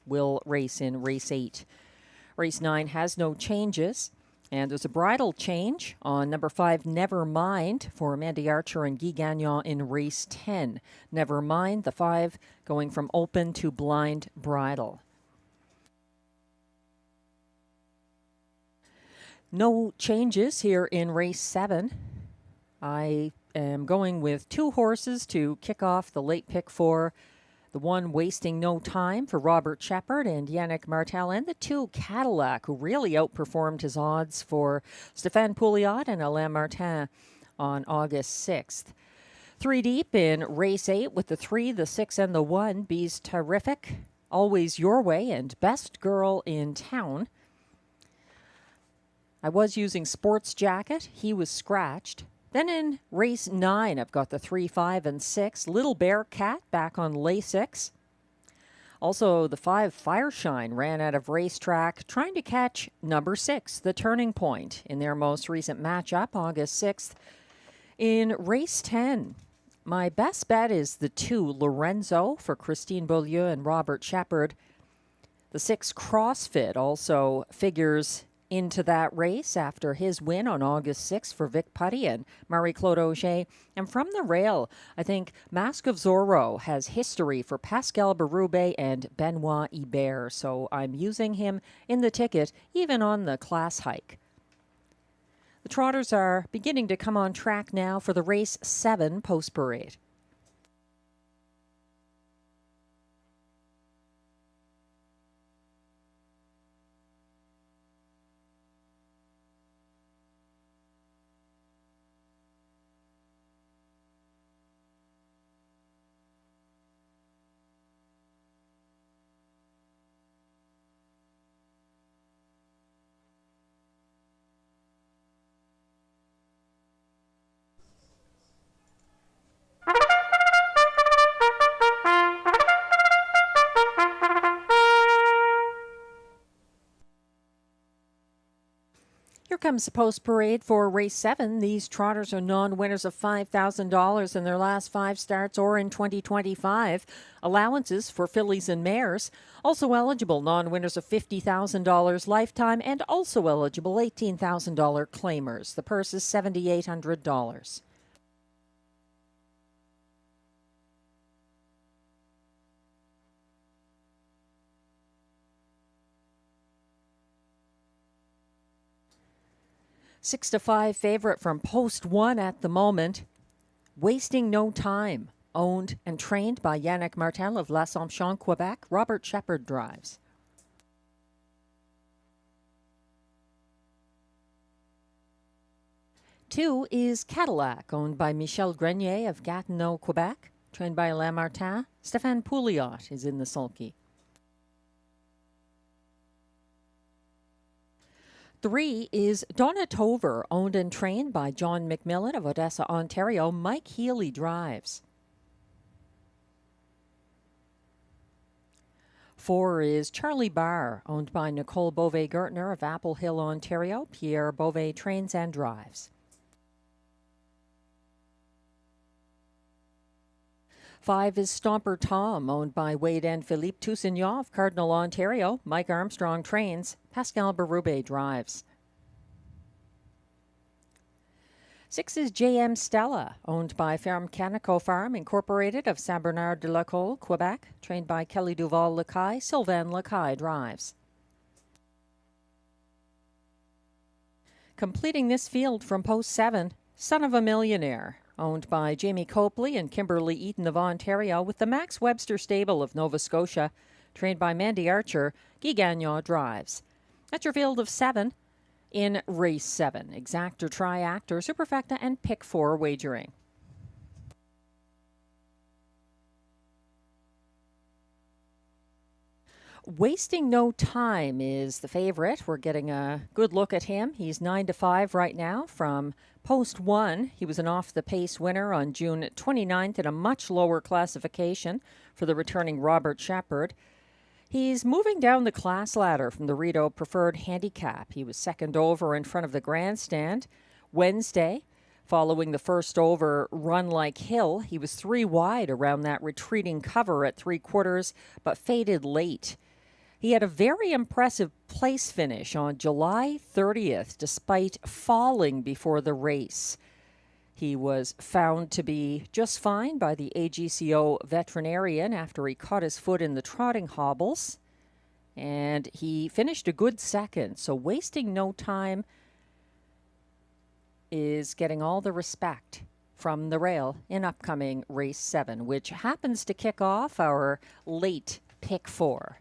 will race in race 8. Race 9 has no changes. And there's a bridle change on number 5, Never Mind, for Mandy Archer and Guy Gagnon in race 10. Never Mind, the 5 going from open to blind bridle. No changes here in race 7. I am going with 2 horses to kick off the late pick 4. The 1, Wasting No Time, for Robert Shepard and Yannick Martel, and the 2, Cadillac, who really outperformed his odds for Stéphane Pouliot and Alain Martin on August 6th. 3 deep in race 8 with the 3, the 6, and the 1, Bees Terrific, Always Your Way, and Best Girl in Town. I was using Sports Jacket. He was scratched. Then in race 9, I've got the 3, 5, and 6. Little Bear Cat back on Lasix. Also, the 5, Fireshine, ran out of racetrack trying to catch number 6, the Turning Point, in their most recent matchup, August 6th. In race 10, my best bet is the 2, Lorenzo, for Christine Beaulieu and Robert Shepard. The 6, CrossFit, also figures into that race after his win on August 6th for Vic Putty and Marie-Claude Auger. And from the rail, I think Mask of Zorro has history for Pascal Berube and Benoit Hébert, so I'm using him in the ticket, even on the class hike. The trotters are beginning to come on track now for the race 7 post-parade. Here comes the post-parade for race 7. These trotters are non-winners of $5,000 in their last 5 starts or in 2025. Allowances for fillies and mares. Also eligible non-winners of $50,000 lifetime and also eligible $18,000 claimers. The purse is $7,800. Six to 5 favorite from post 1 at the moment. Wasting No Time, owned and trained by Yannick Martel of L'Assomption, Quebec. Robert Shepard drives. Two is Cadillac, owned by Michel Grenier of Gatineau, Quebec. Trained by Alain Martin. Stéphane Pouliot is in the sulky. 3 is Donna Tover, owned and trained by John McMillan of Odessa, Ontario. Mike Healy drives. 4 is Charlie Barr, owned by Nicole Beauvais-Gertner of Apple Hill, Ontario. Pierre Beauvais trains and drives. 5 is Stomper Tom, owned by Wade and Philippe Toussignon of Cardinal, Ontario. Mike Armstrong trains. Pascal Berube drives. 6 is JM Stella, owned by Ferme Canico Farm Incorporated of Saint-Bernard-de-la-Colle, Quebec. Trained by Kelly Duval-Lacaille. Sylvain Lacaille drives. Completing this field from post 7, Son of a Millionaire, owned by Jamie Copley and Kimberly Eaton of Ontario, with the Max Webster stable of Nova Scotia. trained by Mandy Archer, Guy Gagnon drives. That's your field of 7 in race 7. Exactor, triactor, superfecta, and pick 4 wagering. Wasting No Time is the favorite. We're getting a good look at him. He's 9-5 right now from Post 1. He was an off-the-pace winner on June 29th in a much lower classification for the returning Robert Shepard. He's moving down the class ladder from the Rideau Preferred Handicap. He was second over in front of the grandstand Wednesday. Following the first over run like hill, he was 3 wide around that retreating cover at 3/4, but faded late. He had a very impressive place finish on July 30th, despite falling before the race. He was found to be just fine by the AGCO veterinarian after he caught his foot in the trotting hobbles, and he finished a good second. So Wasting No Time is getting all the respect from the rail in upcoming race 7, which happens to kick off our late pick 4.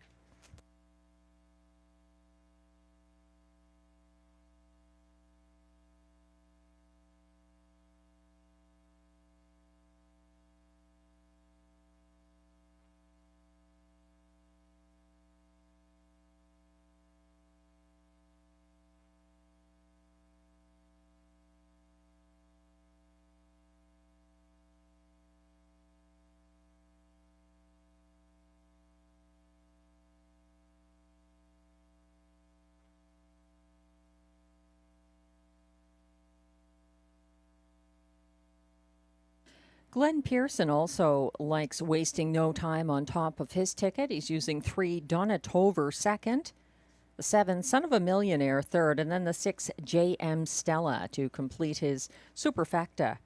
Glenn Pearson also likes Wasting No Time on top of his ticket. He's using 3 Donatover second, the 7 Son of a Millionaire third, and then the 6 J.M. Stella to complete his superfecta.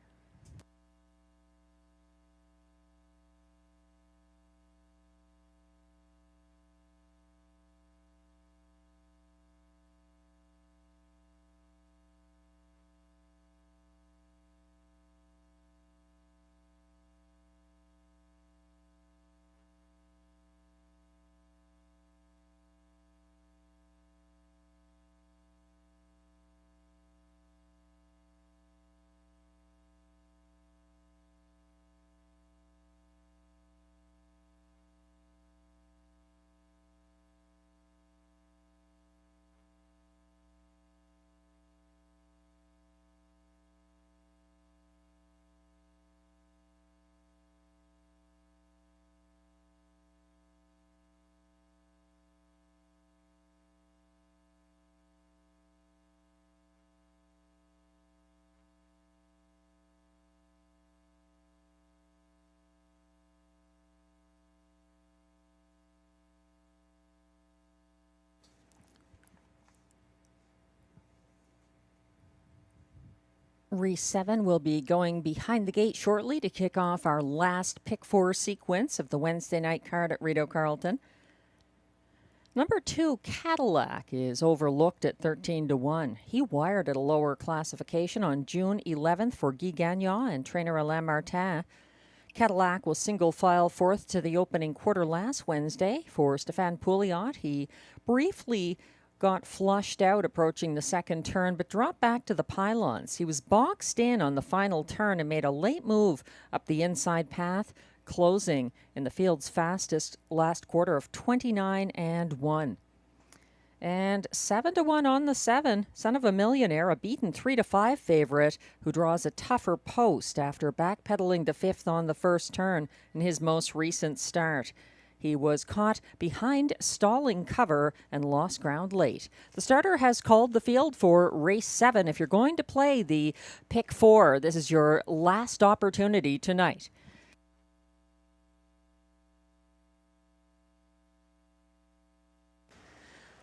Race 7 will be going behind the gate shortly to kick off our last pick 4 sequence of the Wednesday night card at Rideau Carleton. Number 2, Cadillac, is overlooked at 13-1. He wired at a lower classification on June 11th for Guy Gagnon and trainer Alain Martin. Cadillac was single file fourth to the opening quarter last Wednesday for Stéphane Pouliot. He briefly got flushed out approaching the second turn, but dropped back to the pylons. He was boxed in on the final turn and made a late move up the inside path, closing in the field's fastest last quarter of 29-1. And 7-1 on the 7, Son of a Millionaire, a beaten 3-5 favorite who draws a tougher post after backpedaling to 5th on the first turn in his most recent start. He was caught behind stalling cover and lost ground late. The starter has called the field for race 7. If you're going to play the pick 4, this is your last opportunity tonight.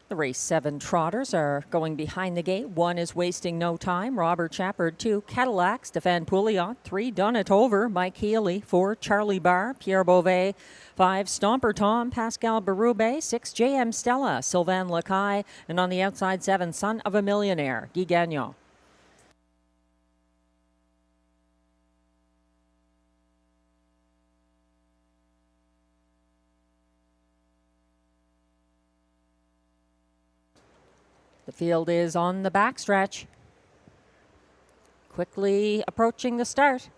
The race 7 trotters are going behind the gate. 1 is Wasting No Time, Robert Shepard. 2, Cadillac, Stéphane Pouliot. 3, Donatover, Mike Healy. 4, Charlie Barr, Pierre Beauvais. 5, Stomper Tom, Pascal Berube. 6, J.M. Stella, Sylvain Lacaille. And on the outside, 7, Son of a Millionaire, Guy Gagnon. The field is on the backstretch. Quickly approaching the start.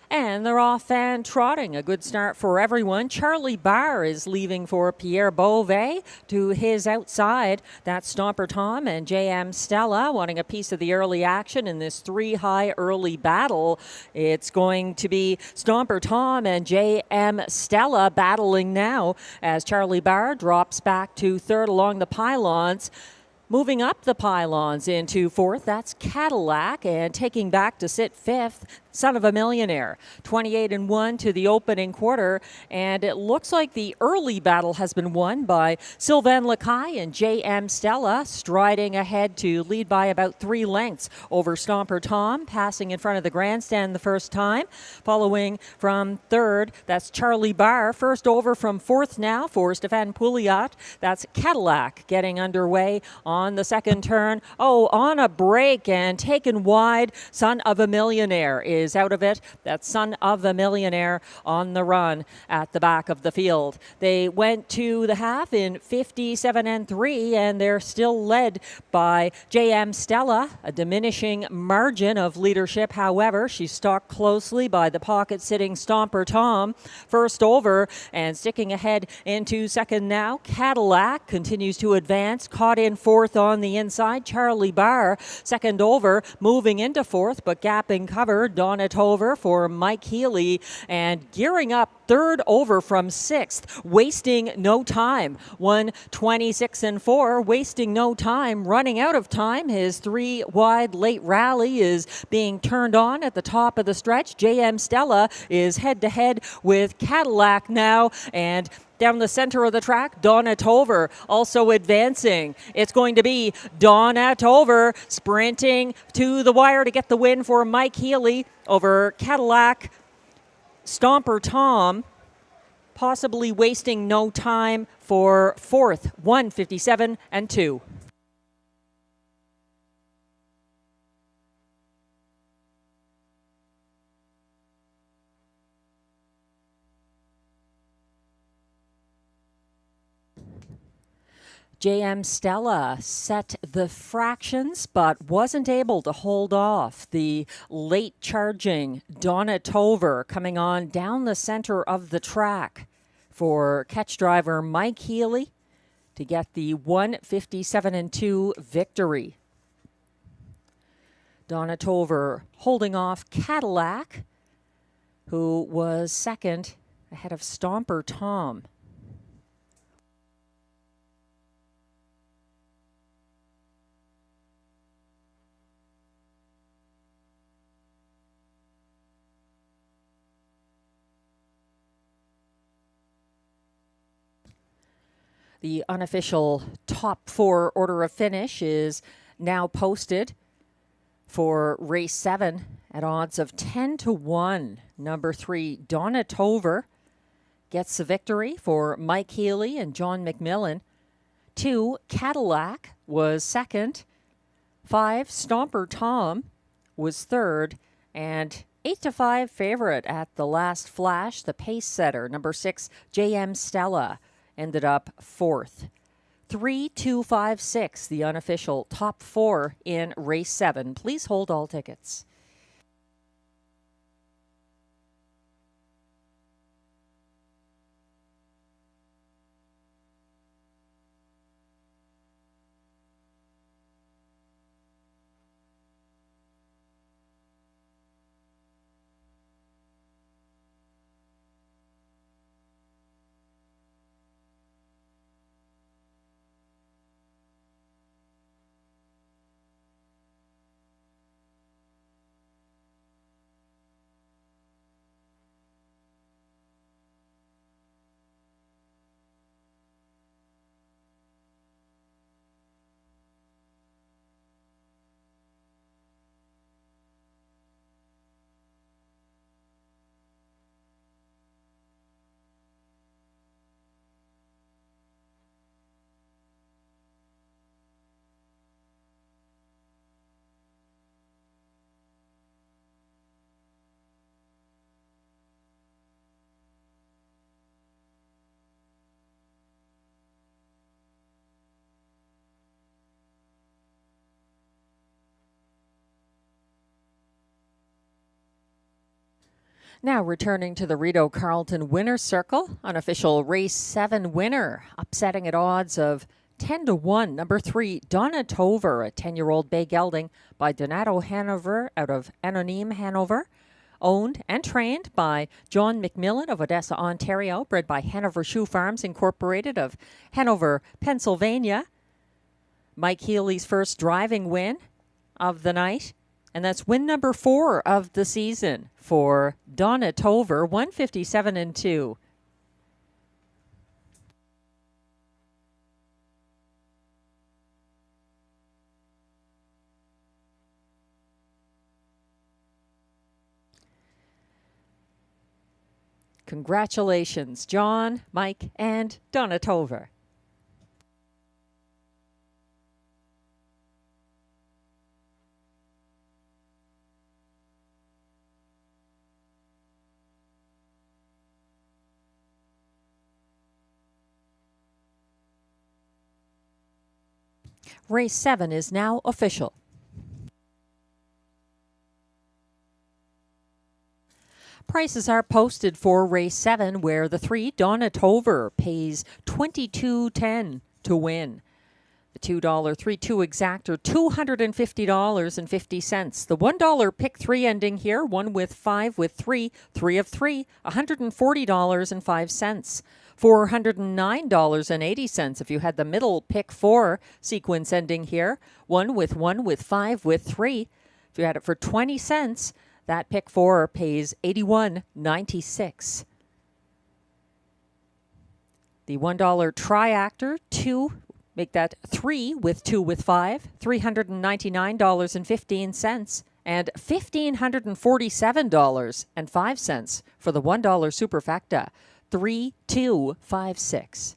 And they're off and trotting. A good start for everyone. Charlie Barr is leaving for Pierre Beauvais. To his outside, that's Stomper Tom and J.M. Stella wanting a piece of the early action in this 3-high early battle. It's going to be Stomper Tom and J.M. Stella battling now as Charlie Barr drops back to third along the pylons. Moving up the pylons into fourth, that's Cadillac, and taking back to sit fifth, Son of a Millionaire. 28-1 to the opening quarter, and it looks like the early battle has been won by Sylvain Lacaille and J.M. Stella, striding ahead to lead by about 3 lengths over Stomper Tom, passing in front of the grandstand the first time. Following from third, that's Charlie Barr. First over from fourth now for Stéphane Pouliot. That's Cadillac getting underway on the second turn. Oh, on a break and taken wide. Son of a Millionaire is out of it. That's Son of a Millionaire on the run at the back of the field. They went to the half in 57-3, and they're still led by J.M. Stella, a diminishing margin of leadership. However, she's stalked closely by the pocket-sitting Stomper Tom. First over and sticking ahead into second now. Cadillac continues to advance, caught in fourth on the inside. Charlie Barr, second over, moving into fourth, but gapping cover. Donatover for Mike Healy, and gearing up third over from sixth, wasting no time. 1:26-4, wasting no time, running out of time. His 3-wide late rally is being turned on at the top of the stretch. J.M. Stella is head-to-head with Cadillac now, and down the center of the track, Donatover also advancing. It's going to be Donatover sprinting to the wire to get the win for Mike Healy over Cadillac. Stomper Tom possibly wasting no time for fourth, 1:57-2. J.M. Stella set the fractions, but wasn't able to hold off the late charging Donatover coming on down the center of the track for catch driver Mike Healy to get the 1:57-2 victory. Donatover holding off Cadillac, who was second ahead of Stomper Tom. The unofficial top 4 order of finish is now posted for race 7 at odds of 10-1. Number 3, Donatover, gets the victory for Mike Healy and John McMillan. 2, Cadillac was second. 5, Stomper Tom was third. And 8-5 favorite at the last flash, the pace setter, number 6, J.M. Stella, ended up fourth. 3, 2, 5, 6, the unofficial top 4 in race 7. Please hold all tickets. Now returning to the Rideau Carleton Winner's Circle, unofficial race 7 winner, upsetting at odds of 10-1, number 3, Donna Tover, a 10-year-old bay gelding by Donato Hanover out of Anonyme, Hanover. Owned and trained by John McMillan of Odessa, Ontario, bred by Hanover Shoe Farms Incorporated of Hanover, Pennsylvania. Mike Healy's first driving win of the night. And that's win number 4 of the season for Donna Tover, 157-2. Congratulations, John, Mike, and Donna Tover. Race 7 is now official. Prices are posted for race 7, where the 3, Donna Tover, pays $22.10 to win. The $2 3-2 exactor, $250.50. The $1 pick 3 ending here, 1 with 5 with 3, 3 of 3, $140.05. $409.80 if you had the middle pick 4 sequence ending here, 1 with 5 with 3. If you had it for 20 cents, that pick 4 pays $81.96. The $1 triactor, 2, make that 3 with 2 with 5, $399.15, and $1,547.05 for the $1 superfecta, 3256.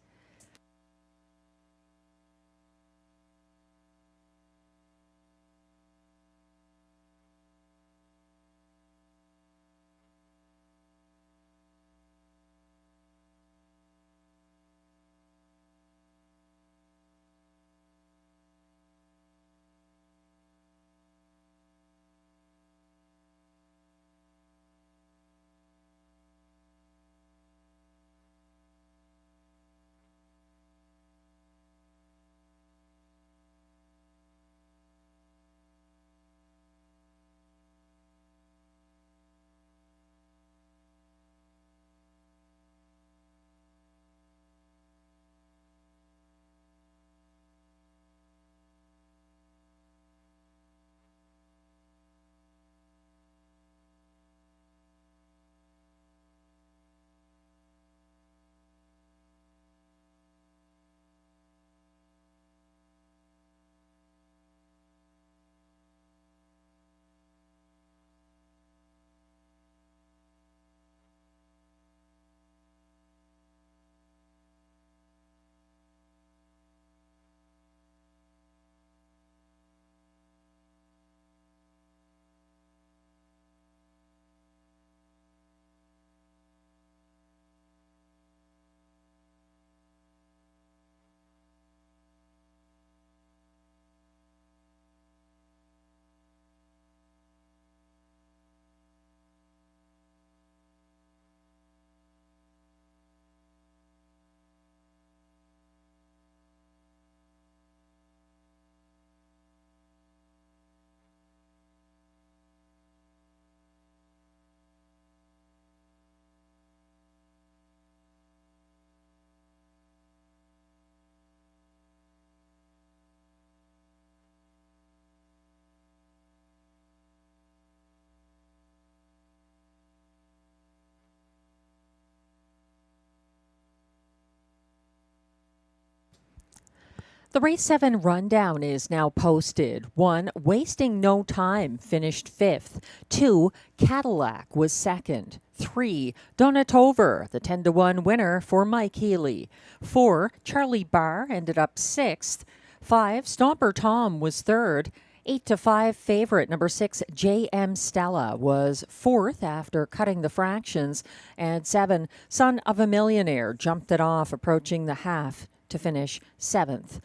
The race 7 rundown is now posted. 1, Wasting No Time, finished 5th. 2, Cadillac was 2nd. 3, Donna Tover, the 10-1 winner for Mike Healy. 4, Charlie Barr ended up 6th. 5, Stomper Tom was 3rd. 8-5 favorite, number 6, J.M. Stella, was 4th after cutting the fractions. And 7, Son of a Millionaire, jumped it off, approaching the half to finish 7th.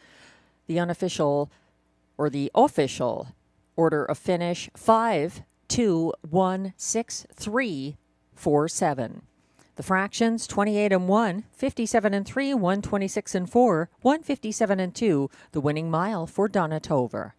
The unofficial, or the official, order of finish, 5, 2, 1, 6, 3, 4-7. The fractions 28 and 1, 57 and 3, 126 and 4, 157 and 2. The winning mile for Donatover.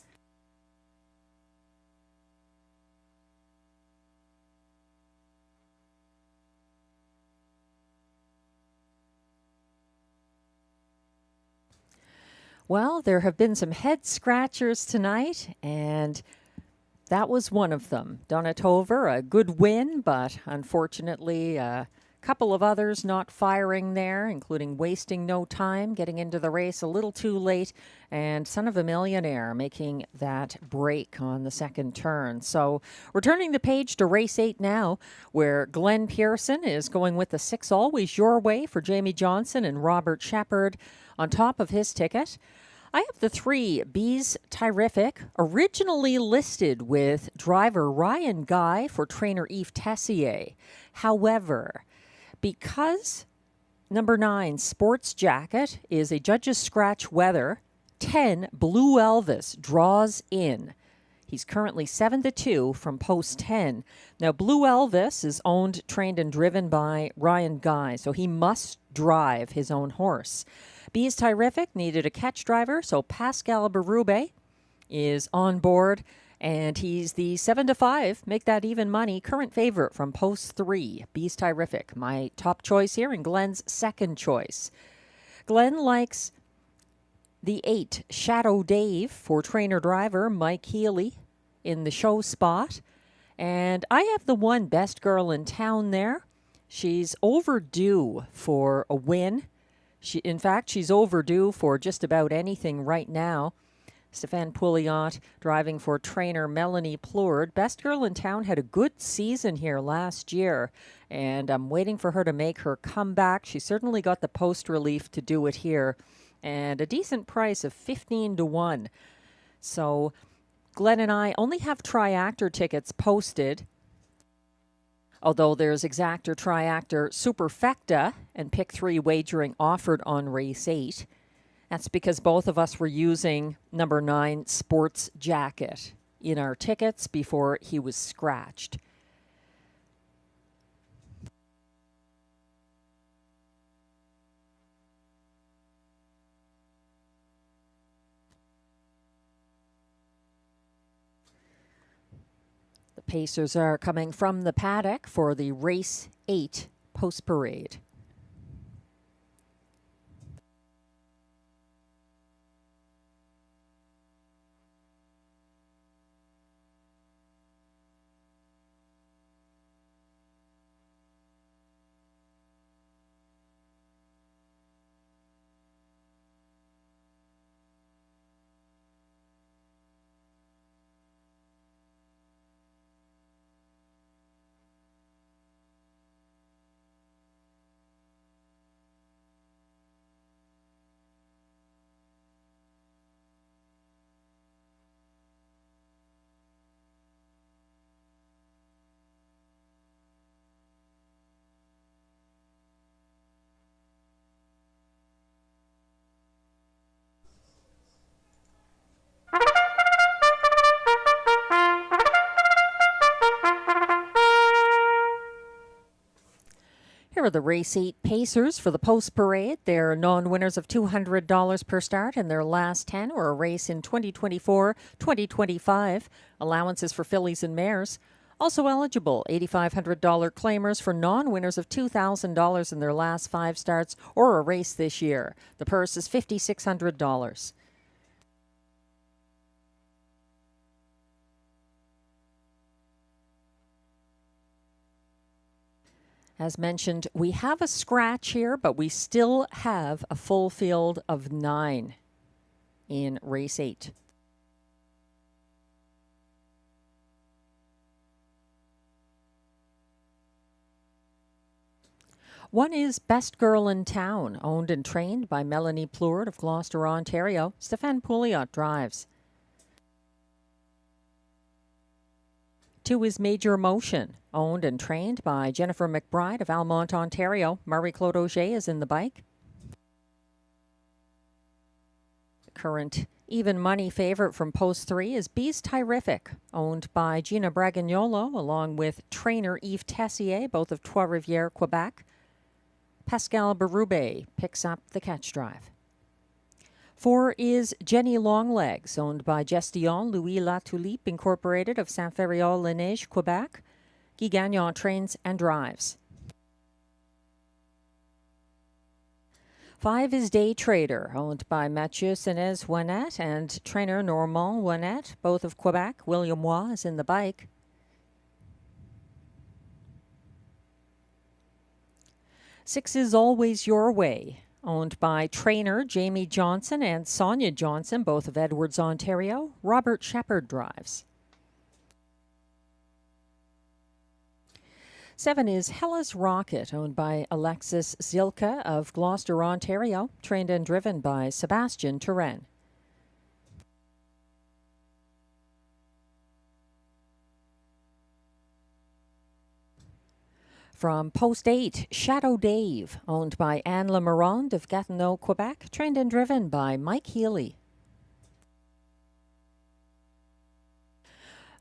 Well, there have been some head scratchers tonight, and that was one of them. Donatover, a good win, but unfortunately, a couple of others not firing there, including Wasting No Time, getting into the race a little too late, and Son of a Millionaire making that break on the second turn. So we're turning the page to race 8 now, where Glenn Pearson is going with the 6 Always Your Way for Jamie Johnson and Robert Shepard on top of his ticket. I have the 3 Bees Terrific, originally listed with driver Ryan Guy for trainer Yves Tessier. However, because number 9 Sports Jacket is a judge's scratch weather, 10 Blue Elvis draws in. He's currently 7-2 from post 10. Now, Blue Elvis is owned, trained, and driven by Ryan Guy, so he must drive his own horse. Bees Terrific needed a catch driver, so Pascal Berube is on board, and he's the 7-5, make that even money, current favorite from post 3, Bees Terrific. My top choice here and Glenn's second choice. Glenn likes the 8 Shadow Dave for trainer driver Mike Healy in the show spot, and I have the 1 Best Girl in Town there. She's overdue for a win. In fact, she's overdue for just about anything right now. Stéphane Pouliot driving for trainer Melanie Plourde. Best Girl in Town had a good season here last year, and I'm waiting for her to make her comeback. She certainly got the post relief to do it here, and a decent price of 15-1. So Glenn and I only have Triactor tickets posted, although there's Exactor, Triactor, Superfecta, and Pick 3 wagering offered on race 8. That's because both of us were using number 9 Sports Jacket in our tickets before he was scratched. Pacers are coming from the paddock for the race 8 post parade. Here are the race 8 Pacers for the post parade. They're non-winners of $200 per start, and their last 10 were a race in 2024, 2025. Allowances for fillies and mares. Also eligible, $8,500 claimers for non-winners of $2,000 in their last 5 starts or a race this year. The purse is $5,600. As mentioned, we have a scratch here, but we still have a full field of 9 in race 8. One is Best Girl in Town, owned and trained by Melanie Plourde of Gloucester, Ontario. Stéphane Pouliot drives. 2 is Major Motion, owned and trained by Jennifer McBride of Almonte, Ontario. Marie-Claude Auger is in the bike. current even money favorite from post 3 is Bees Terrific, owned by Gina Bragagnolo, along with trainer Yves Tessier, both of Trois-Rivières, Quebec. Pascal Berube picks up the catch drive. 4 is Jenny Longlegs, owned by Gestillon Louis Latulippe Incorporated of Saint-Ferréol-les-Neiges, Quebec. Guy Gagnon trains and drives. 5 is Day Trader, owned by Mathieu Senez-Ouinnette and trainer Normand Ouinnette, both of Quebec. William Waugh is in the bike. 6 is Always Your Way, owned by trainer Jamie Johnson and Sonia Johnson, both of Edwards, Ontario. Robert Shepherd drives. 7 is Hella's Rocket, owned by Alexis Zilka of Gloucester, Ontario, trained and driven by Sebastian Turenne. 'From post 8, Shadow Dave, owned by Anne Lemarand of Gatineau, Quebec, trained and driven by Mike Healy.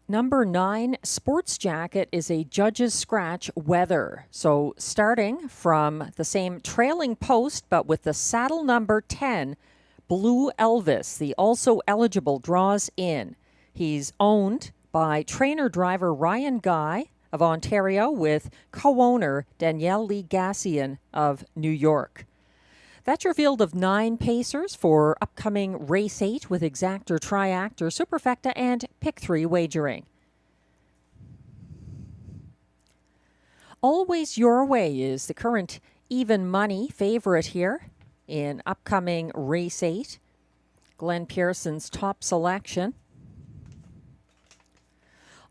Number 9, Sports Jacket, is a Judge's Scratch Weather. So starting from the same trailing post, but with the saddle number 10, Blue Elvis, the also eligible, draws in. He's owned by trainer-driver Ryan Guy of Ontario with co-owner Danielle Lee Gassian of New York. That's your field of 9 pacers for upcoming Race 8 with Exactor, Triactor, Superfecta, and Pick 3 wagering. Always Your Way is the current even money favorite here in upcoming Race 8. Glenn Pearson's top selection.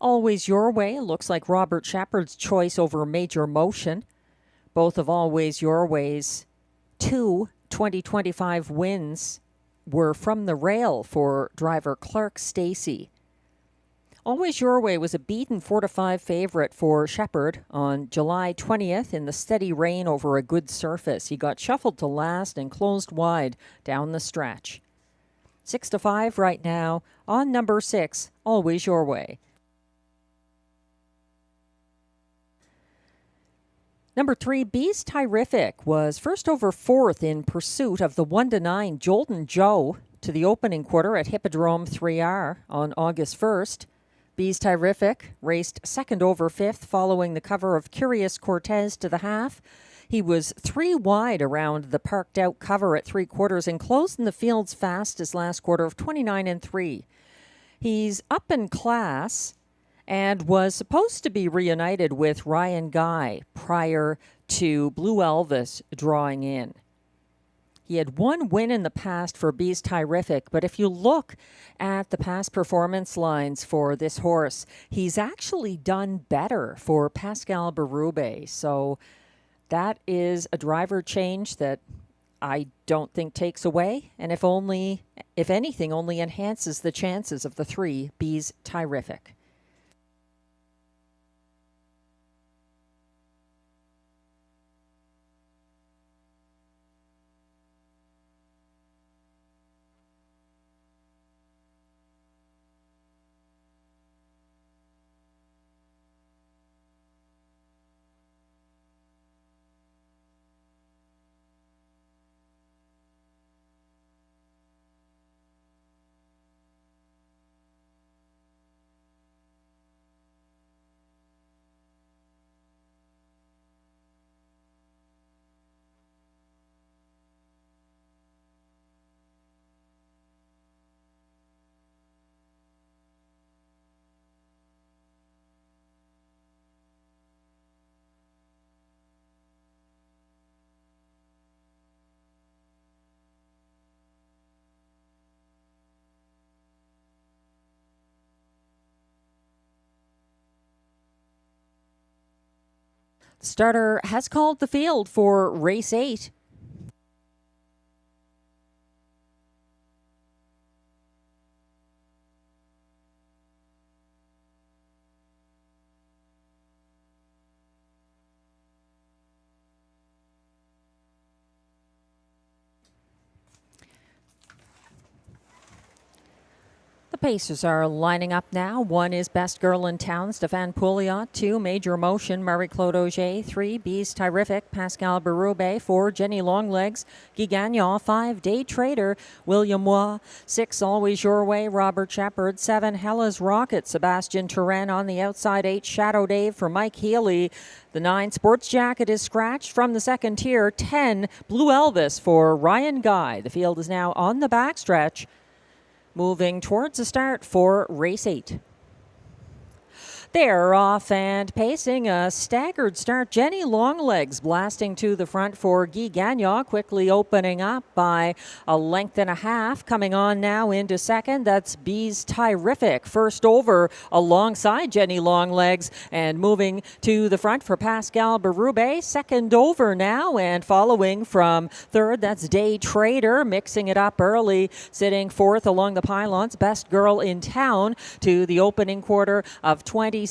Always Your Way looks like Robert Shepherd's choice over Major Motion. Both of Always Your Way's 2 2025 wins were from the rail for driver Clark Stacey. Always Your Way was a beaten 4-5 favorite for Shepherd on July 20th in the steady rain over a good surface. He got shuffled to last and closed wide down the stretch. 6-5 right now on number 6, Always Your Way. Number 3, Bees Terrific, was first over 4th in pursuit of the 1-9 Jolton Joe to the opening quarter at Hippodrome 3R on August 1st. Bees Terrific raced second over 5th following the cover of Curious Cortez to the half. He was 3 wide around the parked out cover at 3/4 and closed in the field's fastest last quarter of 29-3. He's up in class and was supposed to be reunited with Ryan Guy prior to Blue Elvis drawing in. He had 1 win in the past for Bees Terrific, but if you look at the past performance lines for this horse, he's actually done better for Pascal Berube. So that is a driver change that I don't think takes away, and if anything, only enhances the chances of the 3, Bees Terrific. The starter has called the field for Race 8. Pacers are lining up now. 1 is Best Girl in Town, Stéphane Pouliot. 2, Major Motion, Marie-Claude Auger. 3, Bees Terrific, Pascal Berube. 4, Jenny Longlegs, Guy Gagnon. 5, Day Trader, William Waugh. 6, Always Your Way, Robert Shepard. 7, Hella's Rocket, Sebastian Turin. On the outside, 8, Shadow Dave for Mike Healy. The 9, Sports Jacket is scratched from the second tier. 10, Blue Elvis for Ryan Guy. The field is now on the backstretch, moving towards the start for race 8. They're off and pacing. A staggered start. Jenny Longlegs blasting to the front for Guy Gagnon, quickly opening up by a length and a half. Coming on now into second, that's Bees Terrific. First over alongside Jenny Longlegs and moving to the front for Pascal Berube. Second over now and following from third, that's Day Trader, mixing it up early, sitting fourth along the pylons. Best Girl in Town to the opening quarter of 27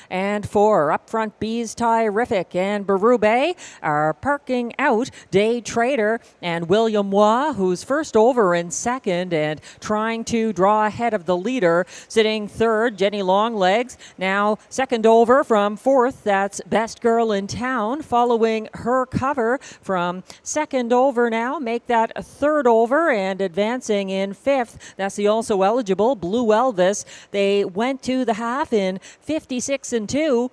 and 4. Up front, Bees Terrific and Berube are parking out Day Trader and William Waugh, who's first over in second and trying to draw ahead of the leader. Sitting third, Jenny Longlegs. Now second over from fourth, that's Best Girl in Town. Following her cover from second over now, make that a third over, and advancing in fifth, that's the also eligible Blue Elvis. They went to the half in 56 and 2.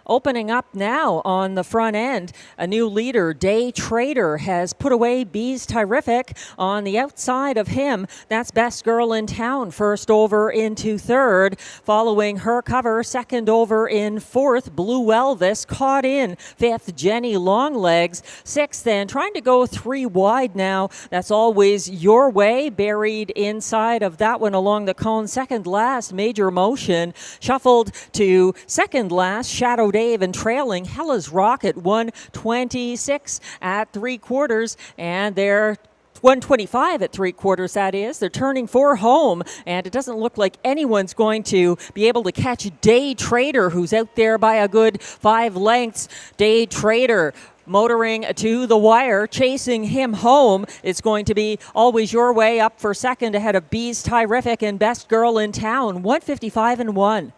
Opening up now on the front end, a new leader, Day Trader, has put away Bees Terrific. On the outside of him, that's Best Girl in Town, first over into third. Following her cover, second over in fourth, Blue Elvis. Caught in fifth, Jenny Longlegs. Sixth, and trying to go 3 wide now, that's Always Your Way, buried inside of that one along the cone. Second last, Major Motion. Shuffled to second last, Shadow Dave, and trailing Hella's Rocket, 126 at 3/4, and they're 125 at 3/4, that is. They're turning for home, and it doesn't look like anyone's going to be able to catch Day Trader, who's out there by a good 5 lengths. Day Trader motoring to the wire, chasing him home. It's going to be Always Your Way up for second ahead of Bees Terrific and Best Girl in Town, 155 and 1.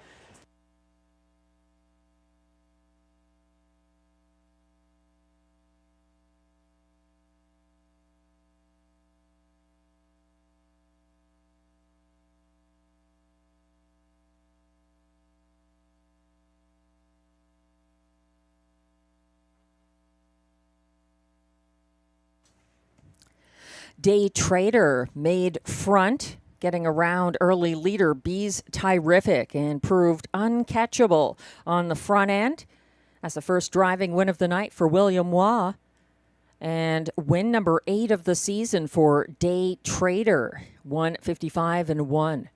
Day Trader made front, getting around early leader Bees Terrific, and proved uncatchable on the front end. That's the first driving win of the night for William Waugh, and win number 8 of the season for Day Trader, 155 and 1.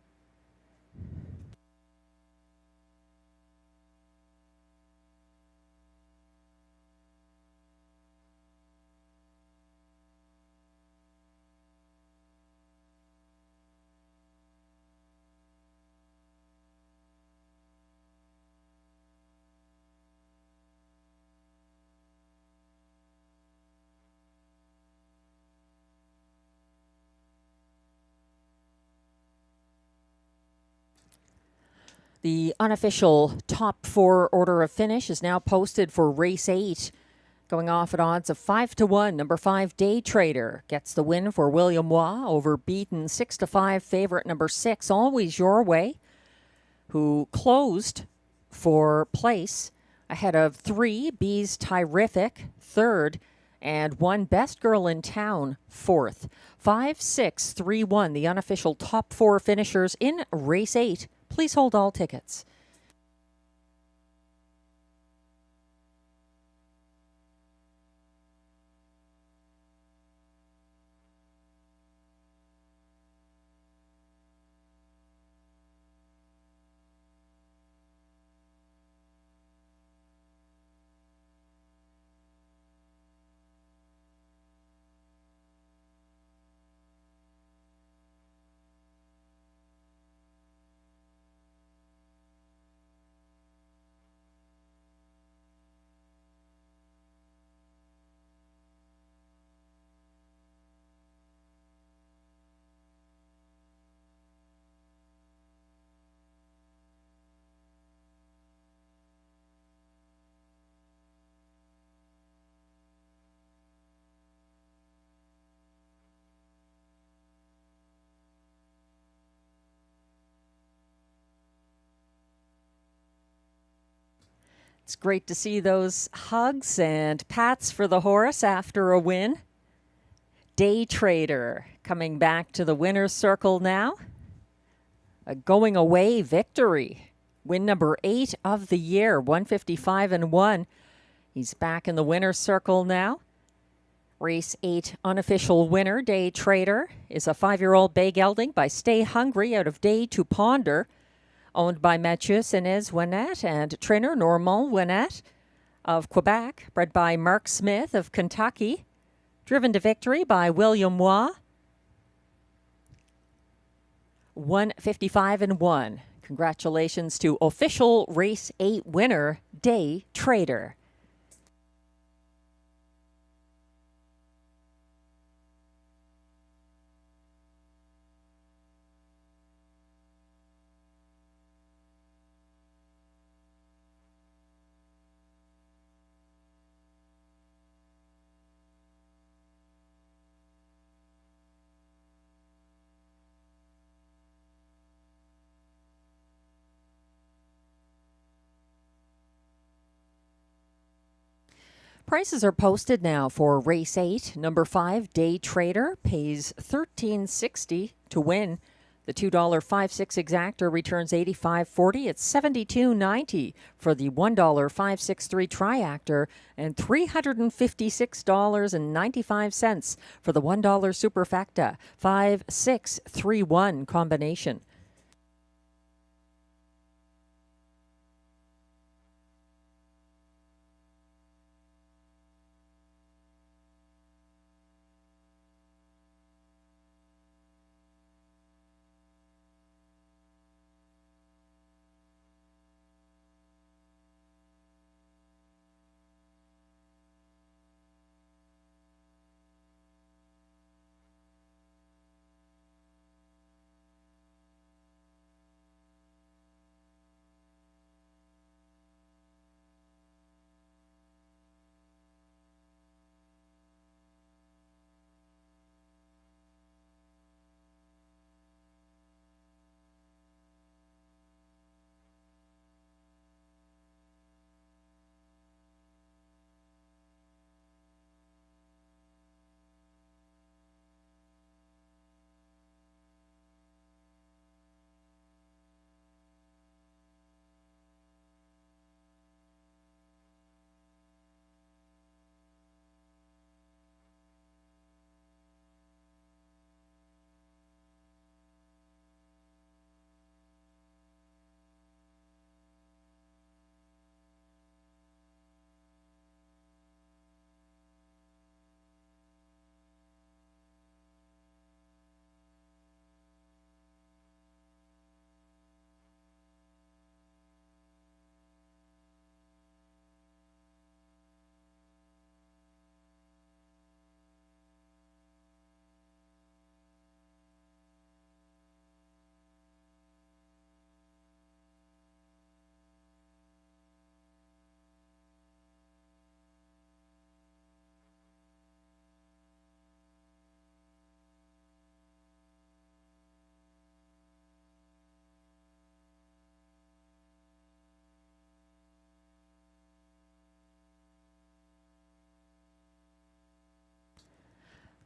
The unofficial top 4 order of finish is now posted for race 8. Going off at odds of 5 to 1. Number 5, Day Trader, gets the win for William Waugh over beaten 6 to 5 favorite number 6, Always Your Way, who closed for place ahead of 3, Bees Terrific, third, and 1, Best Girl in Town, fourth. 5, 6, 3, 1, the unofficial top 4 finishers in race 8. Please hold all tickets. It's great to see those hugs and pats for the horse after a win. Day Trader coming back to the winner's circle now. A going away victory. Win number 8 of the year, 155-1. He's back in the winner's circle now. Race 8 unofficial winner, Day Trader, is a 5-year-old bay gelding by Stay Hungry out of Day to Ponder, owned by Mathieu Sénez Ouinnette and trainer Normand Ouinnette of Quebec, bred by Mark Smith of Kentucky, driven to victory by William Waugh. 155-1. Congratulations to official Race 8 winner, Day Trader. Prices are posted now for Race 8. Number 5, Day Trader, pays $13.60 to win. The $2.56 exactor returns $85.40. It's $72.90 for the $1.563 triactor and $356.95 for the $1 superfecta. 5-6-3-1 combination.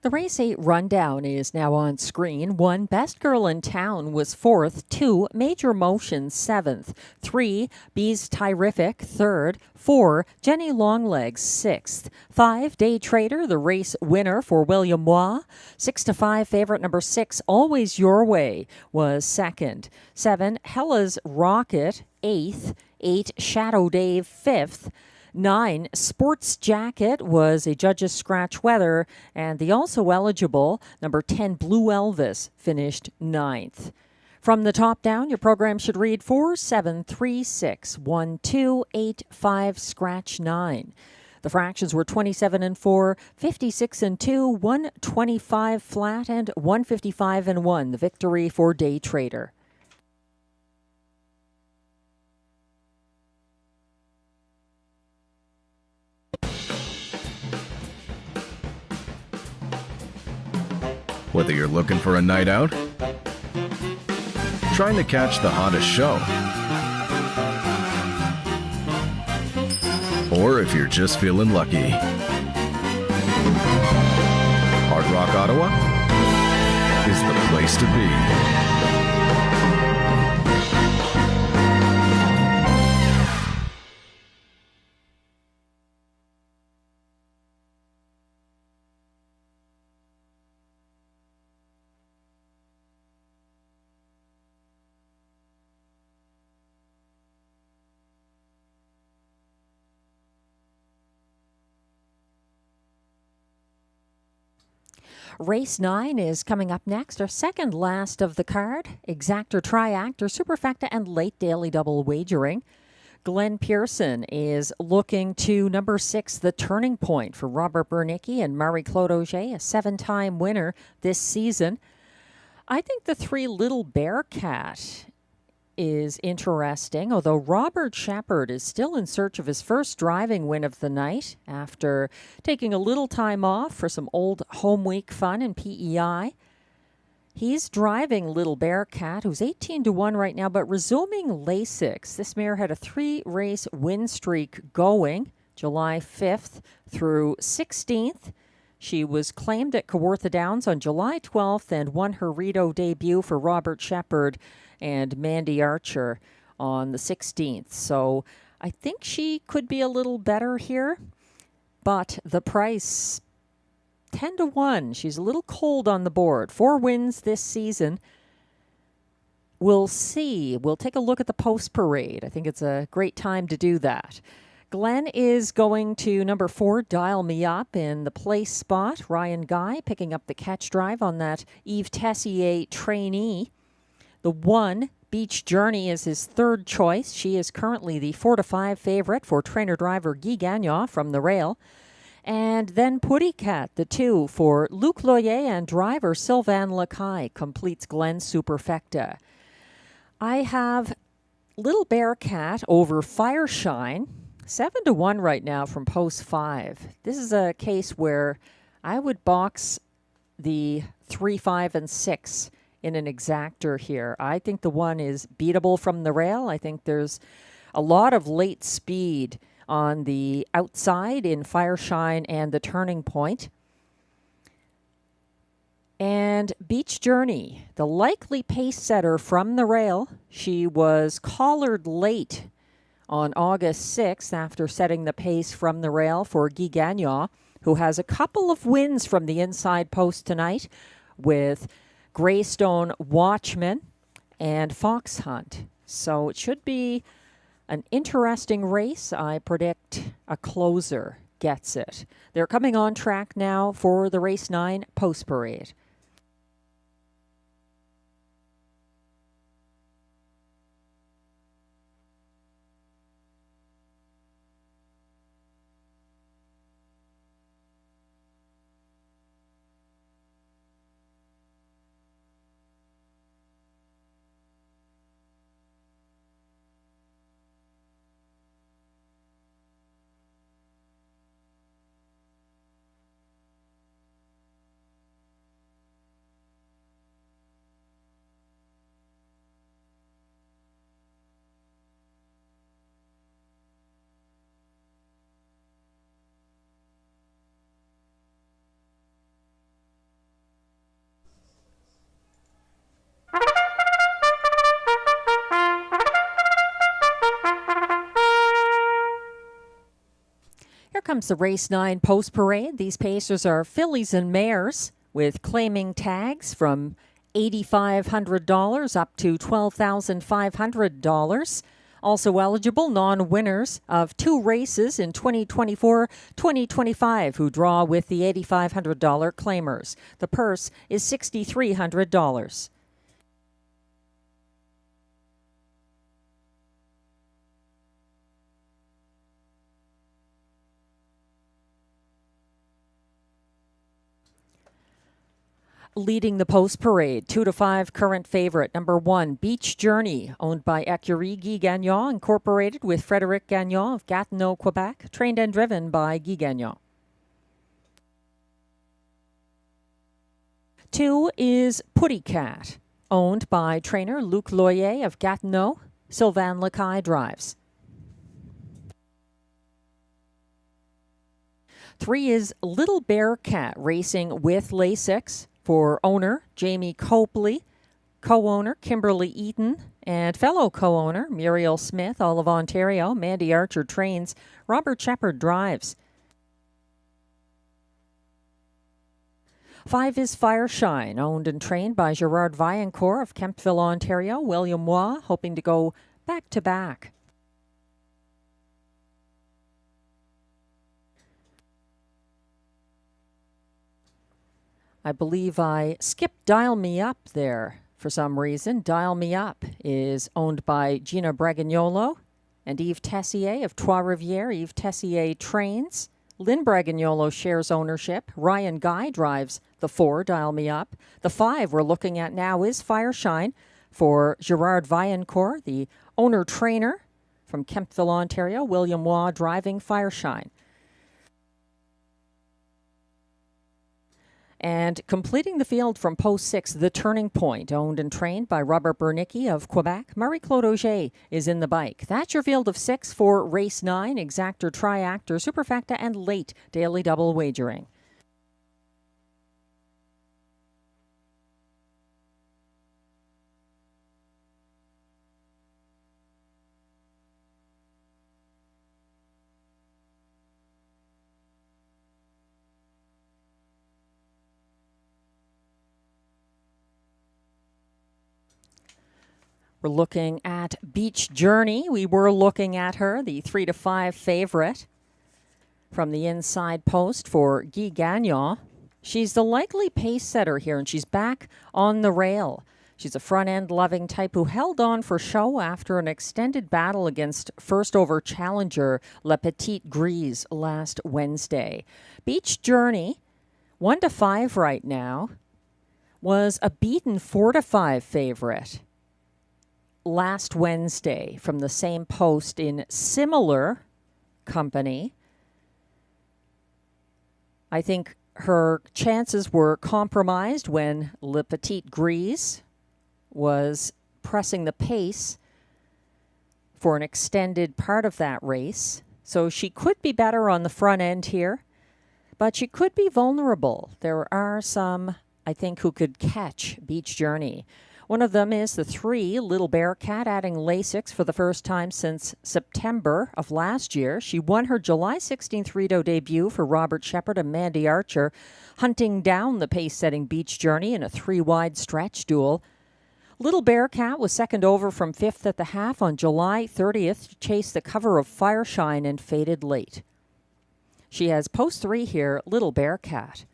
The Race 8 rundown is now on screen. 1, Best Girl in Town was 4th. 2, Major Motion 7th. 3, Bees Tyrific 3rd. 4, Jenny Longlegs 6th. 5, Day Trader, the race winner for William Waugh. 6-5, favorite number 6, Always Your Way, was 2nd. 7, Hella's Rocket 8th. 8, Shadow Dave 5th. 9, Sports Jacket was a judge's scratch weather, and the also eligible number 10, Blue Elvis, finished 9th. From the top down, your program should read 4, 7, 3, 6, 1, 2, 8, 5, scratch 9. The fractions were 27-4, 56-2, 125 flat, and 155-1. The victory for Day Trader. Whether you're looking for a night out, trying to catch the hottest show, or if you're just feeling lucky. Hard Rock, Ottawa is the place to be. Race 9 is coming up next, our second last of the card. Exactor, Triactor, Superfecta, and late daily double wagering. Glenn Pearson is looking to number 6, The Turning Point, for Robert Bernicki and Marie-Claude Auger, a 7-time winner this season. I think the 3 Little Bearcat is interesting, although Robert Shepard is still in search of his first driving win of the night after taking a little time off for some old home week fun in PEI. He's driving Little Bearcat, who's 18-1 right now, but resuming Lasix. This mare had a 3-race win streak going July 5th through 16th. She was claimed at Kawartha Downs on July 12th and won her Rideau debut for Robert Shepard and Mandy Archer on the 16th. So I think she could be a little better here, but the price, 10-1. She's a little cold on the board. 4 wins this season. We'll see. We'll take a look at the post parade. I think it's a great time to do that. Glenn is going to number 4, Dial Me Up, in the place spot. Ryan Guy picking up the catch drive on that Yves Tessier trainee. The 1, Beach Journey, is his third choice. She is currently the 4-5 favorite for trainer-driver Guy Gagnon from the rail. And then Putty Cat, the 2, for Luc Loyer and driver Sylvain Lacaille, completes Glenn's Superfecta. I have Little Bearcat over Fireshine, 7-1 right now from post 5. This is a case where I would box the 3, 5, and 6 in an exactor here. I think the 1 is beatable from the rail. I think there's a lot of late speed on the outside in Fireshine and the Turning Point. And Beach Journey, the likely pace setter from the rail. She was collared late on August 6th after setting the pace from the rail for Guy Gagnon, who has a couple of wins from the inside post tonight with Greystone Watchman and Fox Hunt. So it should be an interesting race. I predict a closer gets it. They're coming on track now for the race 9 post parade. Here comes the race 9 post parade. These pacers are fillies and mares with claiming tags from $8,500 up to $12,500. Also eligible non-winners of 2 races in 2024-2025 who draw with the $8,500 claimers. The purse is $6,300. Leading the post parade, 2-5 current favorite, number 1, Beach Journey, owned by Écurie Guy Gagnon, incorporated with Frédéric Gagnon of Gatineau, Quebec, trained and driven by Guy Gagnon. 2 is Putty Cat, owned by trainer Luc Loyer of Gatineau. Sylvain Lacaille drives. 3 is Little Bearcat racing with Lasix for owner Jamie Copley, co-owner Kimberly Eaton, and fellow co-owner Muriel Smith, all of Ontario. Mandy Archer trains, Robert Shepard drives. 5 is Fireshine, owned and trained by Gerard Vaillancourt of Kemptville, Ontario. William Waugh hoping to go back-to-back. I believe I skipped Dial Me Up there for some reason. Dial Me Up is owned by Gina Bragagnolo and Yves Tessier of Trois Rivières. Yves Tessier trains. Lynn Bragagnolo shares ownership. Ryan Guy drives the 4, Dial Me Up. The 5 we're looking at now is Fireshine for Gerard Vaillancourt, the owner-trainer from Kemptville, Ontario. William Waugh driving Fireshine. And completing the field from post 6, The Turning Point, owned and trained by Robert Bernicki of Quebec. Marie-Claude Auger is in the bike. That's your field of 6 for race 9, exactor, triactor, superfecta, and late daily double wagering. We're looking at Beach Journey. We were looking at her, the 3 to 5 favorite from the inside post for Guy Gagnon. She's the likely pace setter here, and she's back on the rail. She's a front-end loving type who held on for show after an extended battle against first-over challenger La Petite Grise last Wednesday. Beach Journey, 1 to 5 right now, was a beaten 4 to 5 favorite last Wednesday from the same post in similar company. I think her chances were compromised when Le Petite Grise was pressing the pace for an extended part of that race. So she could be better on the front end here, but she could be vulnerable. There are some, I think, who could catch Beach Journey. One of them is the 3, Little Bearcat, adding Lasix for the first time since September of last year. She won her July 16th Rideau debut for Robert Shepard and Mandy Archer, hunting down the pace-setting Beach Journey in a 3-wide stretch duel. Little Bearcat was second over from 5th at the half on July 30th to chase the cover of Fireshine and faded late. She has post 3 here, Little Bearcat.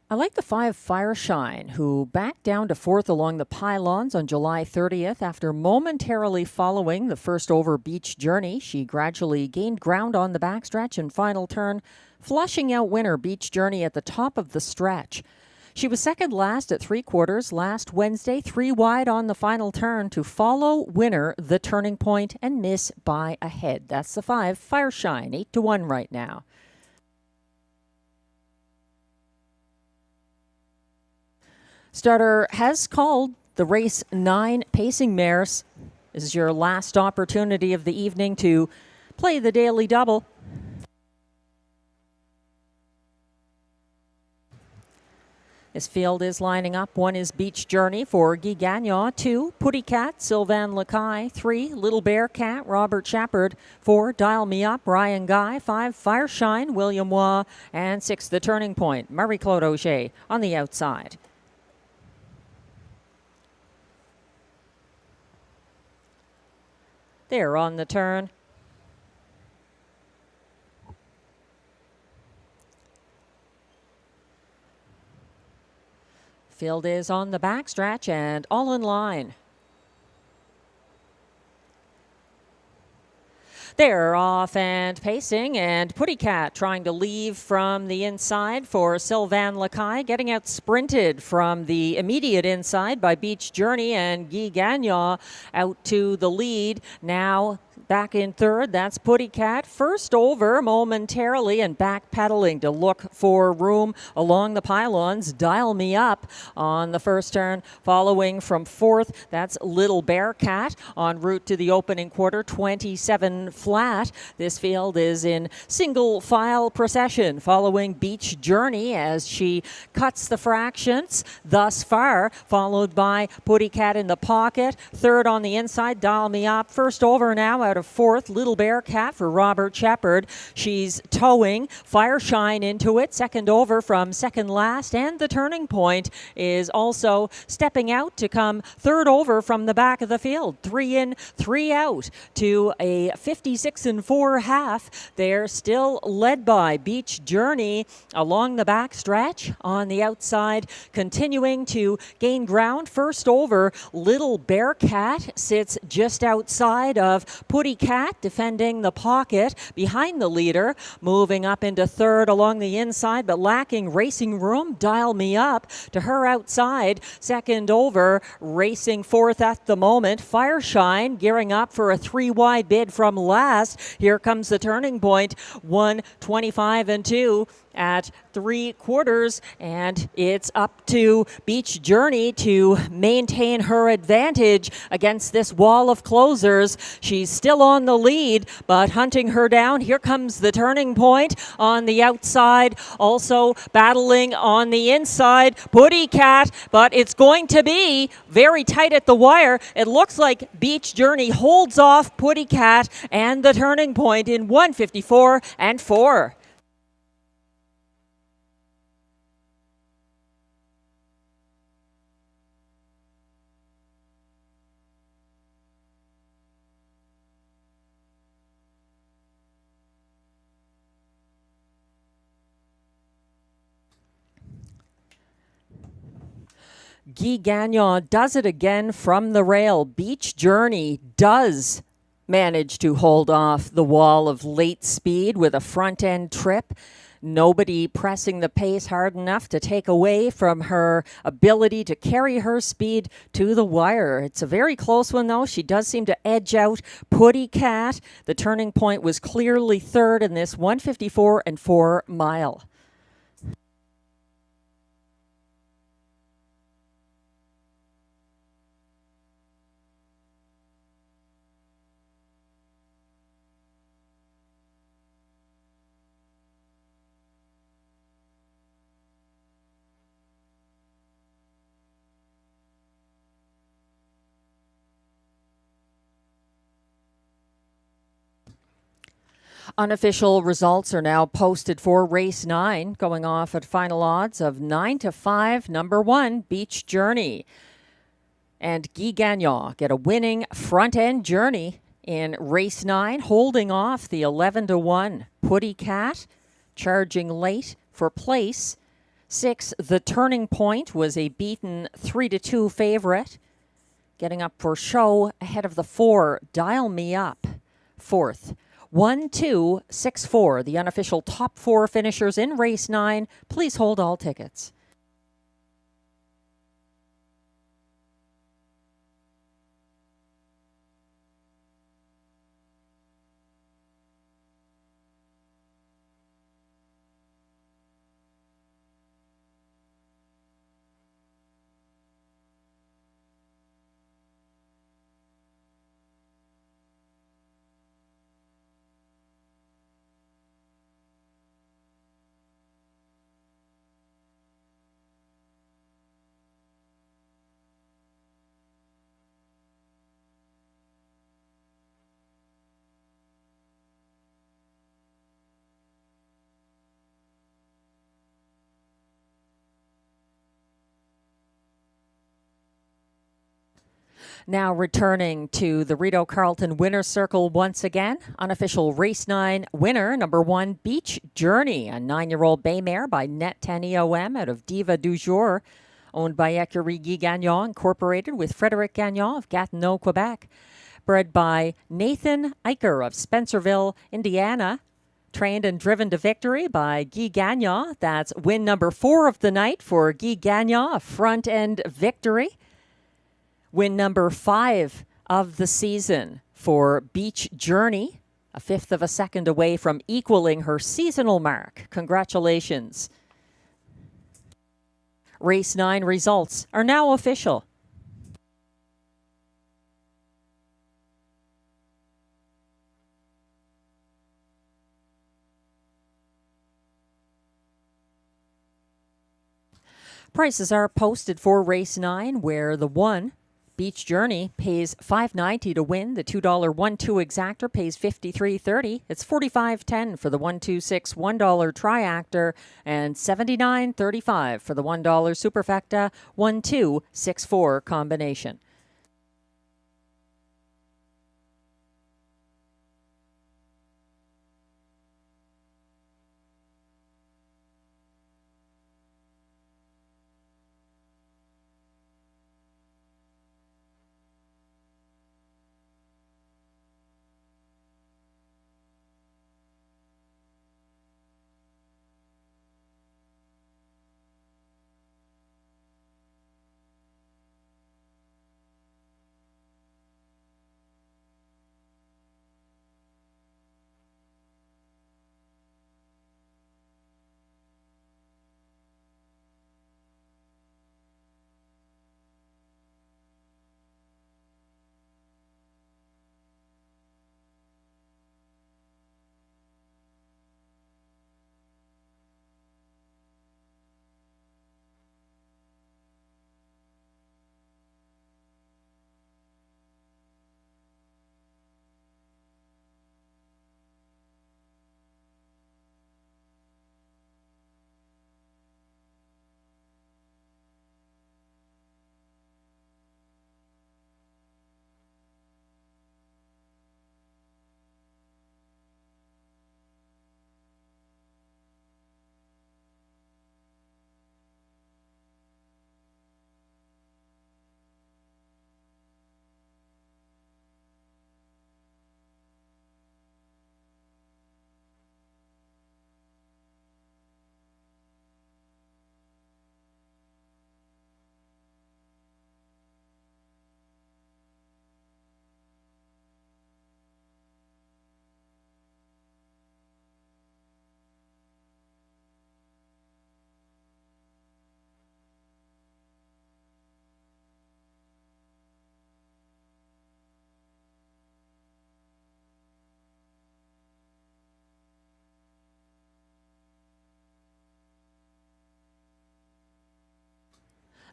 I like the 5 Fireshine, who backed down to 4th along the pylons on July 30th after momentarily following the first over Beach Journey. She gradually gained ground on the backstretch and final turn, flushing out winner Beach Journey at the top of the stretch. She was second last at 3/4 last Wednesday, 3 wide on the final turn to follow winner The Turning Point and miss by a head. That's the 5 Fireshine, 8 to 1 right now. Starter has called the race 9 pacing mares. This is your last opportunity of the evening to play the daily double. This field is lining up. 1 is Beach Journey for Guy Gagnon. 2, Putty Cat, Sylvain Lacaille. 3, Little Bearcat, Robert Shepard. 4, Dial Me Up, Ryan Guy. 5, Fireshine, William Waugh. And 6, The Turning Point, Marie-Claude Auger on the outside. There on the turn. Field is on the backstretch and all in line. They're off and pacing, and Putty Cat trying to leave from the inside for Sylvain Lacaille, getting out sprinted from the immediate inside by Beach Journey, and Guy Gagnon out to the lead. Now Back in third, that's Putty Cat. First over momentarily and backpedaling to look for room along the pylons. Dial Me Up on the first turn. Following from fourth, that's Little Bear Cat en route to the opening quarter, 27 flat. This field is in single file procession following Beach Journey as she cuts the fractions thus far, followed by Putty Cat in the pocket. Third on the inside, Dial Me Up. First over now out of fourth, Little Bear Cat for Robert Shepard. She's towing Fireshine into it. Second over from second last, and the turning point is also stepping out to come third over from the back of the field. 3 in, 3 out to a 56-4 half. They're still led by Beach Journey along the back stretch. On the outside, continuing to gain ground. First over, Little Bear Cat sits just outside of Putty Cat, defending the pocket behind the leader. Moving up into third along the inside, but lacking racing room. Dial Me Up to her outside. Second over, racing fourth at the moment. Fireshine gearing up for a 3-wide bid from last. Here comes the turning point. 1:25-2 at 3/4, and it's up to Beach Journey to maintain her advantage against this wall of closers. She's still on the lead, but hunting her down. Here comes the turning point on the outside, also battling on the inside. Putty Cat, but it's going to be very tight at the wire. It looks like Beach Journey holds off Putty Cat and the turning point in 1:54-4. Guy Gagnon does it again from the rail. Beach Journey does manage to hold off the wall of late speed with a front-end trip. Nobody pressing the pace hard enough to take away from her ability to carry her speed to the wire. It's a very close one, though. She does seem to edge out Putty Cat. The turning point was clearly third in this 1:54-4 mile. Unofficial results are now posted for race 9, going off at final odds of 9-5. Number 1, Beach Journey. And Guy Gagnon get a winning front-end journey in race 9, holding off the 11-1 Putty Cat, charging late for place. 6, The Turning Point was a beaten 3-2 favorite, getting up for show ahead of the 4, Dial Me Up. 4th, 1-2-6-4, the unofficial top 4 finishers in race 9. Please hold all tickets. Now returning to the Rideau Carleton winner's circle once again. Unofficial race 9 winner, number 1, Beach Journey, a 9-year-old bay mare by Net 10 EOM out of Diva du Jour, owned by Écurie Guy Gagnon, incorporated with Frédéric Gagnon of Gatineau, Quebec. Bred by Nathan Eicher of Spencerville, Indiana. Trained and driven to victory by Guy Gagnon. That's win number 4 of the night for Guy Gagnon, a front-end victory. Win number 5 of the season for Beach Journey, a fifth of a second away from equaling her seasonal mark. Congratulations. Race 9 results are now official. Prices are posted for Race 9, where the 1 Beach Journey pays $5.90 to win. The $2 1-2 exactor pays $53.30. It's $45.10 for the 1-2-6 $1 triactor and $79.35 for the $1 superfecta 1-2-6-4 combination.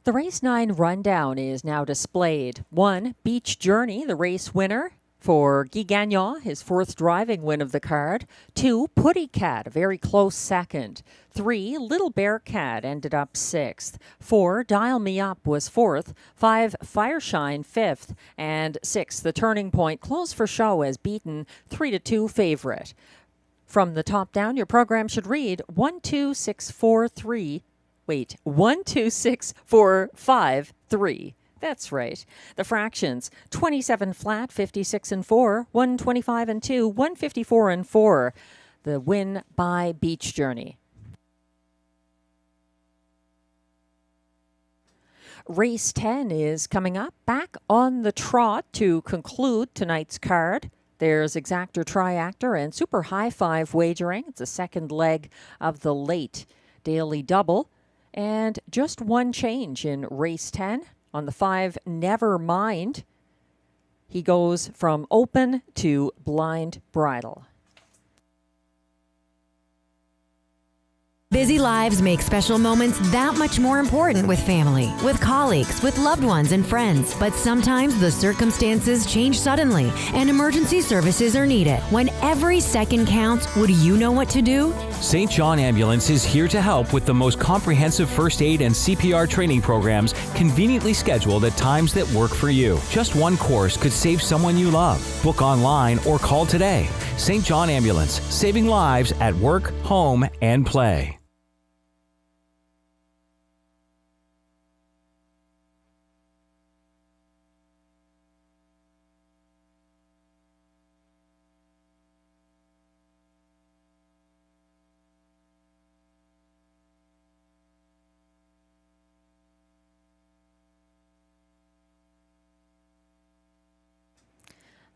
The Race 9 rundown is now displayed. 1, Beach Journey, the race winner for Guy Gagnon, his fourth driving win of the card. 2, Putty Cat, a very close second. 3, Little Bear Cat ended up sixth. 4, Dial Me Up was fourth. 5, Fireshine fifth. And 6, The Turning Point closed for show as beaten 3-2 favorite. From the top down, your program should read 1, 2, 6, 4, 3. 1, 2, 6, 4, 5, 3. That's right. The fractions: 27 flat, 56 and 4, 125 and 2, 154 and 4. The win by Beach Journey. Race 10 is coming up, back on the trot to conclude tonight's card. There's exactor, triactor, and super high five wagering. It's the second leg of the late daily double. And just one change in race 10. On the 5, Never Mind, he goes from open to blind bridle. Busy lives make special moments that much more important with family, with colleagues, with loved ones and friends. But sometimes the circumstances change suddenly and emergency services are needed. When every second counts, would you know what to do? St. John Ambulance is here to help with the most comprehensive first aid and CPR training programs conveniently scheduled at times that work for you. Just one course could save someone you love. Book online or call today. St. John Ambulance, saving lives at work, home, and play.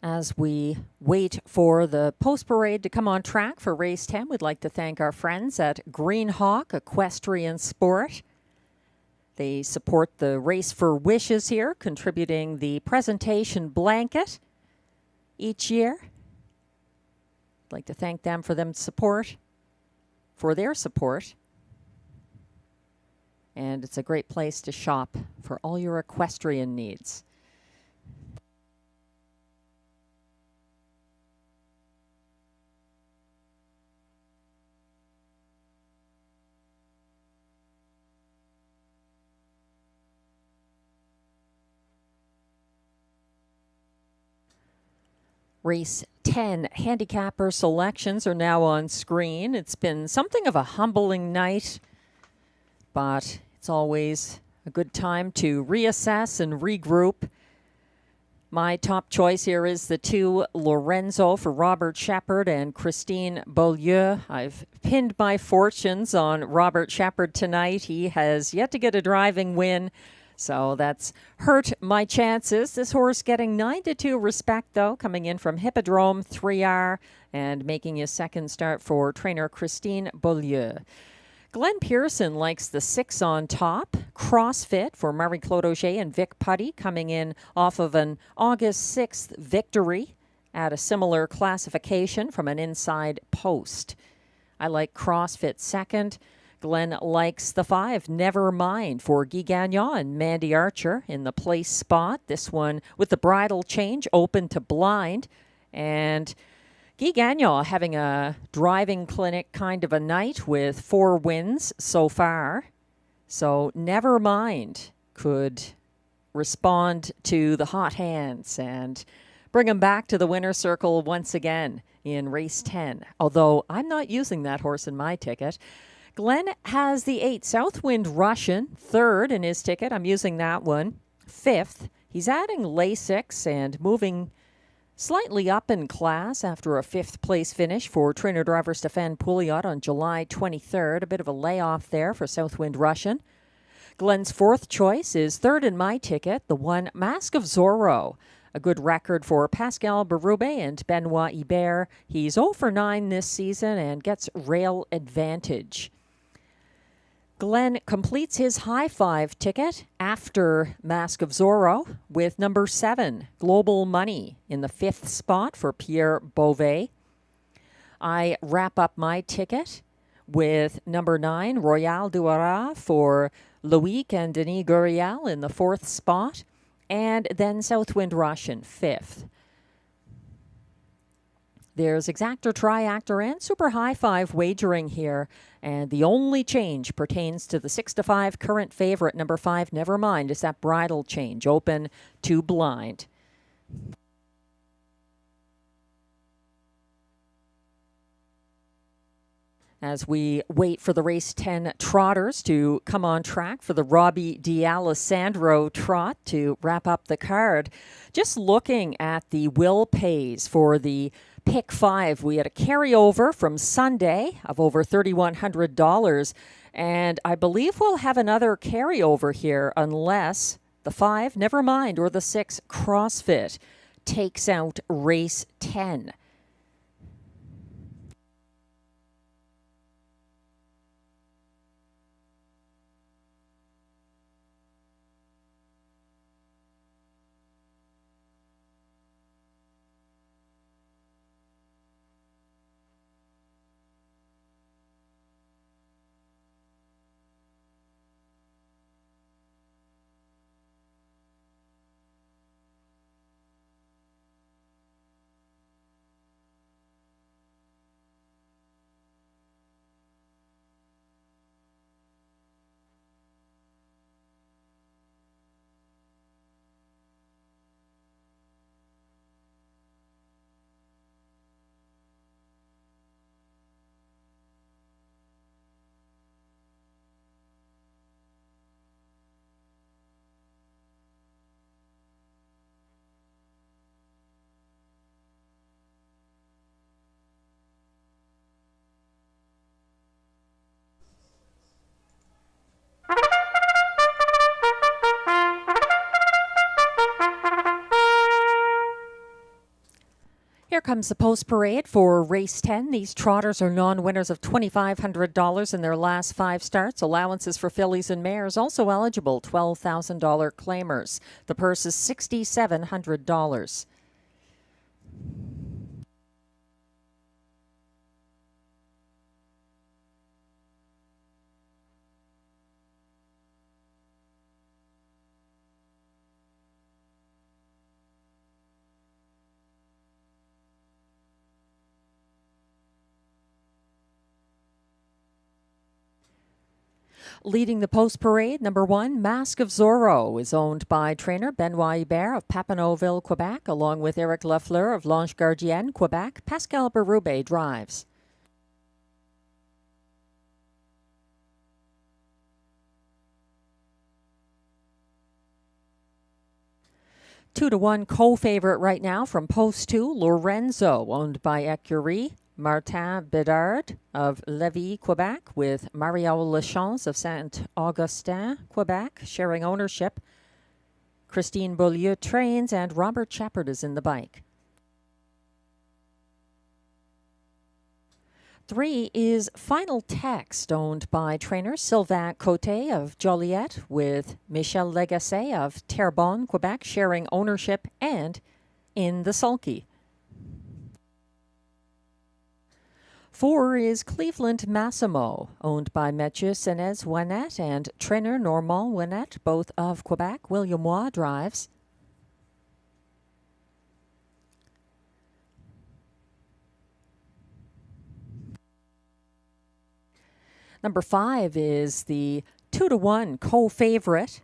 As we wait for the post parade to come on track for race 10, we'd like to thank our friends at Green Hawk Equestrian Sport. They support the Race for Wishes here, contributing the presentation blanket each year. I'd like to thank them for their support. And it's a great place to shop for all your equestrian needs. Race 10 handicapper selections are now on screen. It's been something of a humbling night, but it's always a good time to reassess and regroup. My top choice here is the 2 Lorenzo for Robert Shepard and Christine Beaulieu. I've pinned my fortunes on Robert Shepard tonight. He has yet to get a driving win, so that's hurt my chances. This horse getting 9-2 respect, though, coming in from Hippodrome 3R and making his second start for trainer Christine Beaulieu. Glenn Pearson likes the 6 on top. CrossFit for Marie-Claude Auger and Vic Putty, coming in off of an August 6th victory at a similar classification from an inside post. I like CrossFit second. Glenn likes the 5, Never Mind, for Guy Gagnon and Mandy Archer in the place spot. This one with the bridle change open to blind. And Guy Gagnon having a driving clinic kind of a night with 4 wins so far. So Never Mind could respond to the hot hands and bring him back to the winner's circle once again in race 10. Although I'm not using that horse in my ticket. Glenn has the 8, Southwind Russian, 3rd in his ticket. I'm using that one. 5th. He's adding Lasix and moving slightly up in class after a 5th place finish for trainer driver Stéphane Pouliot on July 23rd. A bit of a layoff there for Southwind Russian. Glenn's 4th choice is 3rd in my ticket, the 1 Mask of Zorro. A good record for Pascal Berube and Benoit Hébert. He's 0 for 9 this season and gets rail advantage. Glenn completes his high 5 ticket after Mask of Zorro with number 7, Global Money, in the 5th spot for Pierre Beauvais. I wrap up my ticket with number 9, Royal Douara, for Loic and Denis Gurial in the 4th spot, and then Southwind Russian, 5th. There's exactor, triactor, and super high 5 wagering here, and the only change pertains to the 6-5 current favorite, number 5, Never Mind, is that bridle change, open to blind. As we wait for the race 10 trotters to come on track for the Robbie D'Alessandro trot to wrap up the card, just looking at the will pays for the pick 5, we had a carryover from Sunday of over $3,100, and I believe we'll have another carryover here unless the 5, Never Mind, or the 6, CrossFit, takes out race 10. comes the post parade for race 10. These trotters are non-winners of $2,500 in their last 5 starts. Allowances for fillies and mares also eligible, $12,000 claimers. The purse is $6,700. Leading the post parade, number 1, Mask of Zorro, is owned by trainer Benoit Hubert of Papineauville, Quebec, along with Eric Lafleur of L'Ange Gardienne, Quebec. Pascal Berube drives. Two to one co-favorite right now from post 2, Lorenzo, owned by Ecurie. Martin Bedard of Lévis, Quebec, with Mario Lachance of Saint-Augustin, Quebec, sharing ownership. Christine Beaulieu trains, and Robert Shepard is in the bike. 3 is Final Text, owned by trainer Sylvain Côté of Joliette, with Michel Lagacé of Terrebonne, Quebec, sharing ownership and in the sulky. 4 is Cleveland Massimo, owned by Mathieu Senez Ouinnette and trainer Normand Ouinnette, both of Quebec. William Waugh drives. Number 5 is the 2 to 1 co-favorite,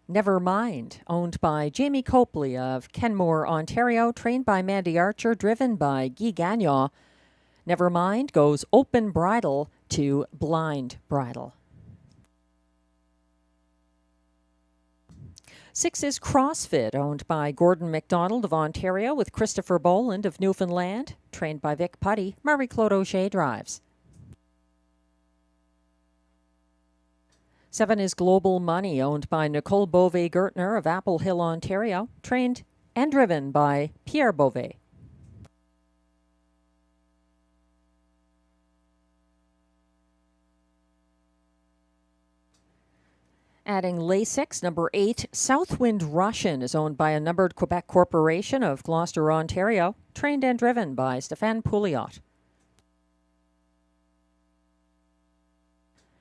Never Mind, owned by Jamie Copley of Kenmore, Ontario, trained by Mandy Archer, driven by Guy Gagnon. Never Mind goes open bridle to blind bridle. 6 is CrossFit, owned by Gordon MacDonald of Ontario, with Christopher Boland of Newfoundland, trained by Vic Putty. Marie-Claude Auger drives. 7 is Global Money, owned by Nicole Beauvais-Gertner of Apple Hill, Ontario, trained and driven by Pierre Beauvais. Adding Lasix, number 8, Southwind Russian, is owned by a numbered Quebec corporation of Gloucester, Ontario, trained and driven by Stéphane Pouliot.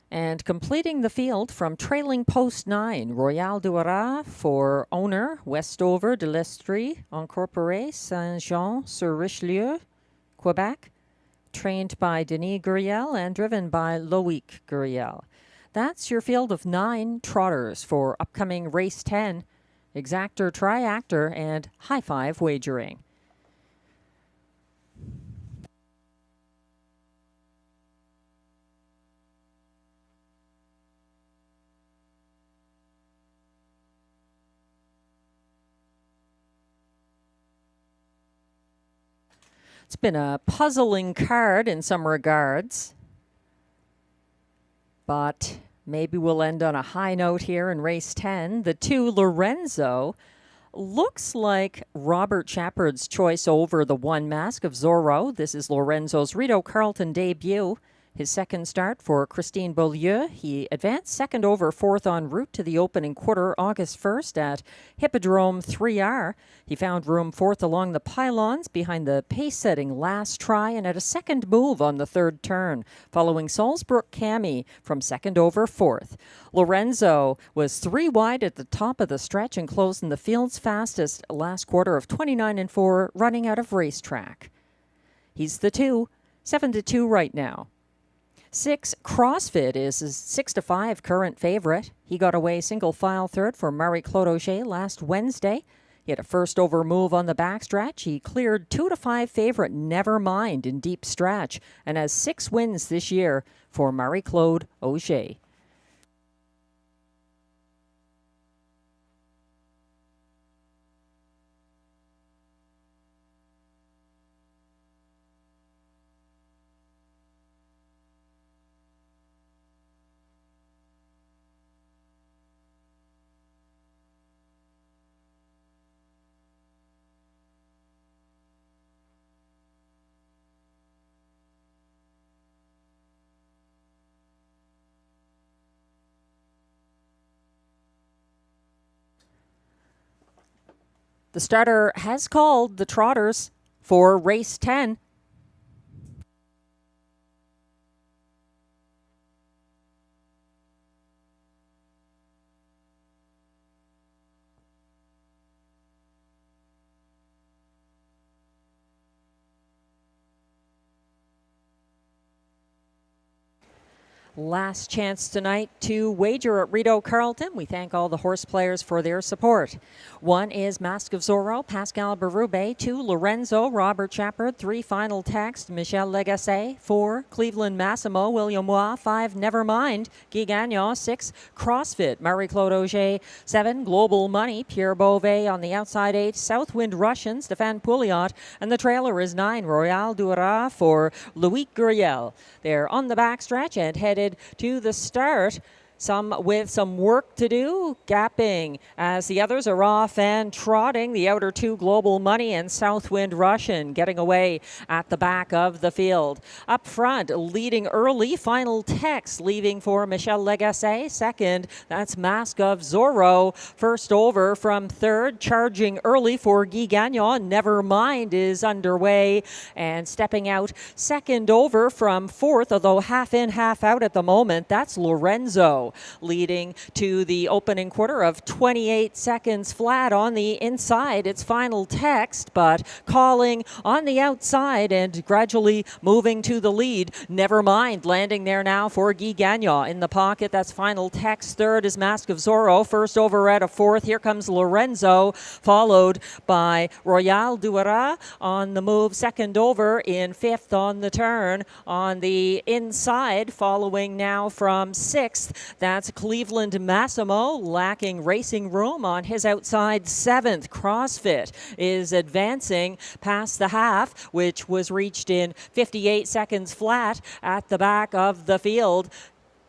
And completing the field from trailing post 9, Royal du Haras for owner Westover de l'Estrie, Incorporé, Saint-Jean-sur-Richelieu, Quebec, trained by Denis Guriel and driven by Loic Guriel. That's your field of 9 trotters for upcoming race 10, exactor, triactor, and high five wagering. It's been a puzzling card in some regards, but maybe we'll end on a high note here in race 10. The 2, Lorenzo, looks like Robert Shepard's choice over the 1, Mask of Zorro. This is Lorenzo's Rideau Carleton debut. His second start for Christine Beaulieu. He advanced second over 4th en route to the opening quarter August 1st at Hippodrome 3R. He found room 4th along the pylons behind the pace-setting last try and at a second move on the 3rd turn, following Salzbrook Cami from second over 4th. Lorenzo was 3 wide at the top of the stretch and closed in the field's fastest last quarter of 29-4, running out of racetrack. He's the 2, 7-2 right now. 6, CrossFit is his 6-5 current favorite. He got away single file third for Marie-Claude Auger last Wednesday. He had a first over move on the backstretch. He cleared 2-5 favorite Never Mind in deep stretch and has 6 wins this year for Marie-Claude Auger. The starter has called the trotters for race 10. Last chance tonight to wager at Rideau Carleton. We thank all the horse players for their support. 1 is Mask of Zorro, Pascal Berube. 2, Lorenzo, Robert Shepard. 3, Final Text, Michel Legasse. 4, Cleveland Massimo, William Waugh. 5, Nevermind, Guy Gagnon. 6, CrossFit, Marie-Claude Auger. 7, Global Money, Pierre Beauvais on the outside. 8, Southwind Russian, Stéphane Pouliot. And the trailer is 9, Royal Duras for Louis Guriel. They're on the backstretch and headed to the start, some with some work to do, gapping as the others are off and trotting. The outer 2, Global Money and Southwind Russian, getting away at the back of the field. Up front, leading early, Final Text, leaving for Michel Legasse. Second, that's Mask of Zorro. First over from third, charging early for Guy Gagnon. Nevermind is underway and stepping out second over from fourth, although half in, half out at the moment. That's Lorenzo, leading to the opening quarter of 28 seconds flat. On the inside, it's Final Text, but calling on the outside and gradually moving to the lead. Nevermind landing there now for Guy Gagnon. In the pocket, that's Final Text. Third is Mask of Zorro. First over at a fourth. Here comes Lorenzo, followed by Royal Duras on the move. Second over in fifth on the turn. On the inside, following now from sixth, that's Cleveland Massimo, lacking racing room on his outside. Seventh, CrossFit is advancing past the half, which was reached in 58 seconds flat at the back of the field.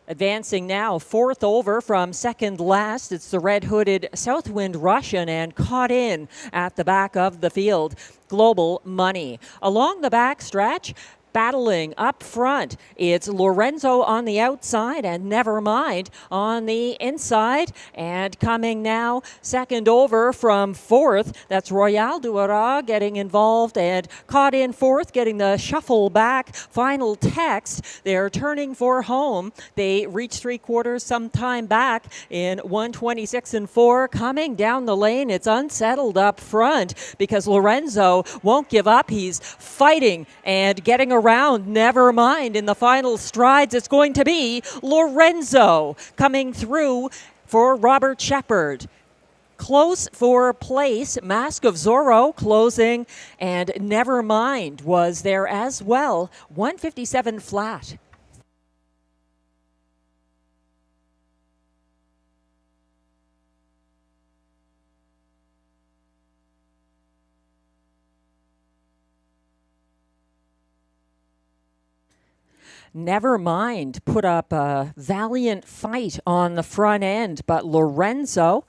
Advancing now, fourth over from second last. It's the red-hooded Southwind Russian and caught in at the back of the field. Global Money. Along the back stretch, battling up front, it's Lorenzo on the outside and Nevermind on the inside. And coming now second over from fourth, that's Royal Duras getting involved and caught in fourth, getting the shuffle back. Final Text, they're turning for home. They reached three quarters some time back in 1:26 and 4. Coming down the lane, it's unsettled up front because Lorenzo won't give up. He's fighting and getting around. Nevermind in the final strides. It's going to be Lorenzo coming through for Robert Shepard. Close for place, Mask of Zorro closing, and Nevermind was there as well. 157 flat. Nevermind put up a valiant fight on the front end, but Lorenzo,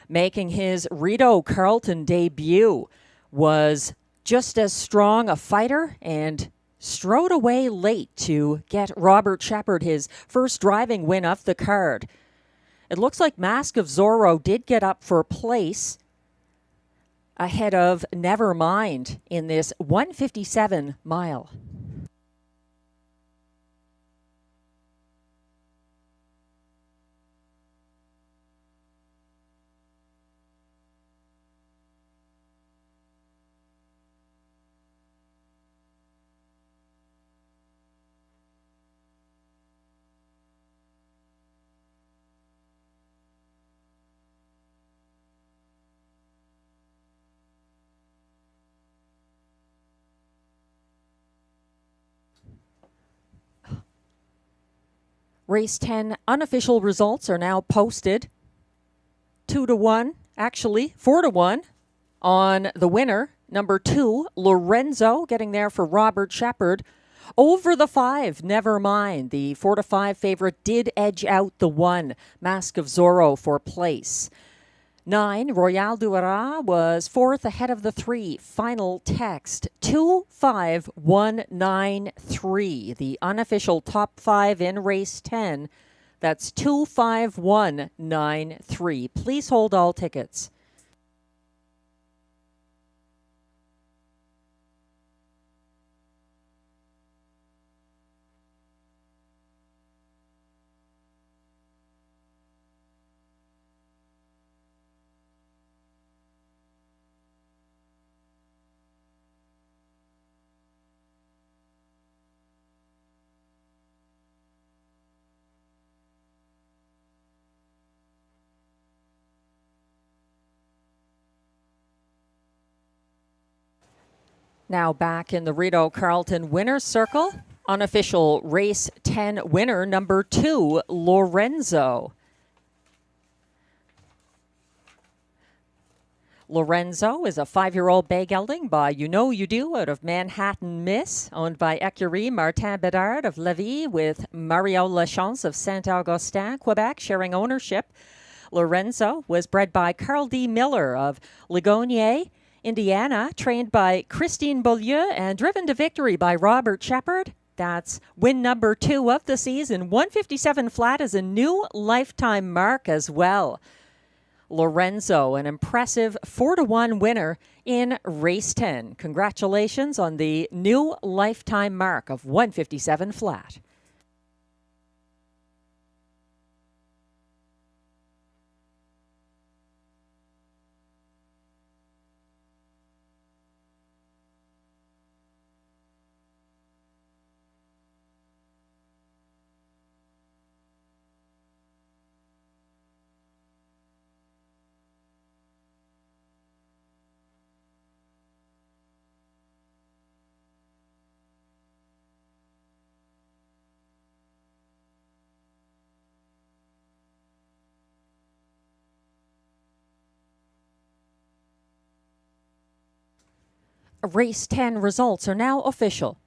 making his Rideau Carleton debut, was just as strong a fighter and strode away late to get Robert Shepard his first driving win of the card. It looks like Mask of Zorro did get up for place ahead of Nevermind in this 157 mile. Race 10 unofficial results are now posted. 2-1, actually 4-1 on the winner. Number 2, Lorenzo, getting there for Robert Shepard. Over the 5, Nevermind. The 4-5 favorite did edge out the 1, Mask of Zorro, for place. 9, Royal Duras was fourth ahead of the 3, Final Text. 2-5-1-9-3, the unofficial top 5 in race 10. That's 2-5-1-9-3. Please hold all tickets. Now back in the Rideau Carleton winner's circle, unofficial race 10 winner number 2, Lorenzo. Lorenzo is a 5-year-old bay gelding by You Know You Do out of Manhattan Miss, owned by Écurie Martin Bedard of Lévis with Mario Lachance of Saint-Augustin, Quebec, sharing ownership. Lorenzo was bred by Carl D. Miller of Ligonier, Indiana, trained by Christine Beaulieu and driven to victory by Robert Shepard. That's win number 2 of the season. 157 flat is a new lifetime mark as well. Lorenzo, an impressive 4-1 winner in race 10. Congratulations on the new lifetime mark of 157 flat. Race 10 results are now official.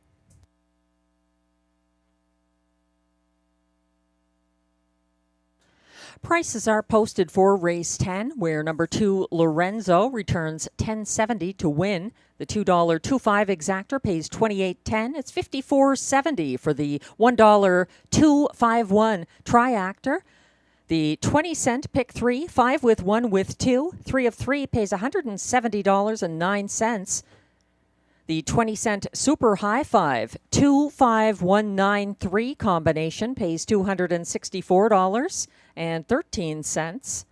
Prices are posted for race 10, where number 2 Lorenzo returns $10.70 to win. The $2.25 exactor pays $28.10. It's $54.70 for the $1.251 triactor. The 20-cent pick 3, 5 with 1 with 2, 3 of 3 pays $170.09. The 20-cent Super High 5, 25193 combination pays $264.13.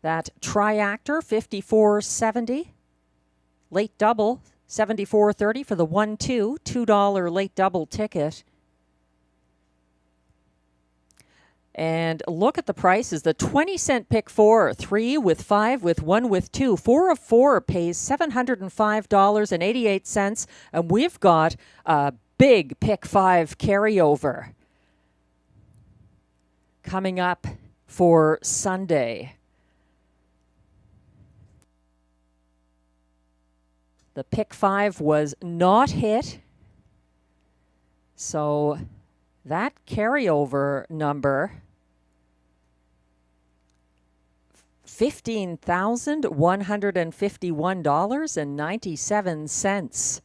That triactor, $54.70. Late double, $74.30 for the 1-2, $2 late double ticket. And look at the prices. The 20-cent pick 4, 3 with 5 with 1 with 2. 4 of 4 pays $705.88. And we've got a big pick 5 carryover coming up for Sunday. The pick 5 was not hit. So that carryover number, $15,151.97.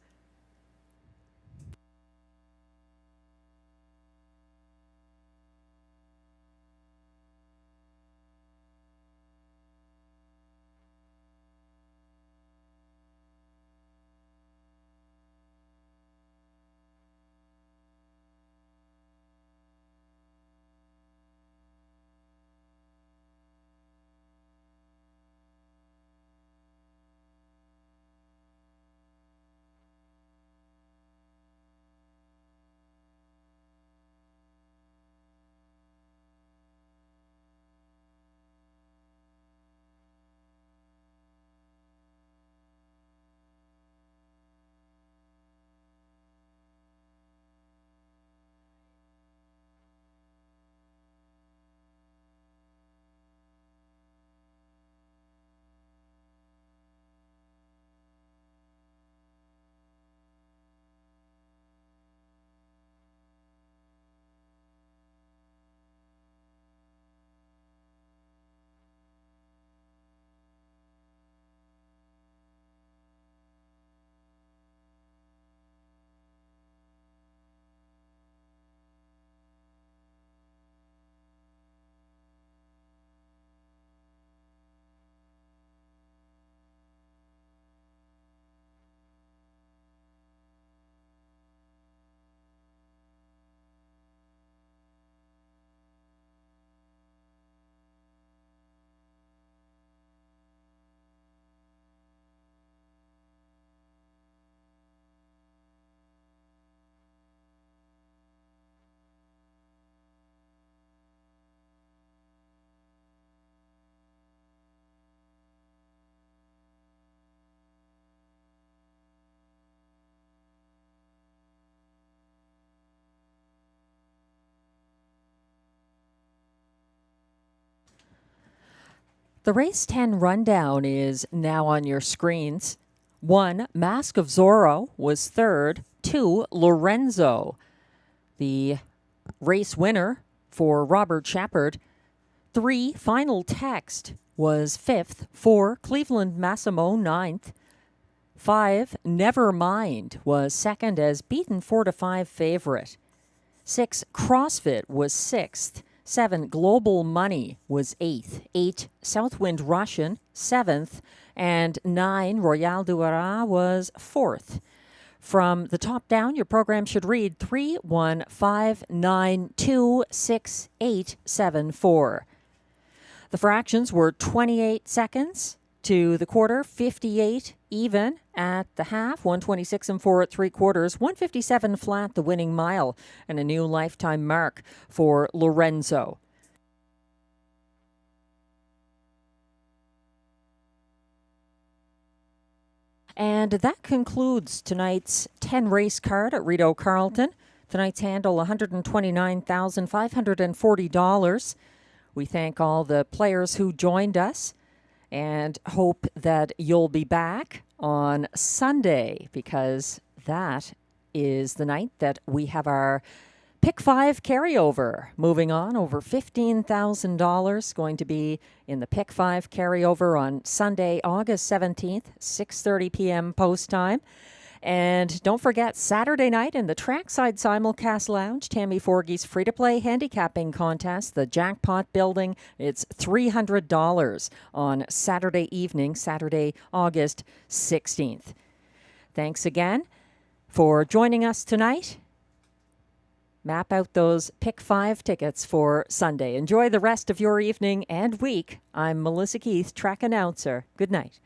The race 10 rundown is now on your screens. 1, Mask of Zorro was third. 2, Lorenzo. The race winner for Robert Shepard. 3, Final Text was fifth. 4, Cleveland Massimo ninth. 5, Nevermind was second as beaten 4-5 favorite. 6, CrossFit was sixth. 7, Global Money was eighth. 8, Southwind Russian, seventh. And 9, Royal du Haras was fourth. From the top down, your program should read 3, 1, 5, 9, 2, 6, 8, 7, 4. The fractions were 28 seconds to the quarter, 58 even at the half, 126 and 4 3/4, 157 flat the winning mile, and a new lifetime mark for Lorenzo. And that concludes tonight's 10 race card at Rideau Carleton. Tonight's handle, $129,540. We thank all the players who joined us and hope that you'll be back on Sunday, because that is the night that we have our Pick 5 carryover. Moving on, over $15,000 going to be in the Pick 5 carryover on Sunday, August 17th, 6:30 p.m. post time. And don't forget, Saturday night in the Trackside Simulcast Lounge, Tammy Forgey's free-to-play handicapping contest, the Jackpot Building. It's $300 on Saturday evening, Saturday, August 16th. Thanks again for joining us tonight. Map out those Pick 5 tickets for Sunday. Enjoy the rest of your evening and week. I'm Melissa Keith, track announcer. Good night.